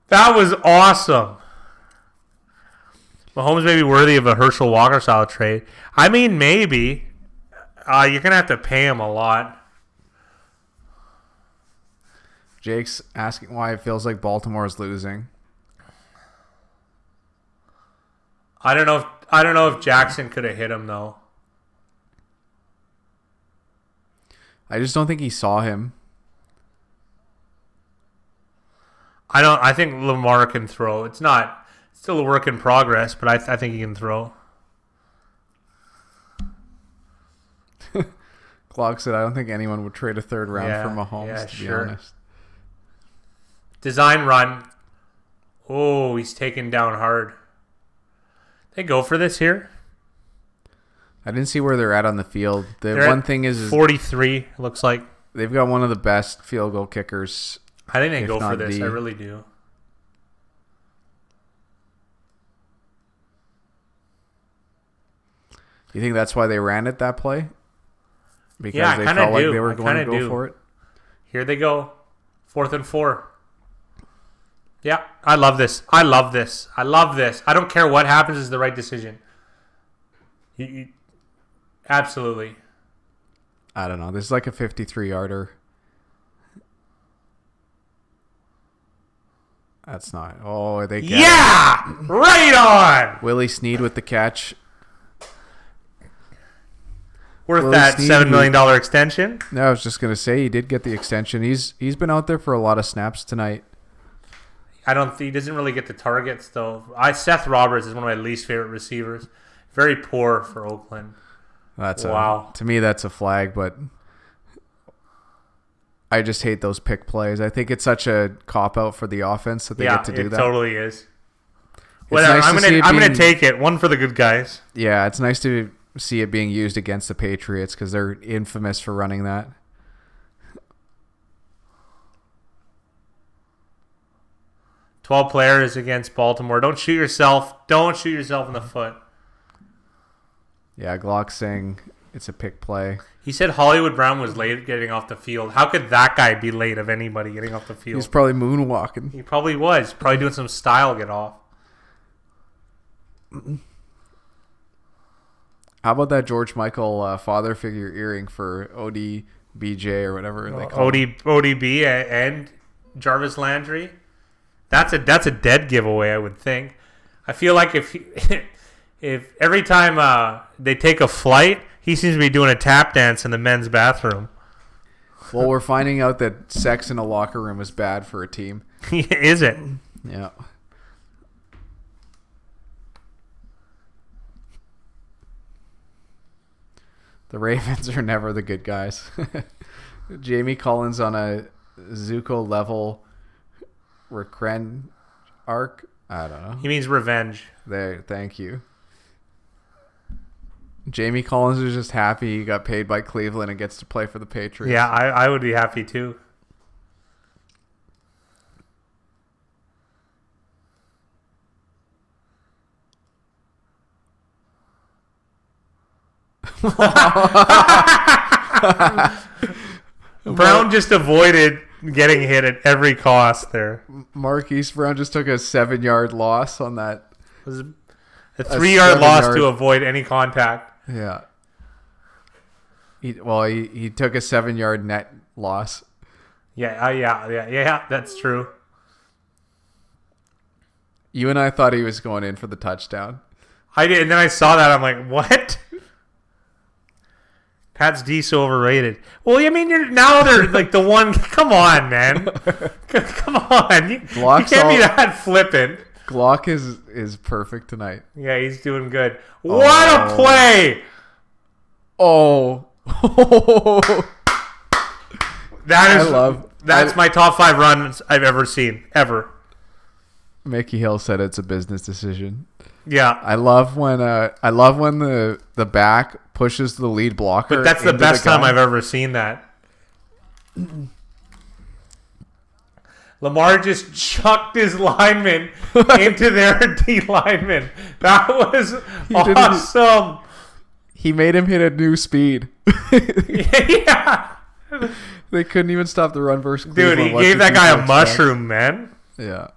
That was awesome. Mahomes may be worthy of a Herschel Walker style trade. I mean, maybe. You're going to have to pay him a lot. Jake's asking why it feels like Baltimore is losing. I don't know if Jackson could have hit him though. I just don't think he saw him. I think Lamar can throw. It's still a work in progress, but I think he can throw. Clock said, I don't think anyone would trade a third round for Mahomes, to be honest. Design run. Oh, he's taken down hard. They go for this here? I didn't see where they're at on the field. They're one thing is 43, it looks like. They've got one of the best field goal kickers. I think they go for this. I really do. You think that's why they ran it that play? Because they felt like they were going to go for it? Here they go. 4th and 4. Yeah, I love this. I love this. I don't care what happens. Is the right decision. Absolutely. I don't know. This is like a 53-yarder. That's not. Oh, they get it. Right on. Willie Snead with the catch. Worth Willie that Snead, $7 million extension. No, I was just gonna say he did get the extension. He's been out there for a lot of snaps tonight. He doesn't really get the targets though. Seth Roberts is one of my least favorite receivers. Very poor for Oakland. To me, that's a flag, but I just hate those pick plays. I think it's such a cop-out for the offense that they get to do that. Yeah, it totally is. Whatever. Nice I'm gonna take it. One for the good guys. Yeah, it's nice to see it being used against the Patriots because they're infamous for running that. "12 players against Baltimore. Don't shoot yourself. Don't shoot yourself in the foot." Yeah, Glock saying it's a pick play. He said Hollywood Brown was late getting off the field. How could that guy be late of anybody getting off the field? He's probably moonwalking. He probably was. Probably doing some style get off. How about that George Michael father figure earring for ODBJ or whatever they call him? ODB and Jarvis Landry? That's a dead giveaway, I would think. I feel like if every time they take a flight, he seems to be doing a tap dance in the men's bathroom. Well, we're finding out that sex in a locker room is bad for a team. Is it? Yeah. The Ravens are never the good guys. Jamie Collins on a Zuko level Recren arc. I don't know. He means revenge. There, thank you. Jamie Collins is just happy he got paid by Cleveland and gets to play for the Patriots. Yeah, I would be happy too. Brown just avoided getting hit at every cost there. Marquise Brown just took a 7-yard loss on that. It was a 3-yard loss to avoid any contact. Yeah. He took a 7-yard net loss. Yeah, that's true. You and I thought he was going in for the touchdown. I did, and then I saw that. I'm like, what? Pat's D so overrated. Well, I mean, they're like the one. Come on, man. Come on. You can't be that flippant. Glock is perfect tonight. Yeah, he's doing good. What a play! Oh. That's my top 5 runs I've ever seen. Ever. Mickey Hill said it's a business decision. Yeah. I love when the back pushes the lead blocker. But that's the best time I've ever seen that. Lamar just chucked his lineman into their D lineman. That was awesome. He made him hit a new speed. Yeah. They couldn't even stop the run versus Cleveland. Dude, he gave that guy a mushroom, man. Yeah.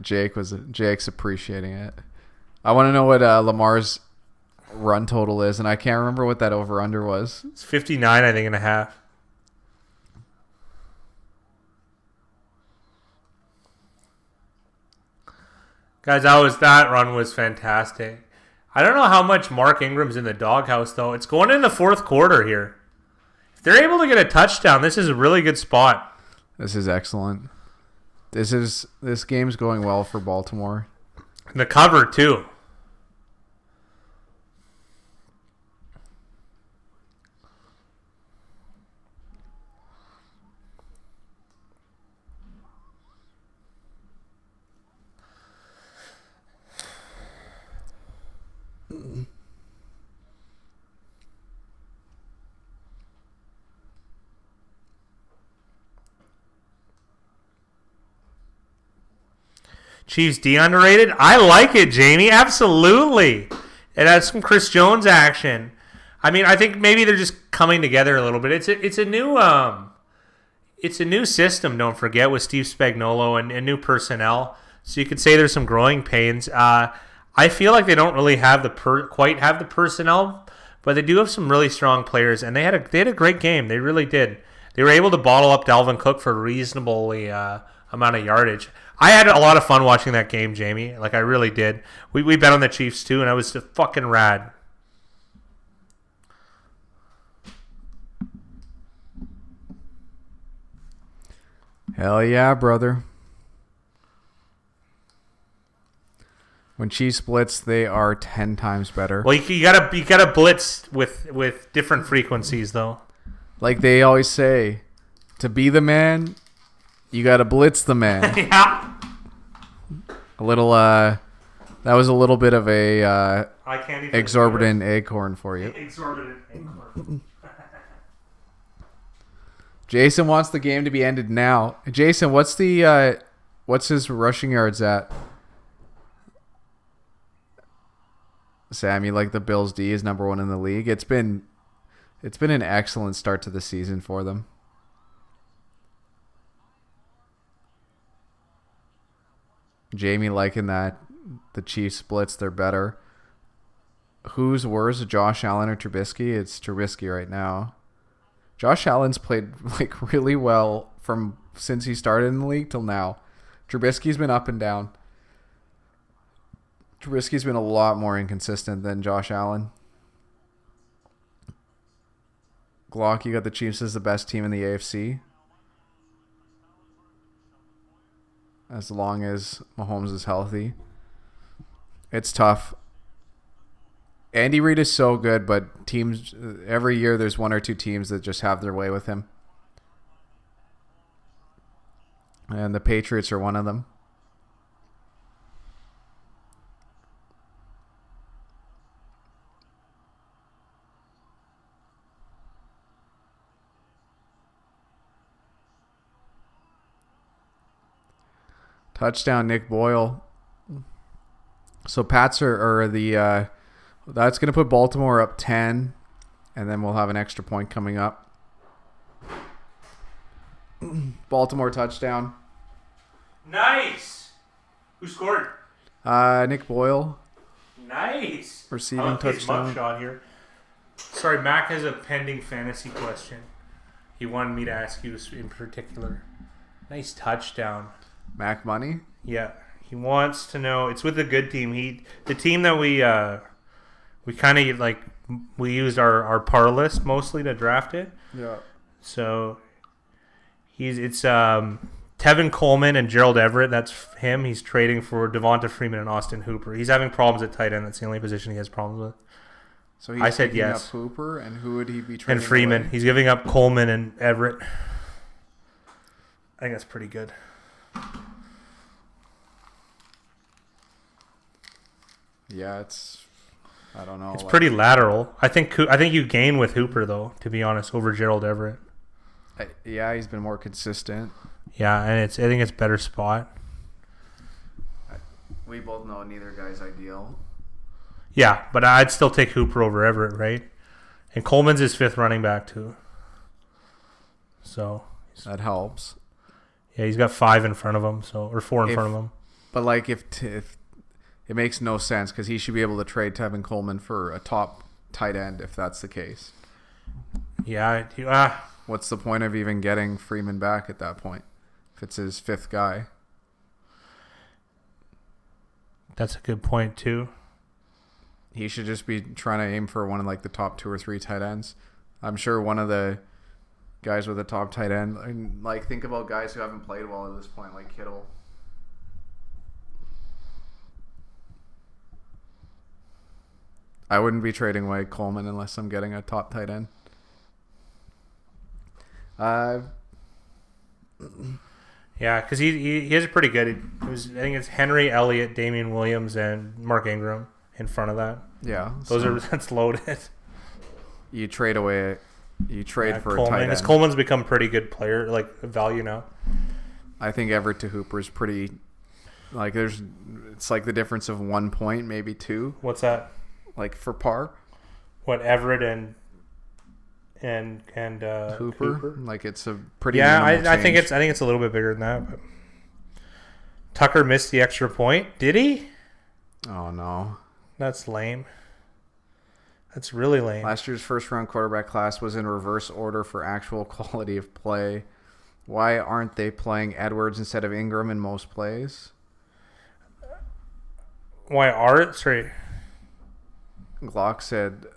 Jake's appreciating it. I want to know what Lamar's run total is, and I can't remember what that over-under was. It's 59, I think, and a half. Guys, that run was fantastic. I don't know how much Mark Ingram's in the doghouse, though. It's going in the fourth quarter here. If they're able to get a touchdown, this is a really good spot. This is excellent. This game's going well for Baltimore. And the cover, too. Chiefs D underrated? I like it, Jamie. Absolutely. It has some Chris Jones action. I mean, I think maybe they're just coming together a little bit. It's a new system, don't forget, with Steve Spagnuolo and new personnel. So you could say there's some growing pains. I feel like they don't really have quite have the personnel, but they do have some really strong players, and they had a great game. They really did. They were able to bottle up Dalvin Cook for a reasonably amount of yardage. I had a lot of fun watching that game, Jamie. Like, I really did. We bet on the Chiefs, too, and I was just fucking rad. Hell yeah, brother. When Chiefs blitz, they are 10 times better. Well, you gotta blitz with different frequencies, though. Like they always say, to be the man, You got to blitz the man. Yeah. A little, that was a little bit of a I can't even exorbitant acorn for you. Exorbitant acorn. Jason wants the game to be ended now. Jason, what's his rushing yards at? Sam, you like the Bills D is number 1 in the league. It's been an excellent start to the season for them. Jamie liking that the Chiefs blitz, they're better. Who's worse, Josh Allen or Trubisky? It's Trubisky right now. Josh Allen's played like really well from since he started in the league till now. Trubisky's been up and down. Trubisky's been a lot more inconsistent than Josh Allen. Glock, you got the Chiefs as the best team in the AFC. As long as Mahomes is healthy. It's tough. Andy Reid is so good, but teams every year there's 1 or 2 teams that just have their way with him. And the Patriots are one of them. Touchdown, Nick Boyle. So Pats are the that's going to put Baltimore up 10, and then we'll have an extra point coming up. Baltimore touchdown. Nice. Who scored? Nick Boyle. Nice. Receiving touchdown. His mugshot here. Sorry, Mac has a pending fantasy question. He wanted me to ask you in particular. Nice touchdown. Mac money? Yeah. He wants to know. It's with a good team. The team that we kind of like. We used our par list mostly to draft it. Yeah. So it's Tevin Coleman and Gerald Everett. That's him. He's trading for Devonta Freeman and Austin Hooper. He's having problems at tight end. That's the only position he has problems with. So I said yes. Up Hooper, and who would he be trading? And Freeman. Away? He's giving up Coleman and Everett. I think that's pretty good. Yeah, I don't know. It's pretty lateral. I think you gain with Hooper though, to be honest, over Gerald Everett. Yeah, he's been more consistent. Yeah, and I think it's better spot. We both know neither guy's ideal. Yeah, but I'd still take Hooper over Everett, right? And Coleman's his 5th running back too. So that helps. Yeah, he's got 5 in front of him, or 4 in front of him. But like if it makes no sense because he should be able to trade Tevin Coleman for a top tight end if that's the case. Yeah. What's the point of even getting Freeman back at that point if it's his 5th guy? That's a good point too. He should just be trying to aim for one of like the top 2 or 3 tight ends. I'm sure one of the guys with a top tight end, like think about guys who haven't played well at this point, like Kittle. I wouldn't be trading away Coleman unless I'm getting a top tight end. Yeah, because he is pretty good. I think it's Henry, Elliott, Damian Williams, and Mark Ingram in front of that. Yeah, that's loaded. You trade away. You trade for Coleman. a tight end. Coleman's become a pretty good player, like value now. I think Everett to Hooper is pretty. Like it's like the difference of 1 point, maybe 2. What's that? Like for par. What, Everett and Hooper? Like it's a pretty. Yeah, I think it's a little bit bigger than that. But Tucker missed the extra point. Did he? Oh no, that's lame. That's really lame. Last year's first-round quarterback class was in reverse order for actual quality of play. Why aren't they playing Edwards instead of Ingram in most plays? Why are sorry? Glock said,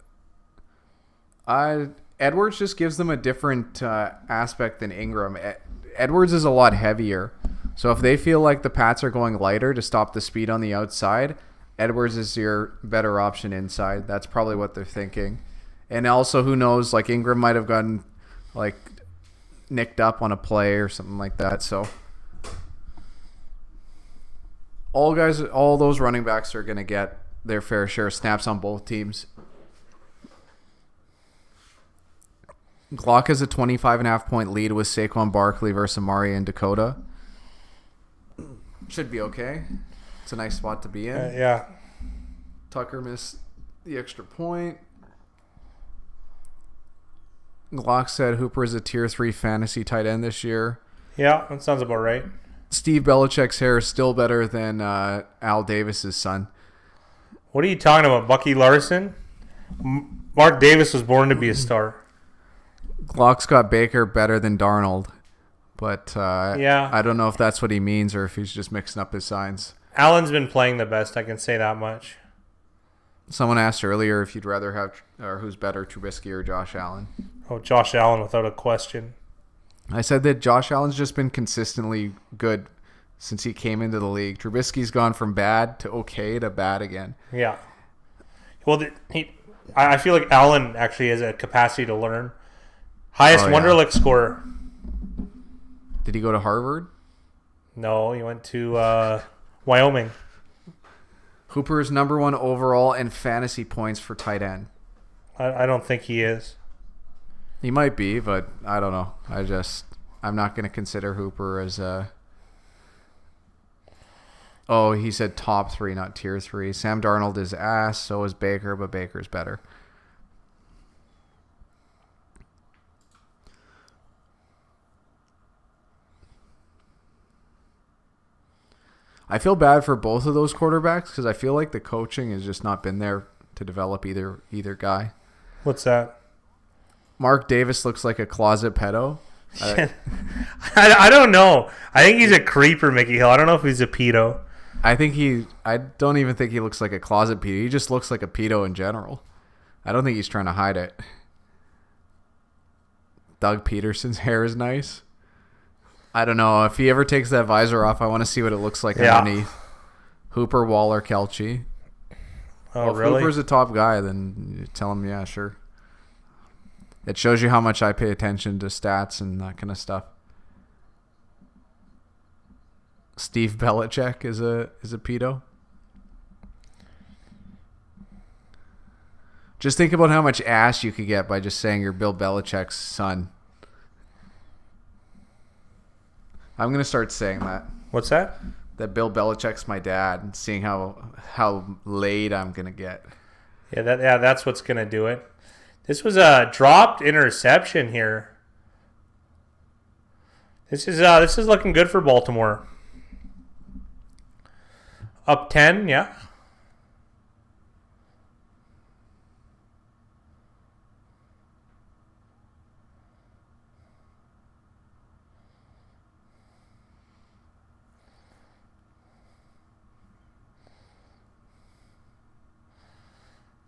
Edwards just gives them a different aspect than Ingram. Edwards is a lot heavier. So if they feel like the Pats are going lighter to stop the speed on the outside, Edwards is your better option inside. That's probably what they're thinking. And also, who knows, like Ingram might have gotten like nicked up on a play or something like that. So all those running backs are going to get their fair share of snaps on both teams. Glock has a 25.5 point lead with Saquon Barkley versus Amari and Dakota. Should be okay. It's a nice spot to be in. Yeah. Tucker missed the extra point. Glock said Hooper is a tier 3 fantasy tight end this year. Yeah, that sounds about right. Steve Belichick's hair is still better than Al Davis's son. What are you talking about, Bucky Larson? Mark Davis was born to be a star. Glock's got Baker better than Darnold, but yeah, I don't know if that's what he means or if he's just mixing up his signs. Allen's been playing the best, I can say that much. Someone asked earlier if you'd rather have, or who's better, Trubisky or Josh Allen. Oh, Josh Allen without a question. I said that Josh Allen's just been consistently good since he came into the league. Trubisky's gone from bad to okay to bad again. Yeah. Well, I feel like Allen actually has a capacity to learn. Highest Wonderlic scorer. Did he go to Harvard? No, he went to Wyoming. Hooper is number 1 overall in fantasy points for tight end. I don't think he is. He might be, but I don't know. I'm not going to consider Hooper as a... Oh, he said top 3, not tier 3. Sam Darnold is ass, so is Baker, but Baker's better. I feel bad for both of those quarterbacks because I feel like the coaching has just not been there to develop either guy. What's that? Mark Davis looks like a closet pedo. I don't know. I think he's a creeper, Mickey Hill. I don't know if he's a pedo. I don't even think he looks like a closet pedo. He just looks like a pedo in general. I don't think he's trying to hide it. Doug Peterson's hair is nice. I don't know. If he ever takes that visor off, I want to see what it looks like underneath. Hooper, Waller, Kelce. Oh, well, if really? Hooper's a top guy, then you tell him, yeah, sure. It shows you how much I pay attention to stats and that kind of stuff. Steve Belichick is a pedo. Just think about how much ass you could get by just saying you're Bill Belichick's son. I'm going to start saying that. What's that? That Bill Belichick's my dad and seeing how laid I'm going to get. Yeah, that's what's going to do it. This was a dropped interception here. This is looking good for Baltimore. Up 10, yeah.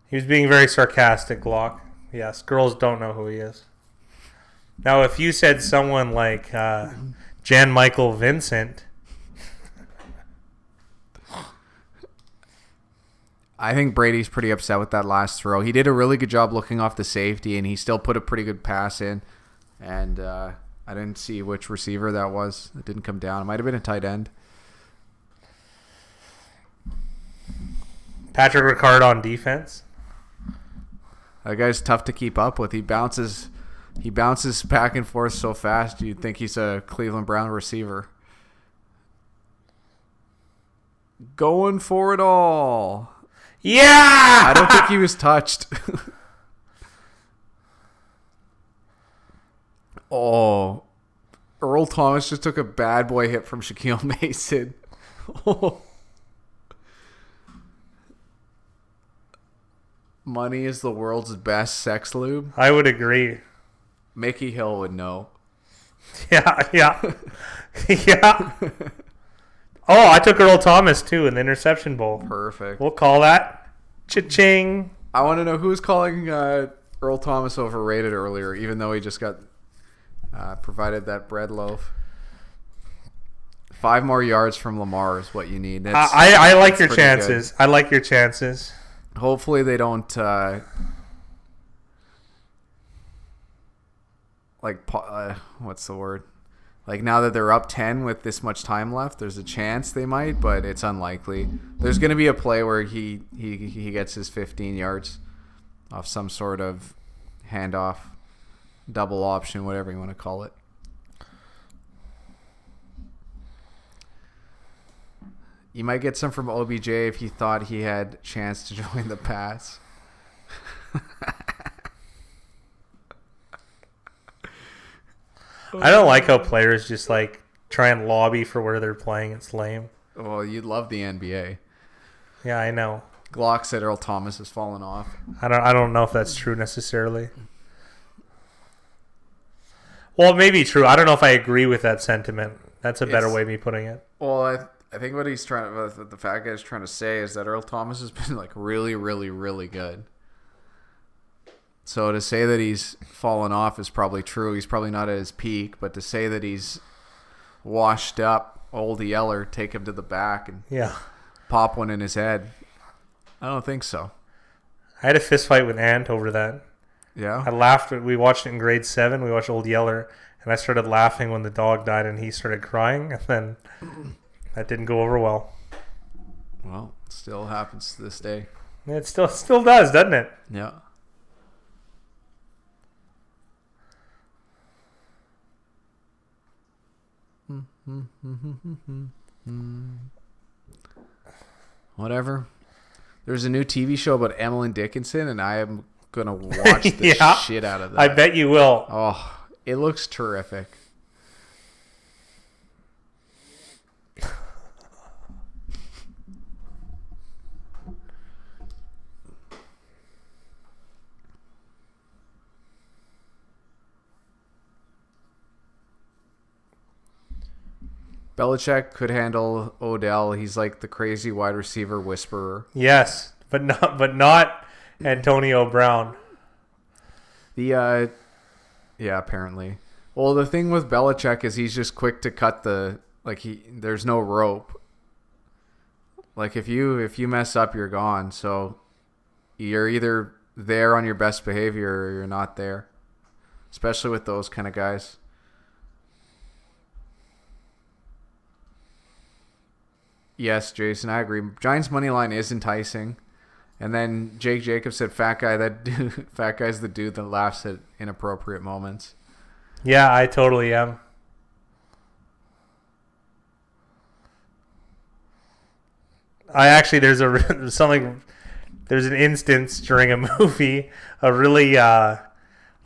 He was being very sarcastic, Glock. Yes, girls don't know who he is. Now, if you said someone like Jan Michael Vincent... I think Brady's pretty upset with that last throw. He did a really good job looking off the safety, and he still put a pretty good pass in. And I didn't see which receiver that was. It didn't come down. It might have been a tight end. Patrick Ricard on defense. That guy's tough to keep up with. He bounces back and forth so fast you'd think he's a Cleveland Brown receiver. Going for it all. Yeah! I don't think he was touched. Oh. Earl Thomas just took a bad boy hit from Shaquille Mason. Oh. Money is the world's best sex lube. I would agree. Mickey Hill would know. Yeah. Yeah. Oh, I took Earl Thomas, too, in the interception bowl. Perfect. We'll call that cha-ching. I want to know who's calling Earl Thomas overrated earlier, even though he just got provided that bread loaf. 5 more yards from Lamar is what you need. I like your chances. Good. I like your chances. Hopefully they don't what's the word? Like now that they're up 10 with this much time left, there's a chance they might, but it's unlikely. There's going to be a play where he gets his 15 yards off some sort of handoff, double option, whatever you want to call it. You might get some from OBJ if he thought he had a chance to join the pass. I don't like how players just like try and lobby for where they're playing. It's lame. Well, you'd love the NBA. Yeah, I know. Glock said Earl Thomas has fallen off. I don't know if that's true necessarily. Well, it may be true. I don't know if I agree with that sentiment. That's a better way of me putting it. Well, I think what the fat guy's trying to say is that Earl Thomas has been like really, really, really good. So to say that he's fallen off is probably true. He's probably not at his peak, but to say that he's washed up, old Yeller, take him to the back and pop one in his head, I don't think so. I had a fist fight with Ant over that. Yeah? I laughed. We watched it in grade 7. We watched Old Yeller, and I started laughing when the dog died, and he started crying, and then that didn't go over well. Well, it still happens to this day. It still does, doesn't it? Yeah. Whatever. There's a new TV show about Emily Dickinson, and I am gonna watch the shit out of that. I bet you will. Oh, it looks terrific. Belichick could handle Odell. He's like the crazy wide receiver whisperer. Yes, but not Antonio Brown. Yeah, apparently. Well, the thing with Belichick is he's just quick to cut there's no rope. Like if you mess up, you're gone. So you're either there on your best behavior or you're not there. Especially with those kind of guys. Yes, Jason, I agree. Giants money line is enticing. And then Jake Jacobs said, fat guy's the dude that laughs at inappropriate moments. Yeah, I totally am. There's an instance during a movie, a really,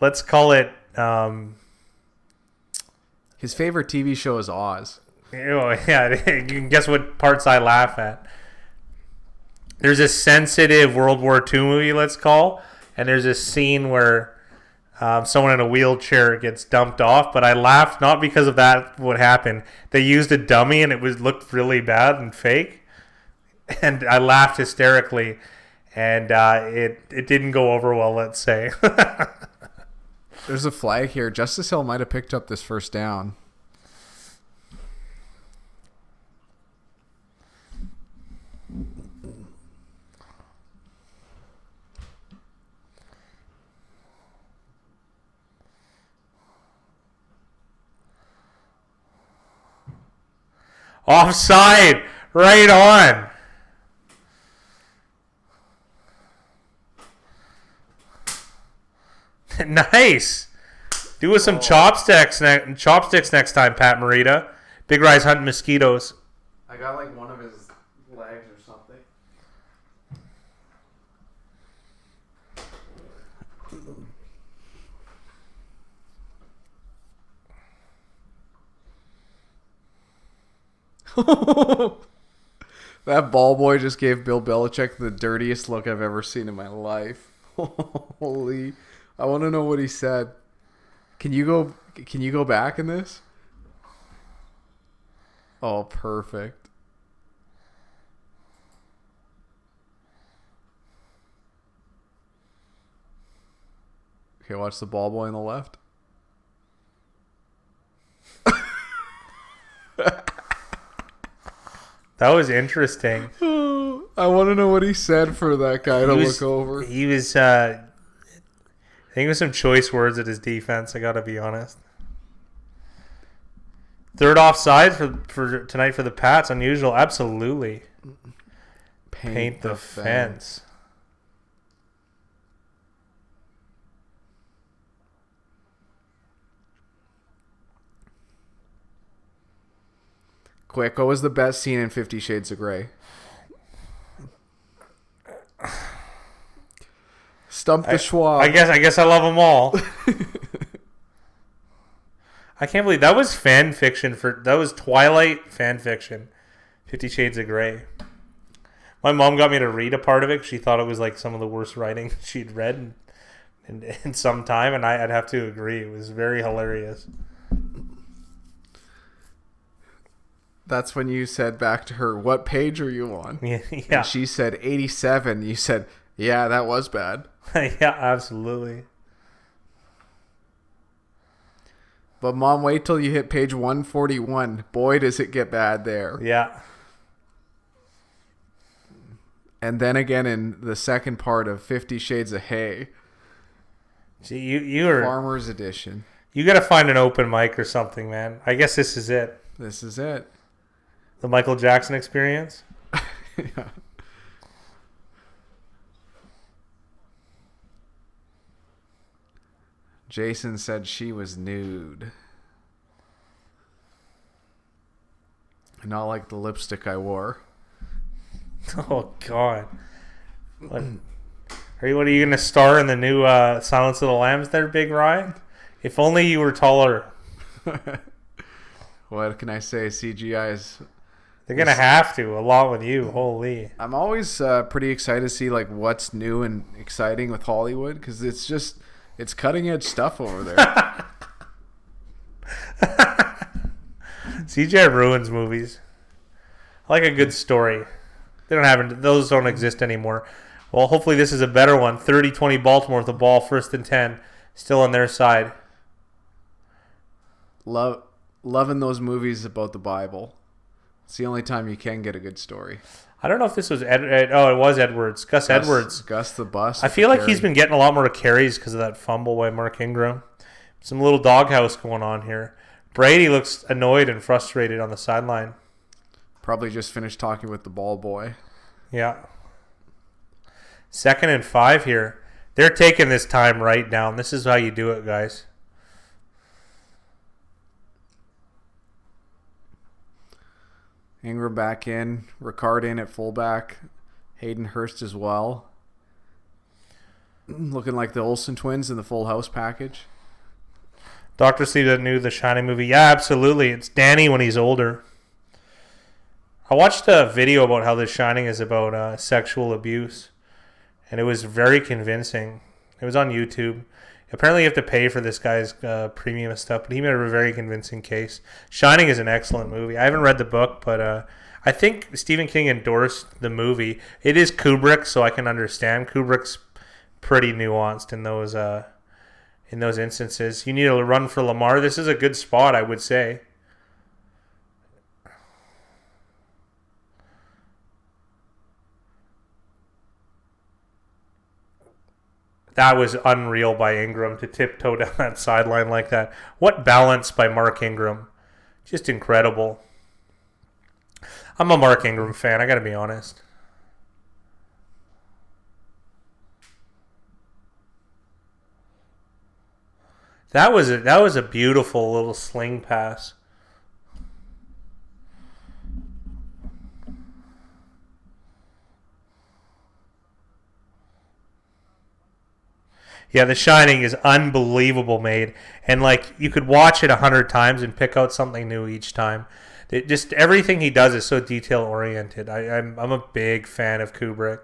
let's call it, his favorite TV show is Oz. Yeah, you can guess what parts I laugh at. There's a sensitive World War II movie, let's call, and there's a scene where someone in a wheelchair gets dumped off, but I laughed not because of that, what happened. They used a dummy, and it looked really bad and fake, and I laughed hysterically, and it didn't go over well, let's say. There's a flag here. Justice Hill might have picked up this first down. Offside! Right on! Nice! Do us some chopsticks next time, Pat Morita. Big Rise hunting mosquitoes. I got like one of his legs or something. That ball boy just gave Bill Belichick the dirtiest look I've ever seen in my life. Holy! I want to know what he said. Can you go back in this? Oh, perfect. Okay, watch the ball boy on the left. That was interesting. I want to know what he said for that guy to look over. He was, I think it was some choice words at his defense, I got to be honest. Third offside for tonight for the Pats. Unusual. Absolutely. Paint the fence. Quick, what was the best scene in 50 Shades of Grey? Stump the Schwab. I guess I love them all. I can't believe that was fan fiction that was Twilight fan fiction. 50 Shades of Grey. My mom got me to read a part of it. She thought it was like some of the worst writing she'd read in some time, and I'd have to agree. It was very hilarious. That's when you said back to her, "What page are you on?" Yeah. And she said 87. You said, "Yeah, that was bad." Yeah, absolutely. But Mom, wait till you hit page 141. Boy, does it get bad there. Yeah. And then again in the second part of 50 Shades of Hay. See, you are Farmer's Edition. You got to find an open mic or something, man. I guess this is it. This is it. The Michael Jackson experience. Yeah. Jason said she was nude. Not like the lipstick I wore. Oh God! What are you going to star in the new Silence of the Lambs? There, Big Ryan. If only you were taller. What can I say? CGI is. They're going to have to, along with you. Holy! I'm always pretty excited to see like what's new and exciting with Hollywood because it's cutting edge stuff over there. CGI ruins movies. I like a good story. Those don't exist anymore. Well, hopefully this is a better one. 30-20 Baltimore with the ball, 1st and 10, still on their side. Loving those movies about the Bible. It's the only time you can get a good story. I don't know if this was it was Edwards. Gus Edwards. Gus the Bus. I feel like he's been getting a lot more carries because of that fumble by Mark Ingram. Some little doghouse going on here. Brady looks annoyed and frustrated on the sideline. Probably just finished talking with the ball boy. Yeah. 2nd and 5 here. They're taking this time right down. This is how you do it, guys. Ingram back in. Ricard in at fullback. Hayden Hurst as well. Looking like the Olsen twins in the Full House package. Dr. Steve that knew the Shining movie. Yeah, absolutely. It's Danny when he's older. I watched a video about how The Shining is about sexual abuse, and it was very convincing. It was on YouTube. Apparently you have to pay for this guy's premium stuff, but he made a very convincing case. Shining is an excellent movie. I haven't read the book, but I think Stephen King endorsed the movie. It is Kubrick, so I can understand. Kubrick's pretty nuanced in those instances. You need to run for Lamar. This is a good spot, I would say. That was unreal by Ingram to tiptoe down that sideline like that. What balance by Mark Ingram. Just incredible. I'm a Mark Ingram fan, I got to be honest. That was a beautiful little sling pass. Yeah, The Shining is unbelievable made, and like you could watch it 100 times and pick out something new each time. Just everything he does is so detail oriented. I'm a big fan of Kubrick.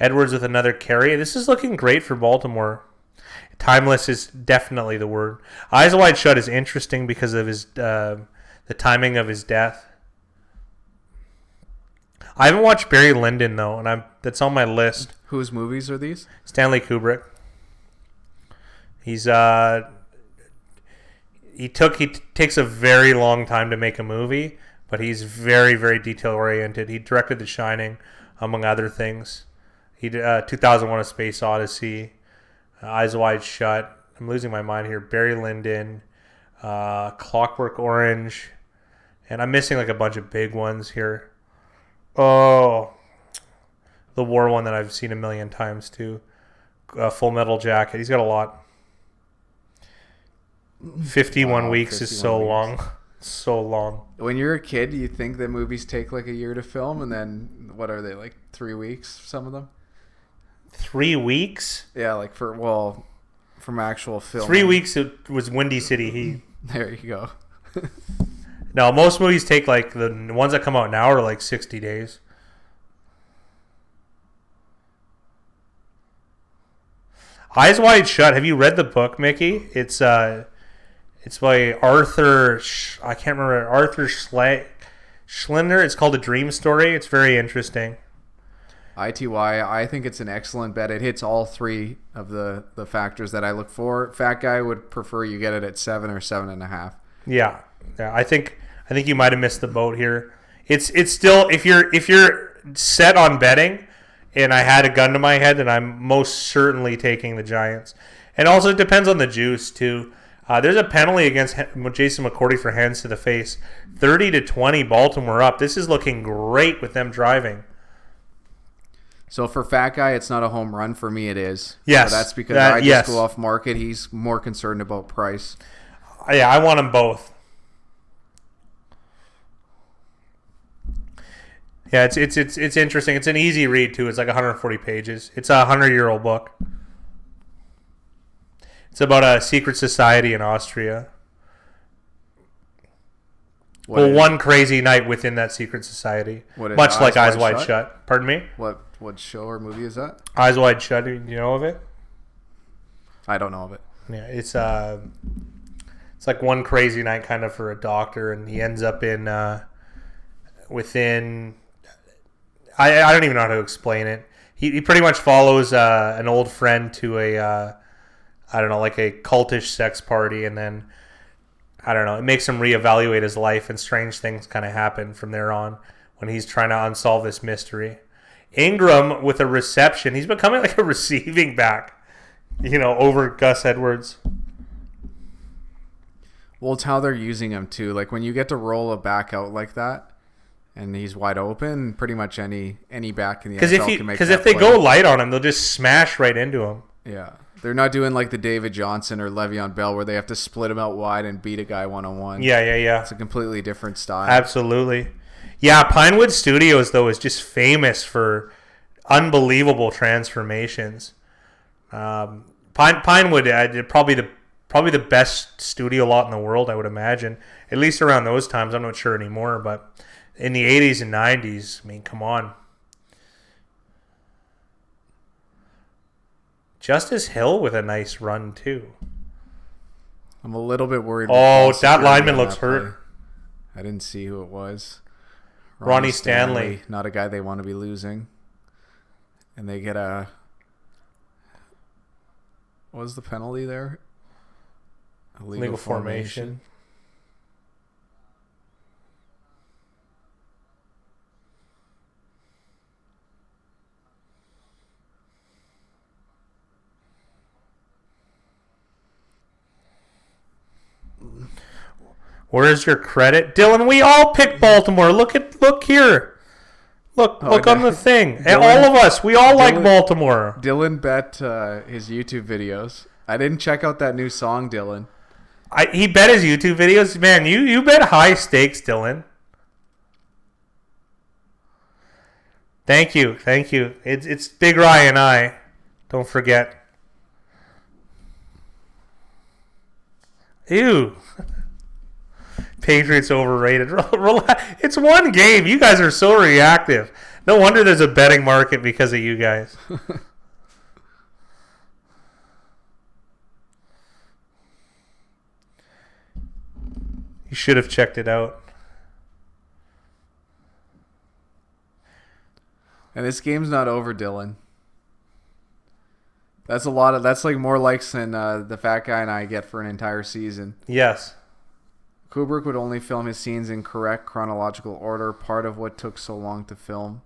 Edwards with another carry. This is looking great for Baltimore. Timeless is definitely the word. Eyes Wide Shut is interesting because of his the timing of his death. I haven't watched Barry Lyndon though, and that's on my list. Whose movies are these? Stanley Kubrick. He takes a very long time to make a movie, but he's very, very detail oriented. He directed The Shining, among other things. He did 2001: A Space Odyssey, Eyes Wide Shut. I'm losing my mind here. Barry Lyndon, Clockwork Orange, and I'm missing like a bunch of big ones here. Oh, the war one that I've seen a million times too. Full Metal Jacket. He's got a lot. 51 weeks is so long. So long. When you're a kid, you think that movies take like a year to film, and then what are they, like 3 weeks? Some of them. 3 weeks? Yeah, like from actual film. 3 weeks. It was Windy City Heat. There you go. No, most movies take like the ones that come out now are like 60 days. Eyes Wide Shut. Have you read the book, Mickey? It's by Arthur. I can't remember Arthur Schlinder. It's called A Dream Story. It's very interesting. ITY. I think it's an excellent bet. It hits all three of the factors that I look for. Fat Guy would prefer you get it at 7 or 7.5. Yeah. I think you might have missed the boat here. It's still if you're set on betting. And I had a gun to my head, then I'm most certainly taking the Giants. And also, it depends on the juice, too. There's a penalty against Jason McCourty for hands to the face. 30-20, Baltimore up. This is looking great with them driving. So for Fat Guy, it's not a home run. For me, it is. Yes. So that's because I just go off market. He's more concerned about price. Yeah, I want them both. Yeah, it's interesting. It's an easy read too. It's like 140 pages. It's a 100-year-old book. It's about a secret society in Austria. One crazy night within that secret society, much like Eyes Wide Shut. Pardon me. What show or movie is that? Eyes Wide Shut. Do you know of it? I don't know of it. Yeah, it's like one crazy night kind of for a doctor, and he ends up in within. I don't even know how to explain it. He pretty much follows an old friend to a like a cultish sex party, and then it makes him reevaluate his life, and strange things kind of happen from there on when he's trying to unsolve this mystery. Ingram with a reception, he's becoming like a receiving back, over Gus Edwards. Well, it's how they're using him too. Like when you get to roll a back out like that. And he's wide open. Pretty much any back in the NFL can make that because if they play. go light on him, they'll just smash right into him. Yeah, they're not doing like the David Johnson or Le'Veon Bell where they have to split him out wide and beat a guy one-on-one. Yeah. It's a completely different style. Absolutely. Yeah, Pinewood Studios though is just famous for unbelievable transformations. Pinewood, probably the best studio lot in the world, I would imagine. At least around those times. I'm not sure anymore, but. In the 80s and 90s, I mean, come on. Justice Hill with a nice run, too. I'm a little bit worried. Oh, that lineman looks hurt. I didn't see who it was. Ronnie Stanley. Not a guy they want to be losing. And they get a... What was the penalty there? Illegal formation. Where's your credit, Dylan? We all picked Baltimore. Look here. Look on the thing. Dylan, all of us, we all like Baltimore. Dylan bet his YouTube videos. I didn't check out that new song, Dylan. He bet his YouTube videos. Man, you bet high stakes, Dylan. Thank you. It's Big Rye and I. Don't forget. Ew. Patriots overrated. It's one game. You guys are so reactive. No wonder there's a betting market because of you guys. You should have checked it out. And this game's not over, Dylan. That's a lot of. That's like more likes than the Fat Guy and I get for an entire season. Yes. Kubrick would only film his scenes in correct chronological order, part of what took so long to film.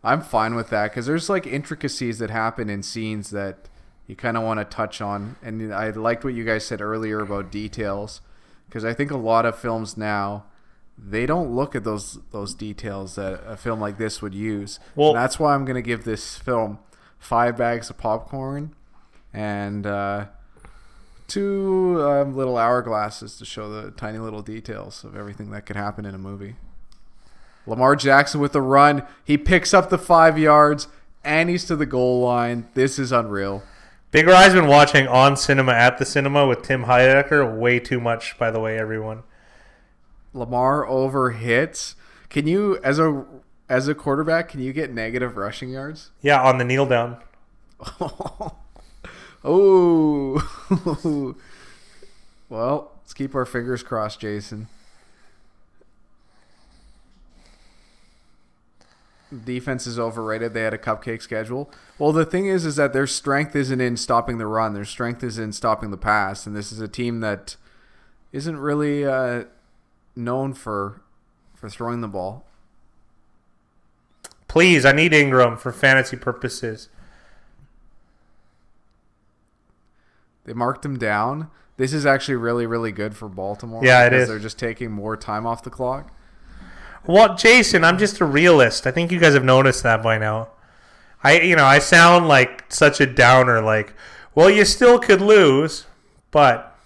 I'm fine with that because there's like intricacies that happen in scenes that you kind of want to touch on. And I liked what you guys said earlier about details, because I think a lot of films now, they don't look at those details that a film like this would use. Well, and that's why I'm going to give this film 5 bags of popcorn and 2 little hourglasses to show the tiny little details of everything that could happen in a movie. Lamar Jackson with the run. He picks up the 5 yards, and he's to the goal line. This is unreal. Big Rye's been watching On Cinema at the Cinema with Tim Heidecker way too much, by the way, everyone. Lamar over hits. Can you, as a quarterback, can you get negative rushing yards? Yeah, on the kneel down. Oh. Well, let's keep our fingers crossed, Jason. Defense is overrated. They had a cupcake schedule. Well, the thing is that their strength isn't in stopping the run. Their strength is in stopping the pass. And this is a team that isn't really known for throwing the ball. Please, I need Ingram for fantasy purposes. They marked him down. This is actually really, really good for Baltimore. Yeah, it is. They're just taking more time off the clock. Well, Jason, I'm just a realist. I think you guys have noticed that by now. I sound like such a downer. Like, well, you still could lose, but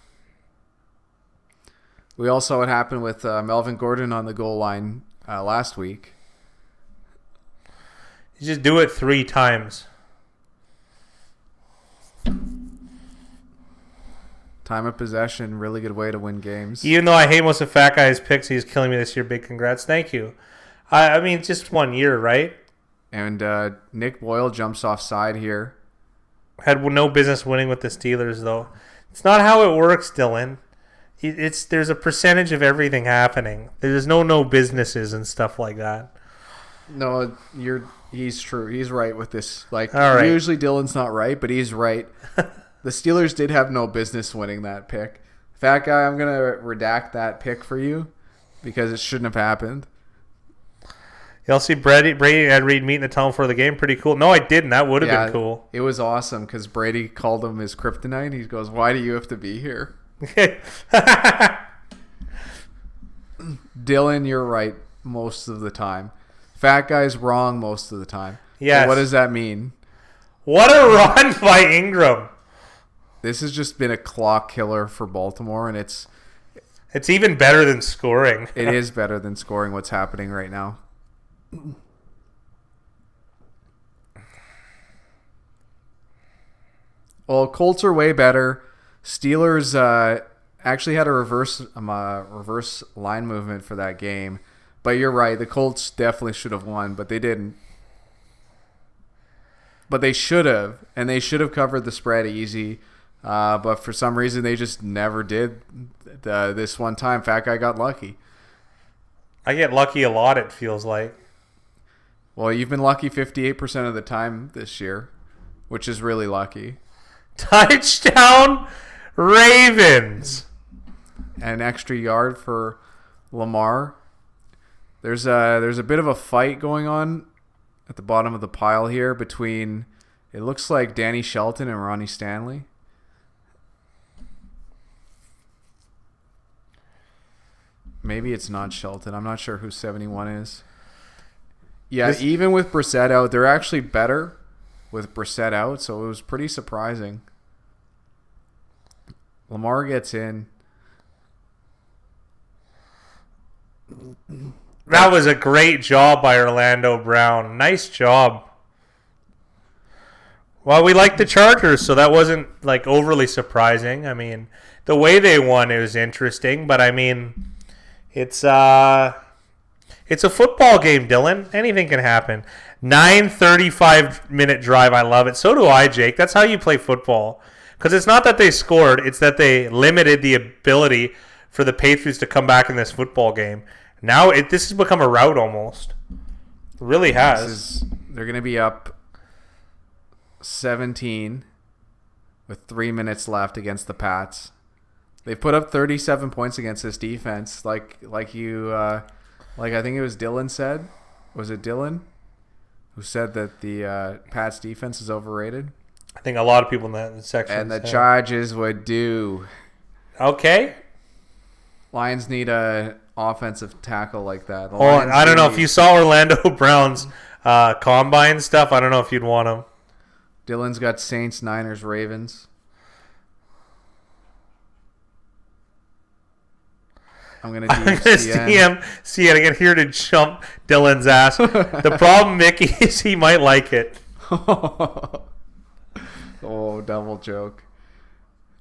we all saw what happened with Melvin Gordon on the goal line last week. You just do it 3 times. Time of possession, really good way to win games. Even though I hate most of Fat Guy's picks, he's killing me this year. Big congrats. Thank you. I mean, just 1 year, right? And Nick Boyle jumps offside here. Had no business winning with the Steelers, though. It's not how it works, Dylan. There's a percentage of everything happening. There's no businesses and stuff like that. No, he's true. He's right with this. Like, all right. Usually Dylan's not right, but he's right. The Steelers did have no business winning that pick. Fat Guy, I'm going to redact that pick for you because it shouldn't have happened. Y'all see Brady and Reed meeting the tunnel for the game? Pretty cool. No, I didn't. That would have been cool. It was awesome because Brady called him his kryptonite. He goes, "Why do you have to be here?" Dylan, you're right most of the time. Fat Guy's wrong most of the time. Yes. So what does that mean? What a run by Ingram. This has just been a clock killer for Baltimore, and it's even better than scoring. It is better than scoring what's happening right now. Well, Colts are way better. Steelers actually had a reverse line movement for that game. But you're right. The Colts definitely should have won, but they didn't. But they should have, and they should have covered the spread easy. But for some reason, they just never did. This one time, Fat Guy got lucky. I get lucky a lot, it feels like. Well, you've been lucky 58% of the time this year, which is really lucky. Touchdown, Ravens. An extra yard for Lamar. There's a bit of a fight going on at the bottom of the pile here between, it looks like Danny Shelton and Ronnie Stanley. Maybe it's not Shelton. I'm not sure who 71 is. Yeah, even with Brissett out, they're actually better with Brissett out, so it was pretty surprising. Lamar gets in. That was a great job by Orlando Brown. Nice job. Well, we like the Chargers, so that wasn't like overly surprising. I mean, the way they won, it was interesting, but I mean, it's a football game, Dylan. Anything can happen. 9:35-minute drive. I love it. So do I, Jake. That's how you play football. Because it's not that they scored. It's that they limited the ability for the Patriots to come back in this football game. Now this has become a rout almost. It really has. They're going to be up 17 with 3 minutes left against the Pats. They've put up 37 points against this defense. Like I think it was Dylan said. Was it Dylan who said that the Pats defense is overrated? I think a lot of people in that section. And the Chargers would do. Okay. Lions need a offensive tackle like that. I don't know if you saw Orlando Brown's combine stuff. I don't know if you'd want him. Dylan's got Saints, Niners, Ravens. I'm gonna see it. I get here to jump Dylan's ass. The problem, Mickey, is he might like it. Oh, double joke.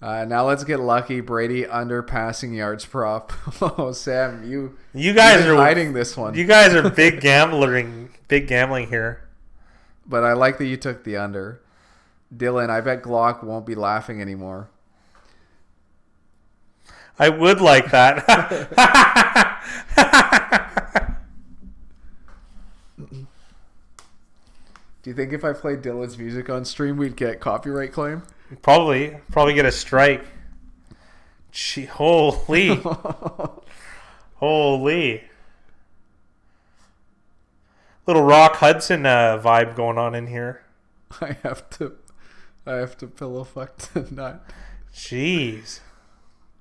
Now let's get lucky. Brady under passing yards prop. Oh, Sam, you guys are hiding this one. You guys are big gambling here. But I like that you took the under. Dylan, I bet Glock won't be laughing anymore. I would like that. Do you think if I played Dylan's music on stream, we'd get copyright claim? Probably get a strike. Gee, holy. Little Rock Hudson vibe going on in here. I have to pillow fuck tonight. Jeez.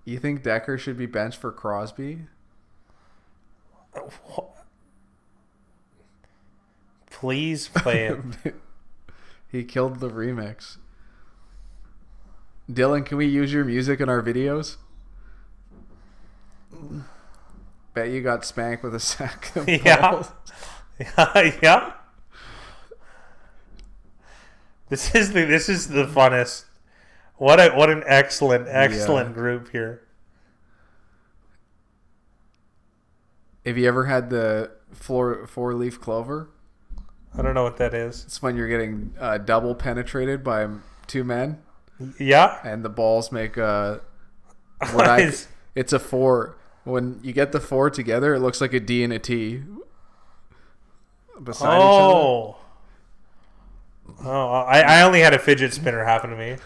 You think Decker should be benched for Crosby? Please play it. He killed the remix. Dylan, can we use your music in our videos? Bet you got spanked with a sack of balls. Yeah. This is the funnest. What an excellent group here. Have you ever had the four-leaf clover? I don't know what that is. It's when you're getting double penetrated by two men. Yeah. And the balls make it's a 4. When you get the 4 together, it looks like a D and a T beside each other. Oh, I only had a fidget spinner happen to me.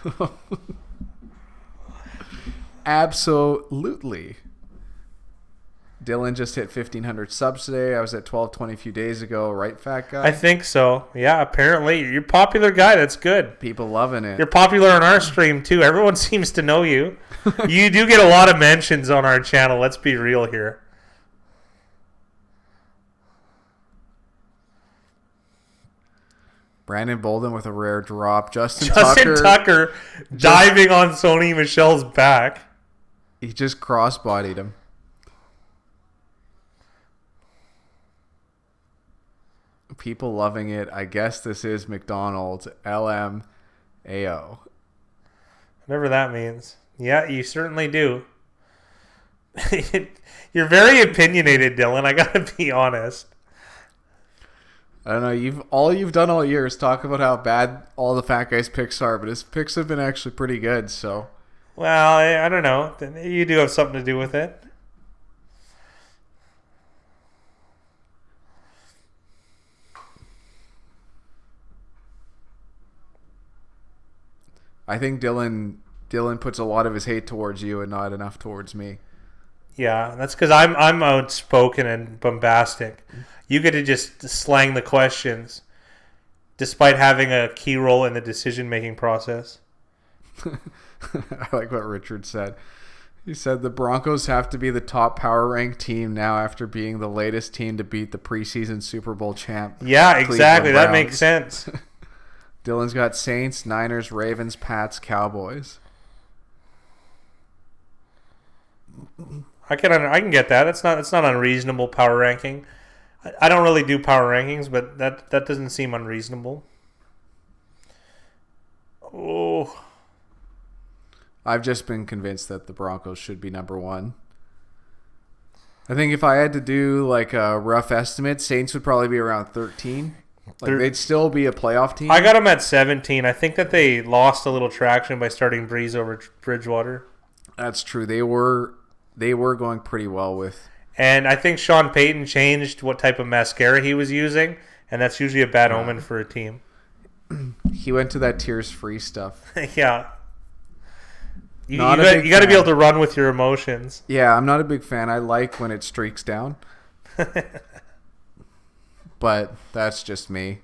Absolutely. Dylan just hit 1,500 subs today. I was at 1,220 a few days ago. Right, fat guy? I think so. Yeah, apparently. You're a popular guy. That's good. People loving it. You're popular on our stream, too. Everyone seems to know you. You do get a lot of mentions on our channel. Let's be real here. Brandon Bolden with a rare drop. Justin Tucker diving on Sony Michel's back. He just cross-bodied him. People loving it. I guess this is McDonald's. LMAO. Whatever that means. Yeah, you certainly do. You're very opinionated, Dylan. I gotta be honest. I don't know. All you've done all year is talk about how bad all the fat guys' picks are, but his picks have been actually pretty good. So, well, I don't know. You do have something to do with it. I think Dylan puts a lot of his hate towards you and not enough towards me. Yeah, that's because I'm outspoken and bombastic. You get to just slang the questions, despite having a key role in the decision-making process. I like what Richard said. He said the Broncos have to be the top power-ranked team now after being the latest team to beat the preseason Super Bowl champ. Yeah, exactly. That makes sense. Dylan's got Saints, Niners, Ravens, Pats, Cowboys. I can get that. It's not unreasonable power ranking. I don't really do power rankings, but that doesn't seem unreasonable. Oh, I've just been convinced that the Broncos should be number 1. I think if I had to do like a rough estimate, Saints would probably be around 13. Like they'd still be a playoff team. I got them at 17. I think that they lost a little traction by starting Breeze over Bridgewater. That's true. They were going pretty well with. And I think Sean Payton changed what type of mascara he was using, and that's usually a bad omen for a team. He went to that tears-free stuff. Yeah. You got to be able to run with your emotions. Yeah, I'm not a big fan. I like when it streaks down. But that's just me.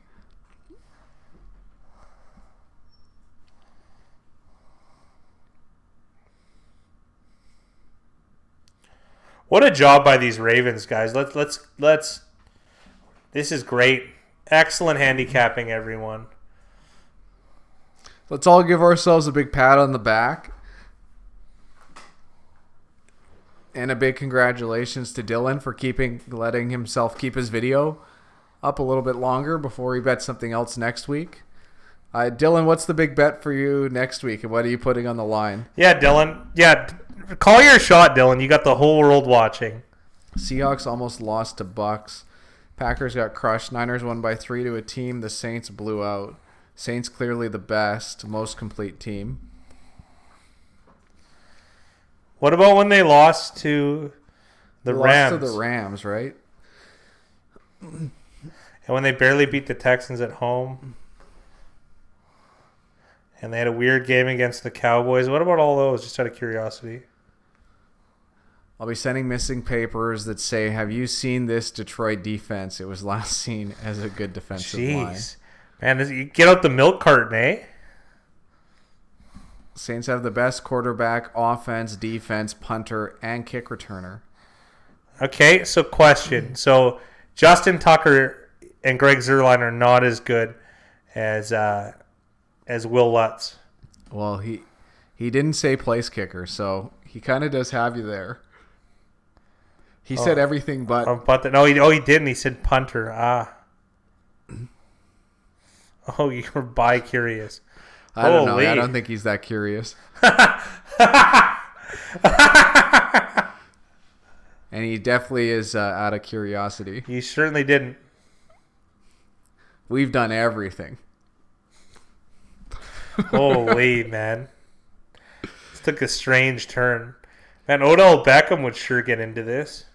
What a job by these Ravens guys. Let's. This is great. Excellent handicapping, everyone. Let's all give ourselves a big pat on the back. And a big congratulations to Dylan for letting himself keep his video up a little bit longer before he bets something else next week. Dylan, what's the big bet for you next week, and what are you putting on the line? Yeah, Dylan. Yeah, call your shot, Dylan. You got the whole world watching. Seahawks almost lost to Bucks. Packers got crushed. Niners won by 3 to a team the Saints blew out. Saints clearly the best, most complete team. What about when they lost to the Rams? Lost to the Rams, right? And when they barely beat the Texans at home. And they had a weird game against the Cowboys. What about all those? Just out of curiosity. I'll be sending missing papers that say, have you seen this Detroit defense? It was last seen as a good defensive line. Man, you get out the milk carton, eh? Saints have the best quarterback, offense, defense, punter, and kick returner. Okay, so question. So Justin Tucker and Greg Zuerlein are not as good as Will Lutz. Well, he didn't say place kicker, so he kind of does have you there. He said everything but... No, he didn't. He said punter. Oh, you were bi-curious. I don't know. I don't think he's that curious. And he definitely is out of curiosity. He certainly didn't. We've done everything. Holy, man. This took a strange turn. Man, Odell Beckham would sure get into this.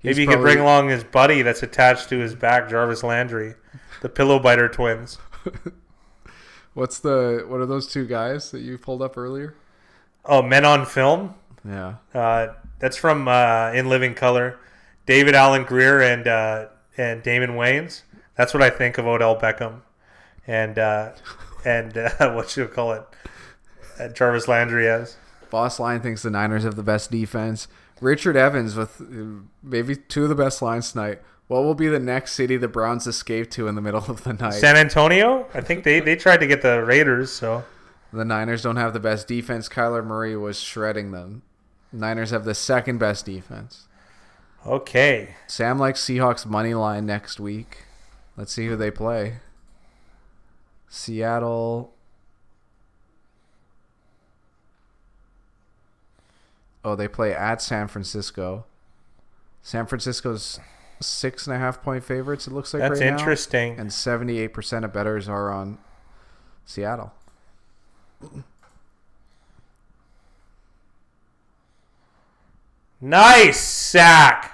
Maybe he could bring along his buddy that's attached to his back, Jarvis Landry. The Pillow Biter twins. What are those two guys that you pulled up earlier? Oh, Men on Film? Yeah. That's from In Living Color. David Allen Greer and Damon Wayans. That's what I think of Odell Beckham. And what should we call it? Jarvis Landry as. Boss Line thinks the Niners have the best defense. Richard Evans with maybe two of the best lines tonight. What will be the next city the Browns escape to in the middle of the night? San Antonio? I think they tried to get the Raiders, so. The Niners don't have the best defense. Kyler Murray was shredding them. Niners have the second best defense. Okay. Sam likes Seahawks money line next week. Let's see who they play. Seattle. Oh, they play at San Francisco. San Francisco's 6.5 point favorites, it looks like. That's right now. interesting. And 78% of bettors are on Seattle. Nice sack.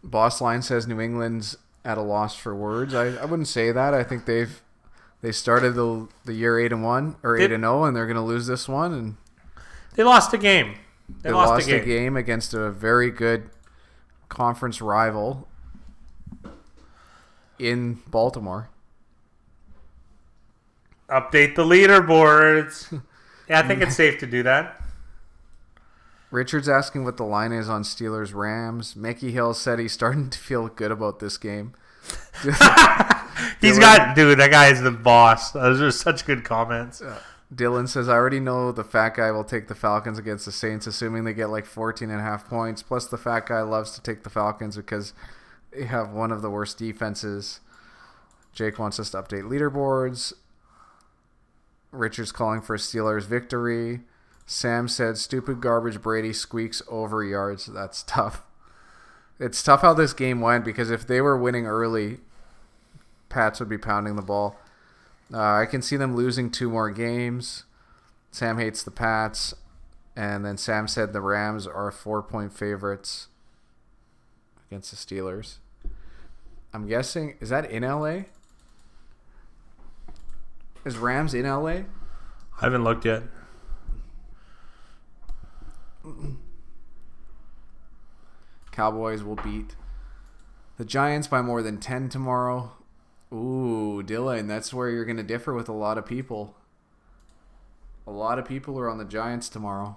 Boss Line says New England's at a loss for words. I wouldn't say that. I think they started the year 8-1 or 8-0, and they're going to lose this one. And they lost a game. They lost a game against a very good conference rival in Baltimore. Update the leaderboards. Yeah, I think it's safe to do that. Richard's asking what the line is on Steelers-Rams. Mickey Hill said he's starting to feel good about this game. That guy is the boss. Those are such good comments. Dylan says, I already know the fat guy will take the Falcons against the Saints, assuming they get like 14.5 points. Plus, the fat guy loves to take the Falcons because they have one of the worst defenses. Jake wants us to update leaderboards. Richard's calling for a Steelers victory. Sam said, stupid garbage Brady squeaks over yards. That's tough. It's tough how this game went because if they were winning early, Pats would be pounding the ball. I can see them losing 2 more games. Sam hates the Pats. And then Sam said the Rams are 4-point favorites against the Steelers. I'm guessing, is that in LA? Is Rams in LA? I haven't looked yet. Cowboys will beat the Giants by more than 10 tomorrow. Ooh, Dylan, that's where you're going to differ with a lot of people. A lot of people are on the Giants tomorrow.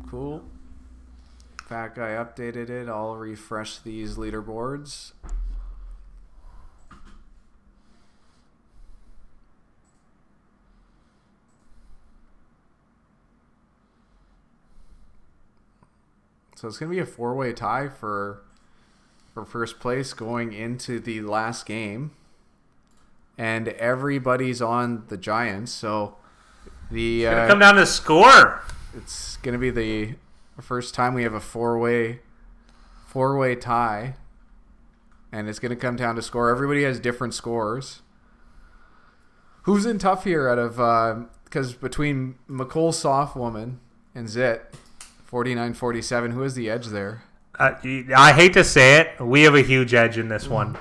Cool. Fat guy updated it. I'll refresh these leaderboards. So it's going to be a 4-way tie for first place going into the last game. And everybody's on the Giants. So It's going to come down to score. It's going to be the first time we have a four-way tie. And it's going to come down to score. Everybody has different scores. Who's in tough here out of... Because between McColl Soft Woman and Zit... 49-47. Who has the edge there? I hate to say it. We have a huge edge in this one.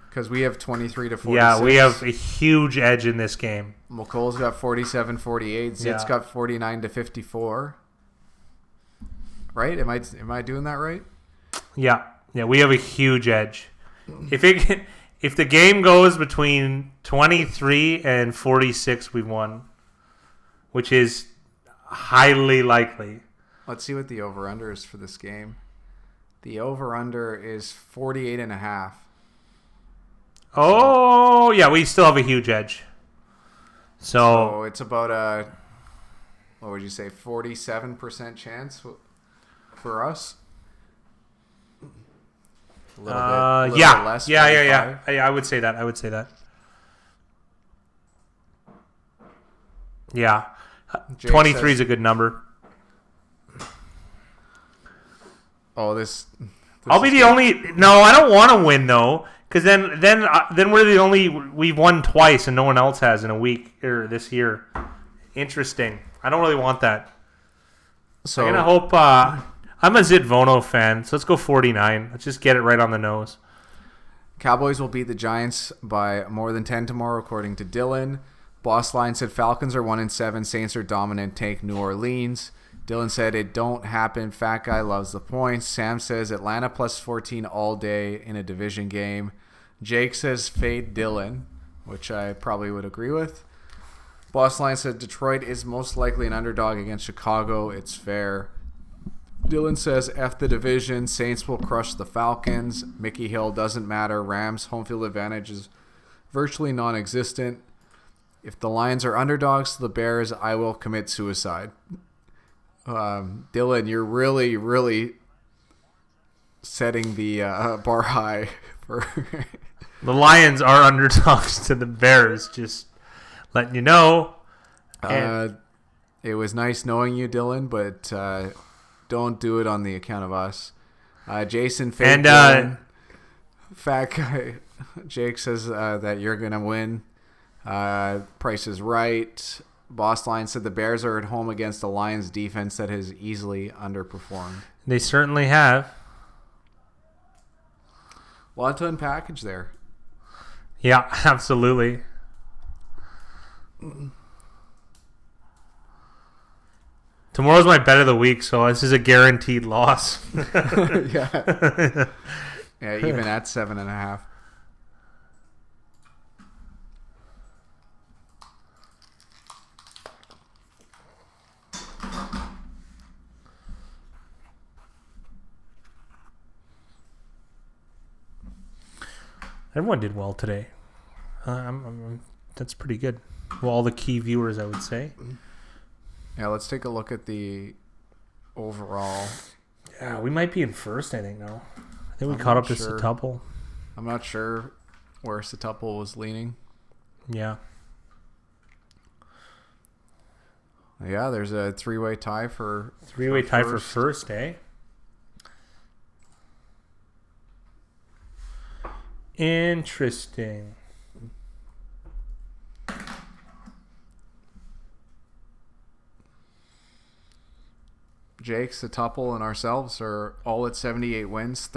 Because we have 23-46. Yeah, we have a huge edge in this game. McColl's got 47-48. Zit's got 49-54. Right? Am I doing that right? Yeah, we have a huge edge. If the game goes between 23 and 46, we won, which is highly likely. Let's see what the over-under is for this game. The over-under is 48.5. Oh, yeah, we still have a huge edge. So it's about what would you say, 47% chance for us? A little bit less. Yeah. I would say that. Yeah. Jake 23 is a good number. Oh, this I'll be the only. No, I don't want to win though, because then we're the only. We've won twice and no one else has in a week or this year. Interesting. I don't really want that. So I'm gonna hope. I'm a Zit Vono fan, so let's go 49. Let's just get it right on the nose. Cowboys will beat the Giants by more than 10 tomorrow, according to Dylan. Boss Line said Falcons are 1-7. Saints are dominant. Take New Orleans. Dylan said it don't happen. Fat guy loves the points. Sam says Atlanta plus 14 all day in a division game. Jake says fade Dylan, which I probably would agree with. Boss Line said Detroit is most likely an underdog against Chicago. It's fair. Dylan says F the division. Saints will crush the Falcons. Mickey Hill doesn't matter. Rams home field advantage is virtually non-existent. If the Lions are underdogs to the Bears, I will commit suicide. Dylan, you're really, really setting the bar high for the Lions are underdogs to the Bears. Just letting you know. It was nice knowing you, Dylan, but don't do it on the account of us. Jason and Dylan, fat guy. Jake says that you're gonna win. Price is right. Boss Line said the Bears are at home against the Lions defense that has easily underperformed. They certainly have. A lot to unpackage there. Yeah, absolutely. Tomorrow's my bet of the week, so this is a guaranteed loss. Yeah, even at 7.5. Everyone did well today. That's pretty good. Well, all the key viewers, I would say. Yeah, let's take a look at the overall. Yeah, we might be in first, I think, now. I think we caught up to Setuple. I'm not sure where Setuple was leaning. Yeah. Yeah, there's a three-way tie for... Three-way tie for first, eh? Interesting. Jake's, the Tuple, and ourselves are all at 78 wins,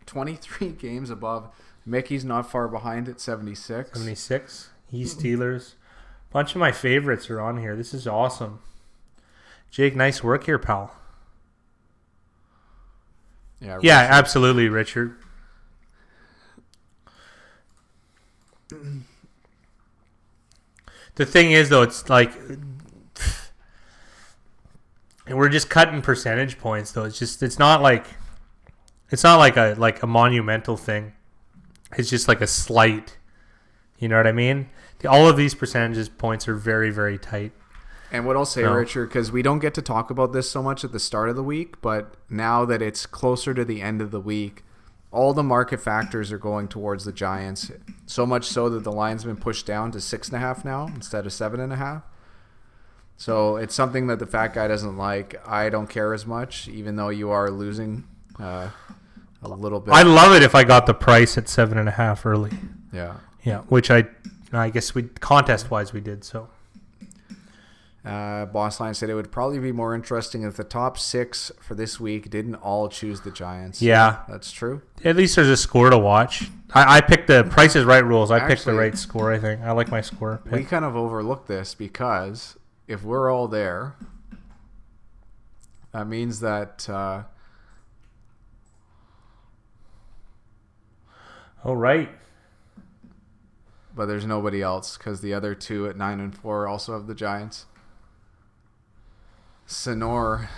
23 games above. Mickey's not far behind at 76. 76. East Steelers. Bunch of my favorites are on here. This is awesome. Jake, nice work here, pal. Yeah, absolutely, Richard. The thing is, though, it's like we're just cutting percentage points, though. It's not like a monumental thing. It's just like a slight. You know what I mean? All of these percentages points are very, very tight. And what I'll say, Richard, because we don't get to talk about this so much at the start of the week, but now that it's closer to the end of the week, all the market factors are going towards the Giants. So much so that the line's been pushed down to 6.5 now instead of 7.5. So it's something that the fat guy doesn't like. I don't care as much, even though you are losing a little bit. I love it if I got the price at 7.5 early. Yeah, which I guess contest-wise we did so. Boss Line said it would probably be more interesting if the top 6 for this week didn't all choose the Giants. Yeah. That's true. At least there's a score to watch. I picked the Price is Right rules. I picked the right score, I think. I like my score pick. We kind of overlooked this because if we're all there, that means that... right. But there's nobody else because the other 2 at 9 and 4 also have the Giants. Senor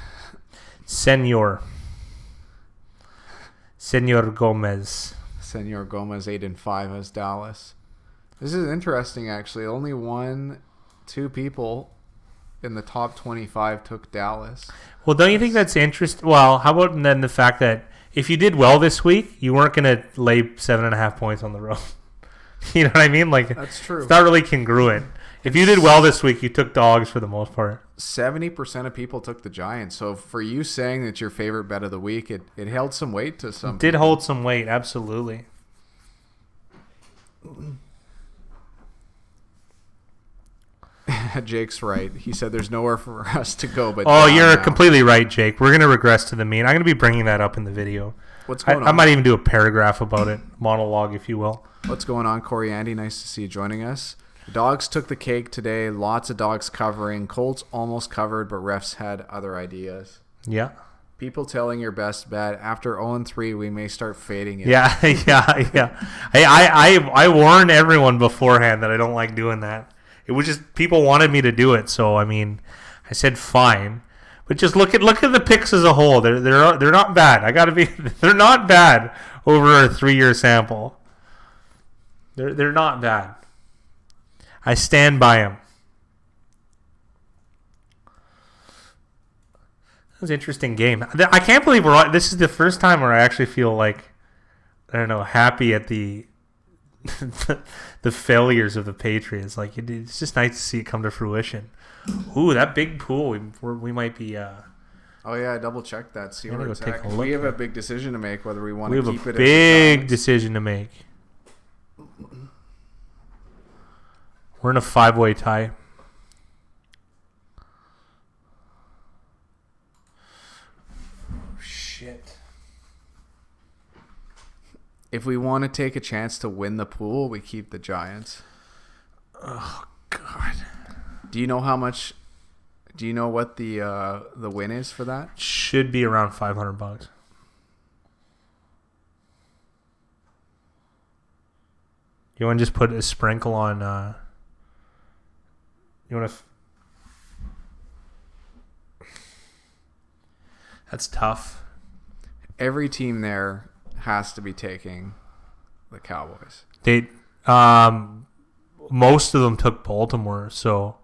Gomez. Senor Gomez 8 and 5 has Dallas. This is interesting, actually. Only 2 people in the top 25 took Dallas. Well, don't you think that's interesting? Well, how about then the fact that if you did well this week, you weren't going to lay 7.5 points on the road. You know what I mean? Like, that's true. It's not really congruent. If you did well this week, you took dogs for the most part. 70% of people took the Giants. So for you saying that your favorite bet of the week, it held some weight to some. It did hold some weight, absolutely. Jake's right. He said there's nowhere for us to go. But you're completely right, Jake. We're going to regress to the mean. I'm going to be bringing that up in the video. What's going on? I might even do a paragraph about it, monologue, if you will. What's going on, Corey Andy? Nice to see you joining us. The dogs took the cake today. Lots of dogs covering. Colts almost covered, but refs had other ideas. Yeah. People telling your best bet. After 0-3, we may start fading it. Yeah. I warned everyone beforehand that I don't like doing that. It was just people wanted me to do it, so I mean, I said fine. But just look at the picks as a whole. They're not bad. They're not bad over a 3-year sample. They're not bad. I stand by them. That was an interesting game. I can't believe this is the first time where I actually feel like, I don't know, happy at the the failures of the Patriots. Like, it's just nice to see it come to fruition. Ooh, that big pool. We might be. Oh yeah, I double checked that. See where it's at. We have a big decision to make whether we want to keep it. We have a big decision to make. We're in a 5-way tie. Shit. If we want to take a chance to win the pool, we keep the Giants. Oh God. Do you know how much? Do you know what the win is for that? Should be around $500. You want to just put a sprinkle on? You want to? That's tough. Every team there has to be taking the Cowboys. They, most of them took Baltimore, so.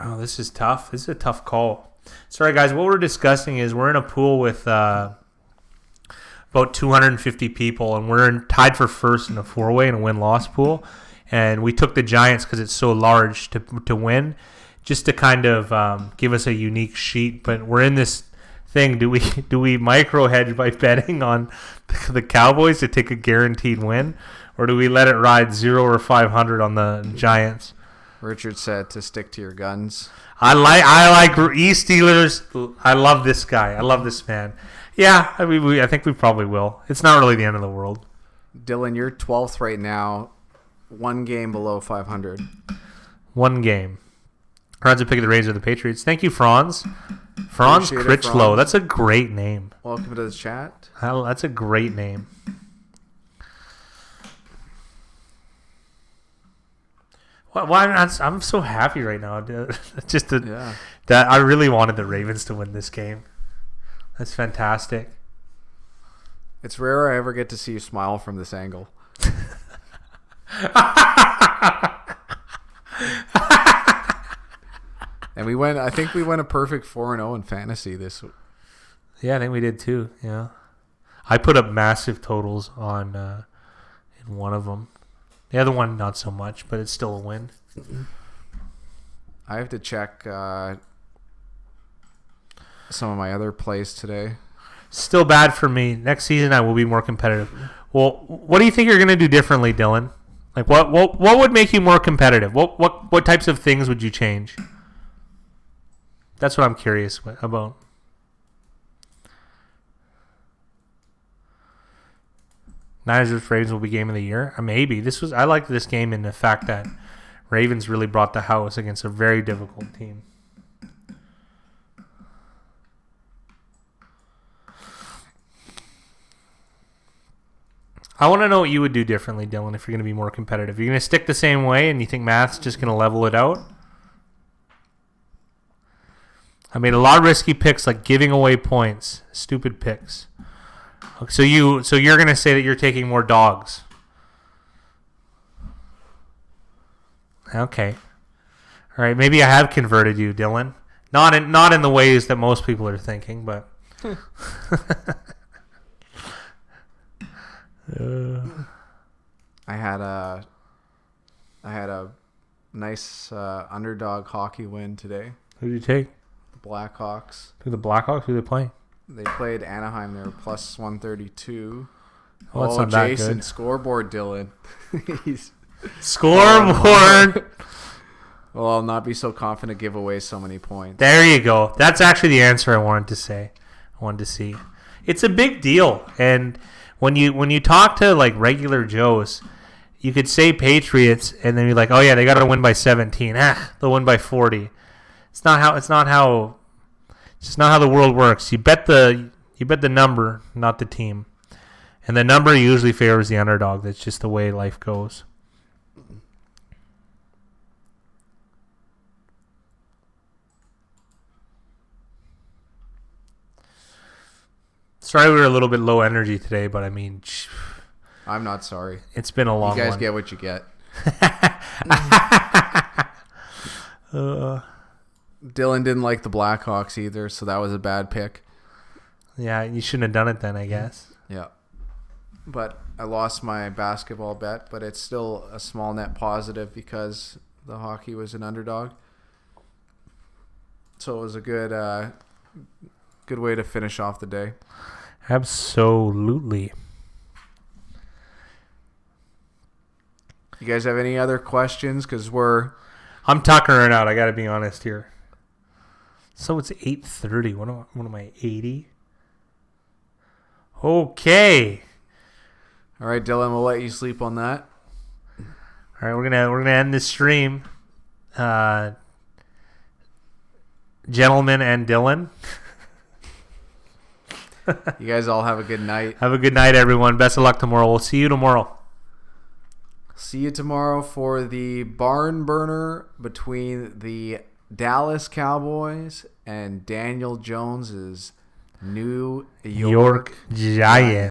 Oh, this is tough. This is a tough call. Sorry, guys. What we're discussing is we're in a pool with about 250 people, and we're tied for first in a 4-way in a win-loss pool. And we took the Giants because it's so large to win, just to kind of give us a unique sheet. But we're in this thing. Do we micro hedge by betting on the Cowboys to take a guaranteed win, or do we let it ride 0 or 500 on the Giants? Richard said to stick to your guns. I like East Steelers. I love this guy. I love this man. Yeah, I think we probably will. It's not really the end of the world. Dylan, you're 12th right now. 1 game below 500. 1 game. Franz would pick the Raiders of the Patriots. Thank you, Franz. Franz Critchlow. That's a great name. Welcome to the chat. That's a great name. Well, I'm so happy right now. That I really wanted the Ravens to win this game. That's fantastic. It's rare I ever get to see you smile from this angle. And I think we went a perfect 4-0 in fantasy this week. Yeah, I think we did too. Yeah. I put up massive totals on in one of them. The other one, not so much, but it's still a win. I have to check some of my other plays today. Still bad for me. Next season, I will be more competitive. Well, what do you think you're going to do differently, Dylan? Like, what would make you more competitive? What types of things would you change? That's what I'm curious about. Niners vs. Ravens will be game of the year. Maybe. I liked this game in the fact that Ravens really brought the house against a very difficult team. I want to know what you would do differently, Dylan, if you're going to be more competitive. You're going to stick the same way and you think math's just going to level it out? I made a lot of risky picks like giving away points. Stupid picks. So you're going to say that you're taking more dogs. Okay. All right, maybe I have converted you, Dylan. Not in the ways that most people are thinking, but I had a nice underdog hockey win today. Who did you take? The Blackhawks. Who the Blackhawks? Who they playing? They played Anaheim. They were plus 132. Oh, that's not Jason, that good. Scoreboard, Dylan. He's Scoreboard. Well, I'll not be so confident to give away so many points. There you go. That's actually the answer I wanted to say. I wanted to see. It's a big deal, and when you talk to like regular Joes, you could say Patriots, and then you're like, oh yeah, they got to win by 17. They'll win by 40. It's not how the world works. You bet the number, not the team, and the number usually favors the underdog. That's just the way life goes. Sorry we were a little bit low energy today, but I mean... I'm not sorry. It's been a long one. You guys get what you get. Dylan didn't like the Blackhawks either, so that was a bad pick. Yeah, you shouldn't have done it then, I guess. Yeah. But I lost my basketball bet, but it's still a small net positive because the hockey was an underdog. So it was a good way to finish off the day. Absolutely. You guys have any other questions? Because I'm tuckering out. I got to be honest here. So it's 8:30. What am I, 80? Okay. All right, Dylan, we'll let you sleep on that. All right, we're gonna end this stream. Gentlemen and Dylan. You guys all have a good night. Have a good night, everyone. Best of luck tomorrow. We'll see you tomorrow. See you tomorrow for the barn burner between the Dallas Cowboys and Daniel Jones's New York Giants.